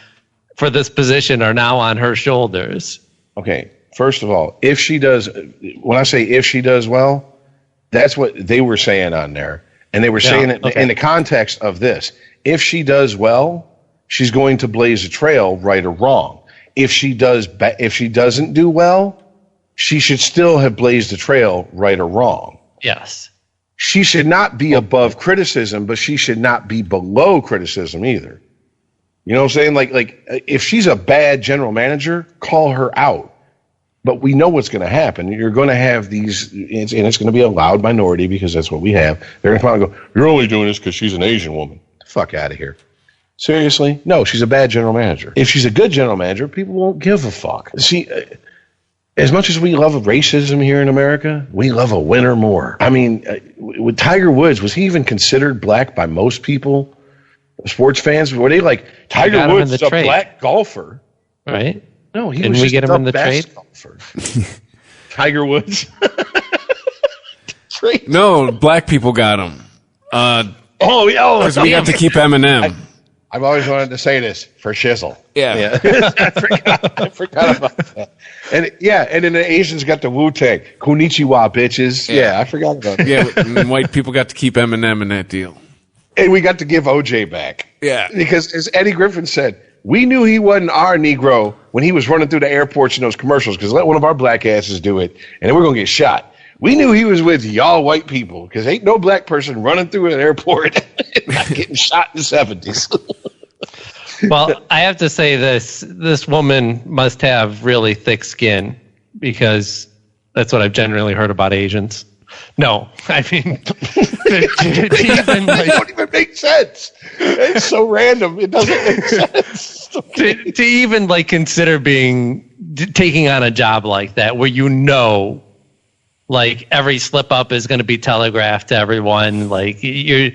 for this position are now on her shoulders. Okay, first of all, if she does, when I say if she does well, that's what they were saying on there. And they were saying it in the context of this. If she does well, she's going to blaze a trail, right or wrong. If she doesn't do well, she should still have blazed a trail, right or wrong. Yes. She should not be above criticism, but she should not be below criticism either. You know what I'm saying? Like if she's a bad general manager, call her out. But we know what's going to happen. You're going to have these, and it's going to be a loud minority because that's what we have. They're going to probably go, you're only doing this because she's an Asian woman. Get the fuck out of here. Seriously? No, she's a bad general manager. If she's a good general manager, people won't give a fuck. See, as much as we love racism here in America, we love a winner more. I mean, with Tiger Woods, was he even considered black by most people? Sports fans, were they like, Tiger Woods is a black golfer? Right. No, he Didn't was we just get him the in the best trade? golfer. Tiger Woods. Trade. No, black people got him. Because we got to keep Eminem. I've always wanted to say this for shizzle. Yeah. I forgot about that. And then the Asians got the Wu-Tang. Konnichiwa, bitches. Yeah, I forgot about that. Yeah, and white people got to keep Eminem in that deal. And we got to give OJ back. Yeah. Because as Eddie Griffin said, we knew he wasn't our Negro when he was running through the airports in those commercials because let one of our black asses do it, and then we're going to get shot. We knew he was with y'all white people because ain't no black person running through an airport and not getting shot in the 70s. Well, I have to say this woman must have really thick skin because that's what I've generally heard about Asians. No, I mean, it don't even make sense. It's so random. It doesn't make sense. to even like consider taking on a job like that where like every slip up is going to be telegraphed to everyone. Like you've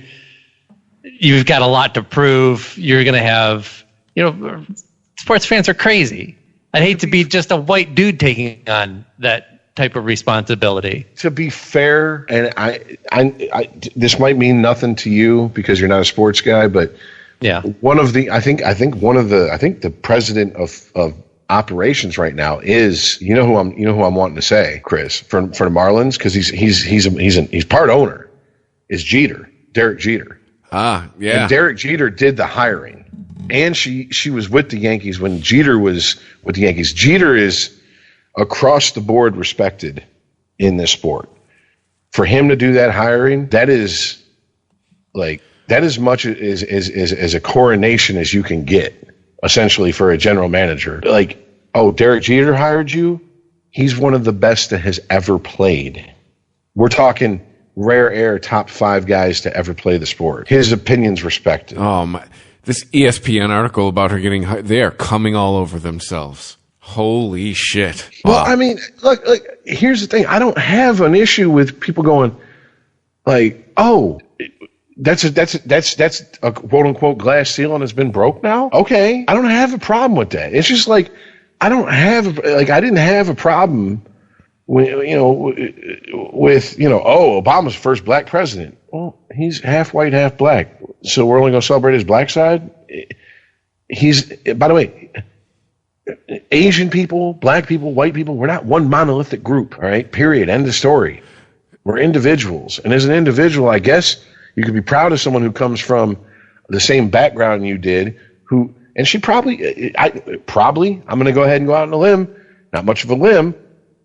got a lot to prove. You're going to have, sports fans are crazy. I'd hate to be just a white dude taking on that type of responsibility. To be fair, and I this might mean nothing to you because you're not a sports guy, but yeah, I think the president of operations right now is who I'm wanting to say, Chris, for the Marlins, because he's part owner, is Derek Jeter. Ah, yeah. And Derek Jeter did the hiring, and she was with the Yankees when Jeter was with the Yankees. Jeter is across the board respected in this sport. For him to do that hiring, that is as much as a coronation as you can get, essentially, for a general manager. Like, oh, Derek Jeter hired you? He's one of the best that has ever played. We're talking rare air top 5 guys to ever play the sport. His opinion's respected. Oh my! This ESPN article about her they are coming all over themselves. Holy shit. Well, I mean, look, here's the thing. I don't have an issue with people going like, oh, that's a quote unquote glass ceiling has been broke now. Okay. I don't have a problem with that. It's just like, I didn't have a problem with, Obama's first black president. Well, he's half white, half black. So we're only going to celebrate his black side. By the way, Asian people, black people, white people, we're not one monolithic group, all right? Period. End of story. We're individuals. And as an individual, I guess you could be proud of someone who comes from the same background you did, and she I'm going to go ahead and go out on a limb, not much of a limb,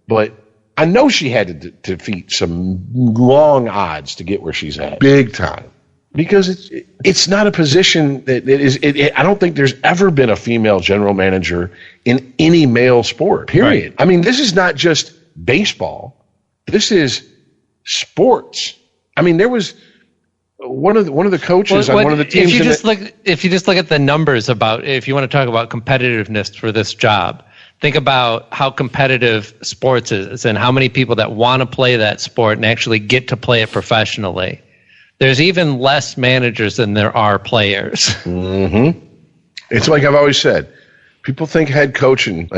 but I know she had to defeat some long odds to get where she's at. Big time. Because it's not a position that is. I don't think there's ever been a female general manager in any male sport. Period. Right. I mean, this is not just baseball. This is sports. I mean, there was one of the coaches on one of the teams. If you just look at the numbers about, if you want to talk about competitiveness for this job, think about how competitive sports is and how many people that want to play that sport and actually get to play it professionally. There's even less managers than there are players. Mm-hmm. It's like I've always said, people think head coaching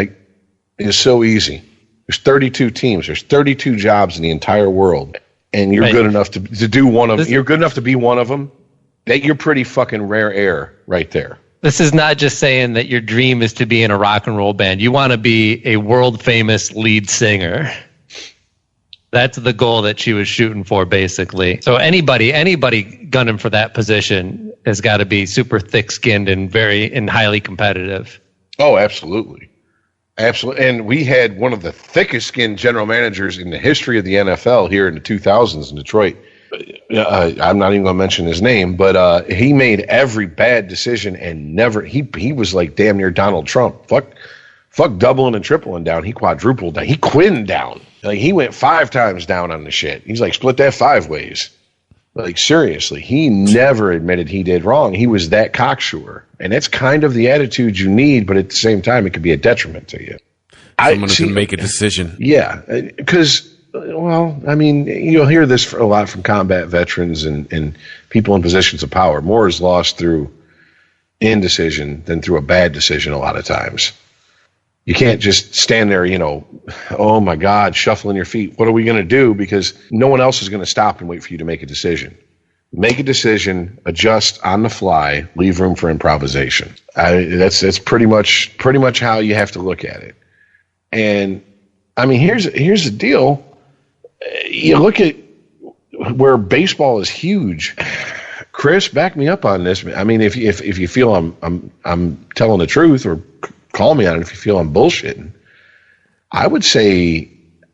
is so easy. There's 32 teams. There's 32 jobs in the entire world, and you're good enough to do one of them. You're good enough to be one of them. That you're pretty fucking rare air right there. This is not just saying that your dream is to be in a rock and roll band. You want to be a world famous lead singer. That's the goal that she was shooting for, basically. So anybody gunning for that position has got to be super thick-skinned and highly competitive. Oh, absolutely. Absolutely. And we had one of the thickest-skinned general managers in the history of the NFL here in the 2000s in Detroit. I'm not even going to mention his name, but he made every bad decision and never – he was like damn near Donald Trump. Fuck doubling and tripling down. He quadrupled down. He quinned down. Like, he went 5 times down on the shit. He's like, split that 5 ways. Like, seriously, he never admitted he did wrong. He was that cocksure. And that's kind of the attitude you need, but at the same time, it could be a detriment to you. Someone who can make a decision. Yeah, because, well, I mean, you'll hear this a lot from combat veterans and people in positions of power. More is lost through indecision than through a bad decision a lot of times. You can't just stand there, oh my God, shuffling your feet. What are we going to do? Because no one else is going to stop and wait for you to make a decision. Make a decision, adjust on the fly, leave room for improvisation. That's pretty much how you have to look at it. And I mean, here's the deal. You look at where baseball is huge. Chris, back me up on this. I mean, if you feel I'm telling the truth, or call me on it if you feel I'm bullshitting, I would say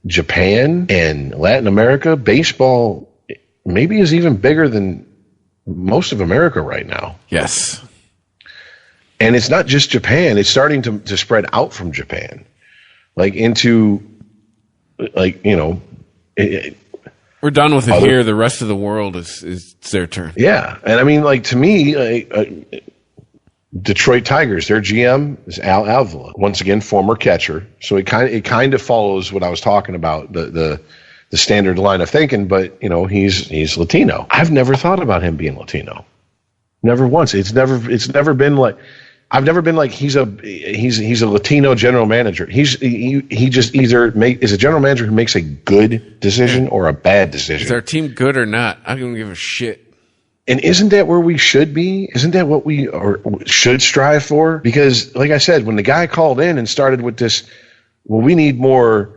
Japan and Latin America, baseball maybe is even bigger than most of America right now. Yes. And it's not just Japan. It's starting to spread out from Japan. Like into, we're done with it here. The rest of the world is their turn. Yeah. And I mean, to me, Detroit Tigers, their GM is Al Avila, once again former catcher. So it kind of follows what I was talking about, the standard line of thinking. But he's Latino. I've never thought about him being Latino, never once. It's never been like I've never been like he's a Latino general manager. He just either is a general manager who makes a good decision or a bad decision. Is our team good or not? I don't give a shit. And isn't that where we should be? Isn't that what we should strive for? Because, like I said, when the guy called in and started with this, well, we need more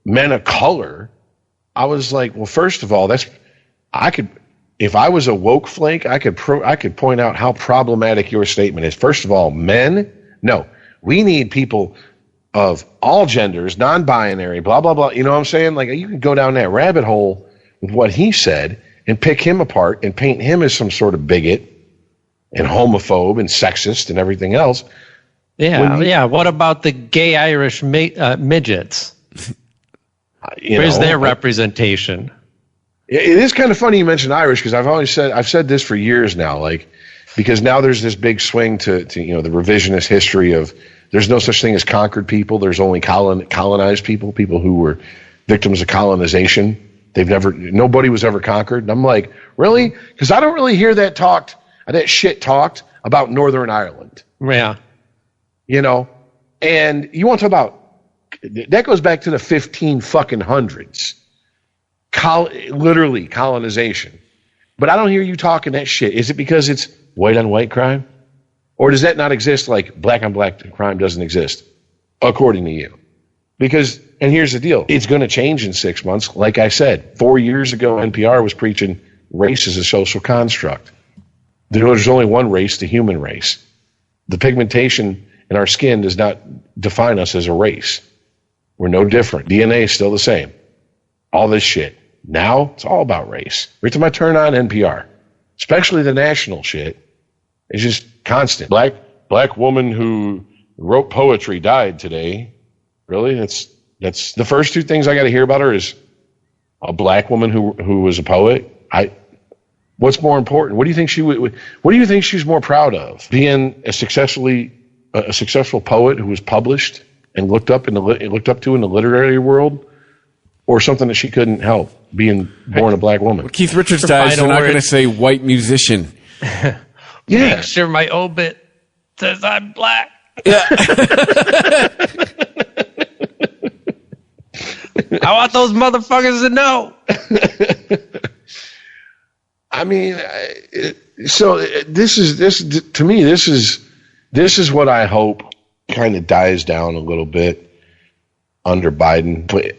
men of color, I was like, well, first of all, if I was a woke flake, I could point out how problematic your statement is. First of all, men, no, we need people of all genders, non-binary, blah, blah, blah. You know what I'm saying? Like, you can go down that rabbit hole with what he said and pick him apart and paint him as some sort of bigot and homophobe and sexist and everything else. Yeah. What about the gay Irish midgets? Where's their representation? It is kind of funny you mentioned Irish, because I've said this for years now, because now there's this big swing to the revisionist history of there's no such thing as conquered people. There's only colonized people who were victims of colonization. Nobody was ever conquered. And I'm like, really? Because I don't really hear that shit talked about Northern Ireland. Yeah. And you want to talk about, that goes back to the 1500s. Literally colonization. But I don't hear you talking that shit. Is it because it's white on white crime? Or does that not exist, like black on black crime doesn't exist, according to you? Because, and here's the deal, it's going to change in 6 months. Like I said, 4 years ago, NPR was preaching race is a social construct. There's only one race, the human race. The pigmentation in our skin does not define us as a race. We're no different. DNA is still the same. All this shit. Now, it's all about race. Every time I turn on NPR, especially the national shit, is just constant. Black woman who wrote poetry died today. Really? That's the first two things I got to hear about her is a black woman who was a poet. What's more important? What do you think what do you think she's more proud of? Being a successful poet who was published and looked up to in the literary world, or something that she couldn't help, being born a black woman? When Keith Richards dies, they're not going to say white musician. Yeah. Make sure my obit says I'm black. Yeah. I want those motherfuckers to know. I mean, this is what I hope kind of dies down a little bit under Biden. But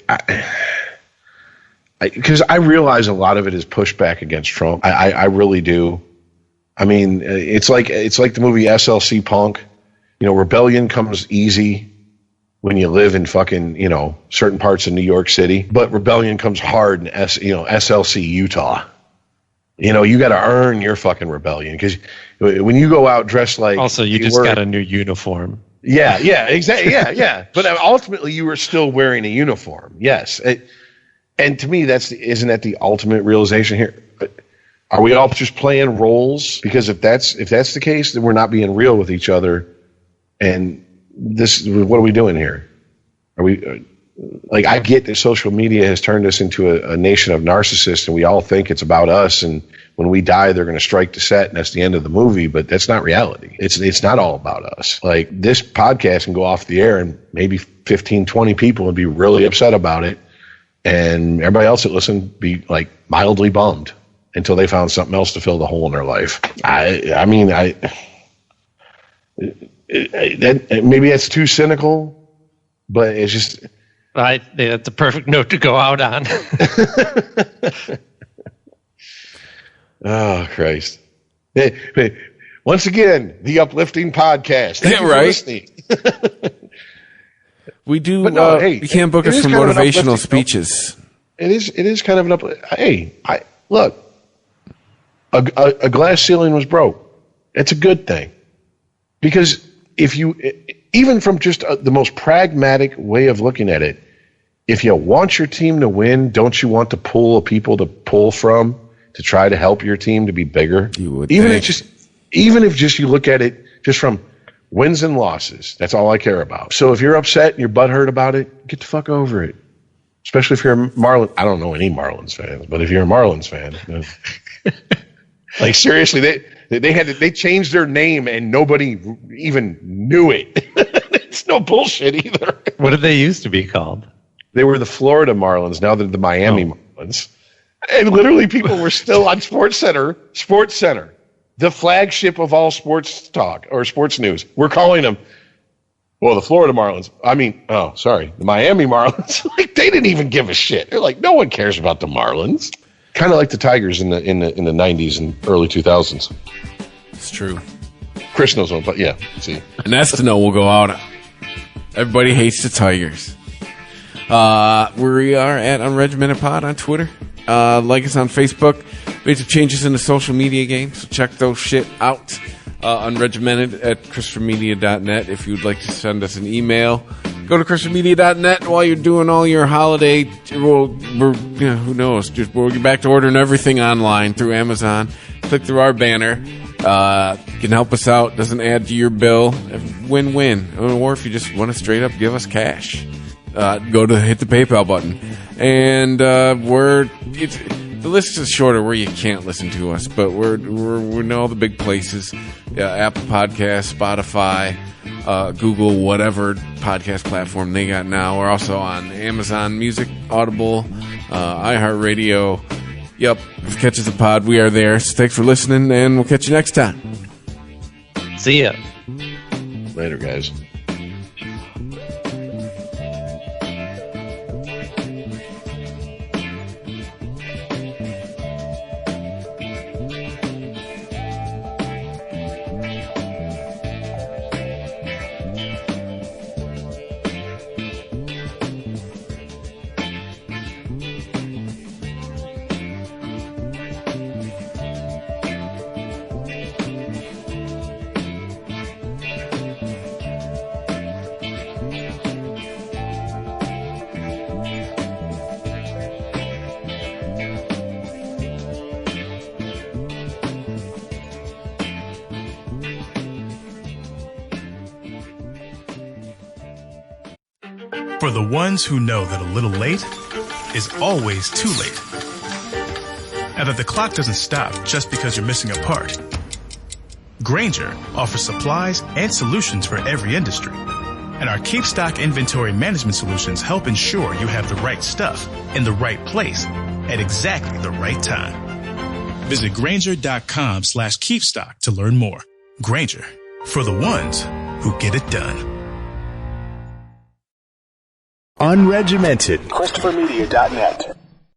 because I realize a lot of it is pushback against Trump. I really do. I mean, it's like the movie SLC Punk. You know, rebellion comes easy when you live in fucking, you know, certain parts of New York City, but rebellion comes hard in SLC Utah. You know, you got to earn your fucking rebellion, because when you go out dressed like, also you just got a new uniform. Yeah, exactly. Yeah. But ultimately, you were still wearing a uniform. Yes, and to me, isn't that the ultimate realization here? Are we all just playing roles? Because if that's the case, then we're not being real with each other. And what are we doing here? Are we like? I get that social media has turned us into a nation of narcissists, and we all think it's about us. And when we die, they're going to strike the set, and that's the end of the movie. But that's not reality. It's not all about us. Like, this podcast can go off the air, and maybe 15, 20 people would be really upset about it, and everybody else that listened be like mildly bummed until they found something else to fill the hole in their life. Maybe that's too cynical, but it's just. That's a perfect note to go out on. Oh, Christ. Hey, once again, the uplifting podcast. Thank you for listening. We do. You can't book us for motivational speeches. It is kind of an uplifting. Hey, look. A glass ceiling was broke. It's a good thing, because if you, even from just the most pragmatic way of looking at it, if you want your team to win, don't you want to pool of people to pull from to try to help your team to be bigger? You would. Even if you look at it just from wins and losses, that's all I care about. So if you're upset and you're butthurt about it, get the fuck over it. Especially if you're a Marlins. I don't know any Marlins fans, but if you're a Marlins fan, like, seriously, they changed their name and nobody even knew it. It's no bullshit either. What did they used to be called? They were the Florida Marlins. Now they're the Miami Marlins. And literally, people were still on Sports Center, the flagship of all sports talk or sports news. We're calling them, well, the Florida Marlins. The Miami Marlins. Like, they didn't even give a shit. They're like, no one cares about the Marlins. Kind of like the Tigers in the 90s and early 2000s. It's true. Chris knows one, but yeah. See, an Estino will go out. Everybody hates the Tigers. We are at Unregimented Pod on Twitter. Like us on Facebook. Made some changes in the social media game, so check those shit out. Unregimented at ChristopherMedia.net. If you'd like to send us an email, go to ChristopherMedia.net while you're doing all your holiday. Who knows? We'll get back to ordering everything online through Amazon. Click through our banner. You can help us out. Doesn't add to your bill. Win-win. Or if you just want to straight up give us cash, go to hit the PayPal button. And the list is shorter where you can't listen to us, but we're in all the big places. Apple Podcasts, Spotify, Google, whatever podcast platform they got now. We're also on Amazon Music, Audible, iHeartRadio. Yep, catch us a pod. We are there. So thanks for listening, and we'll catch you next time. See ya. Later, guys. For the ones who know that a little late is always too late. And that the clock doesn't stop just because you're missing a part. Grainger offers supplies and solutions for every industry. And our Keep Stock inventory management solutions help ensure you have the right stuff in the right place at exactly the right time. Visit Grainger.com/keepstock to learn more. Grainger, for the ones who get it done. Unregimented. ChristopherMedia.net.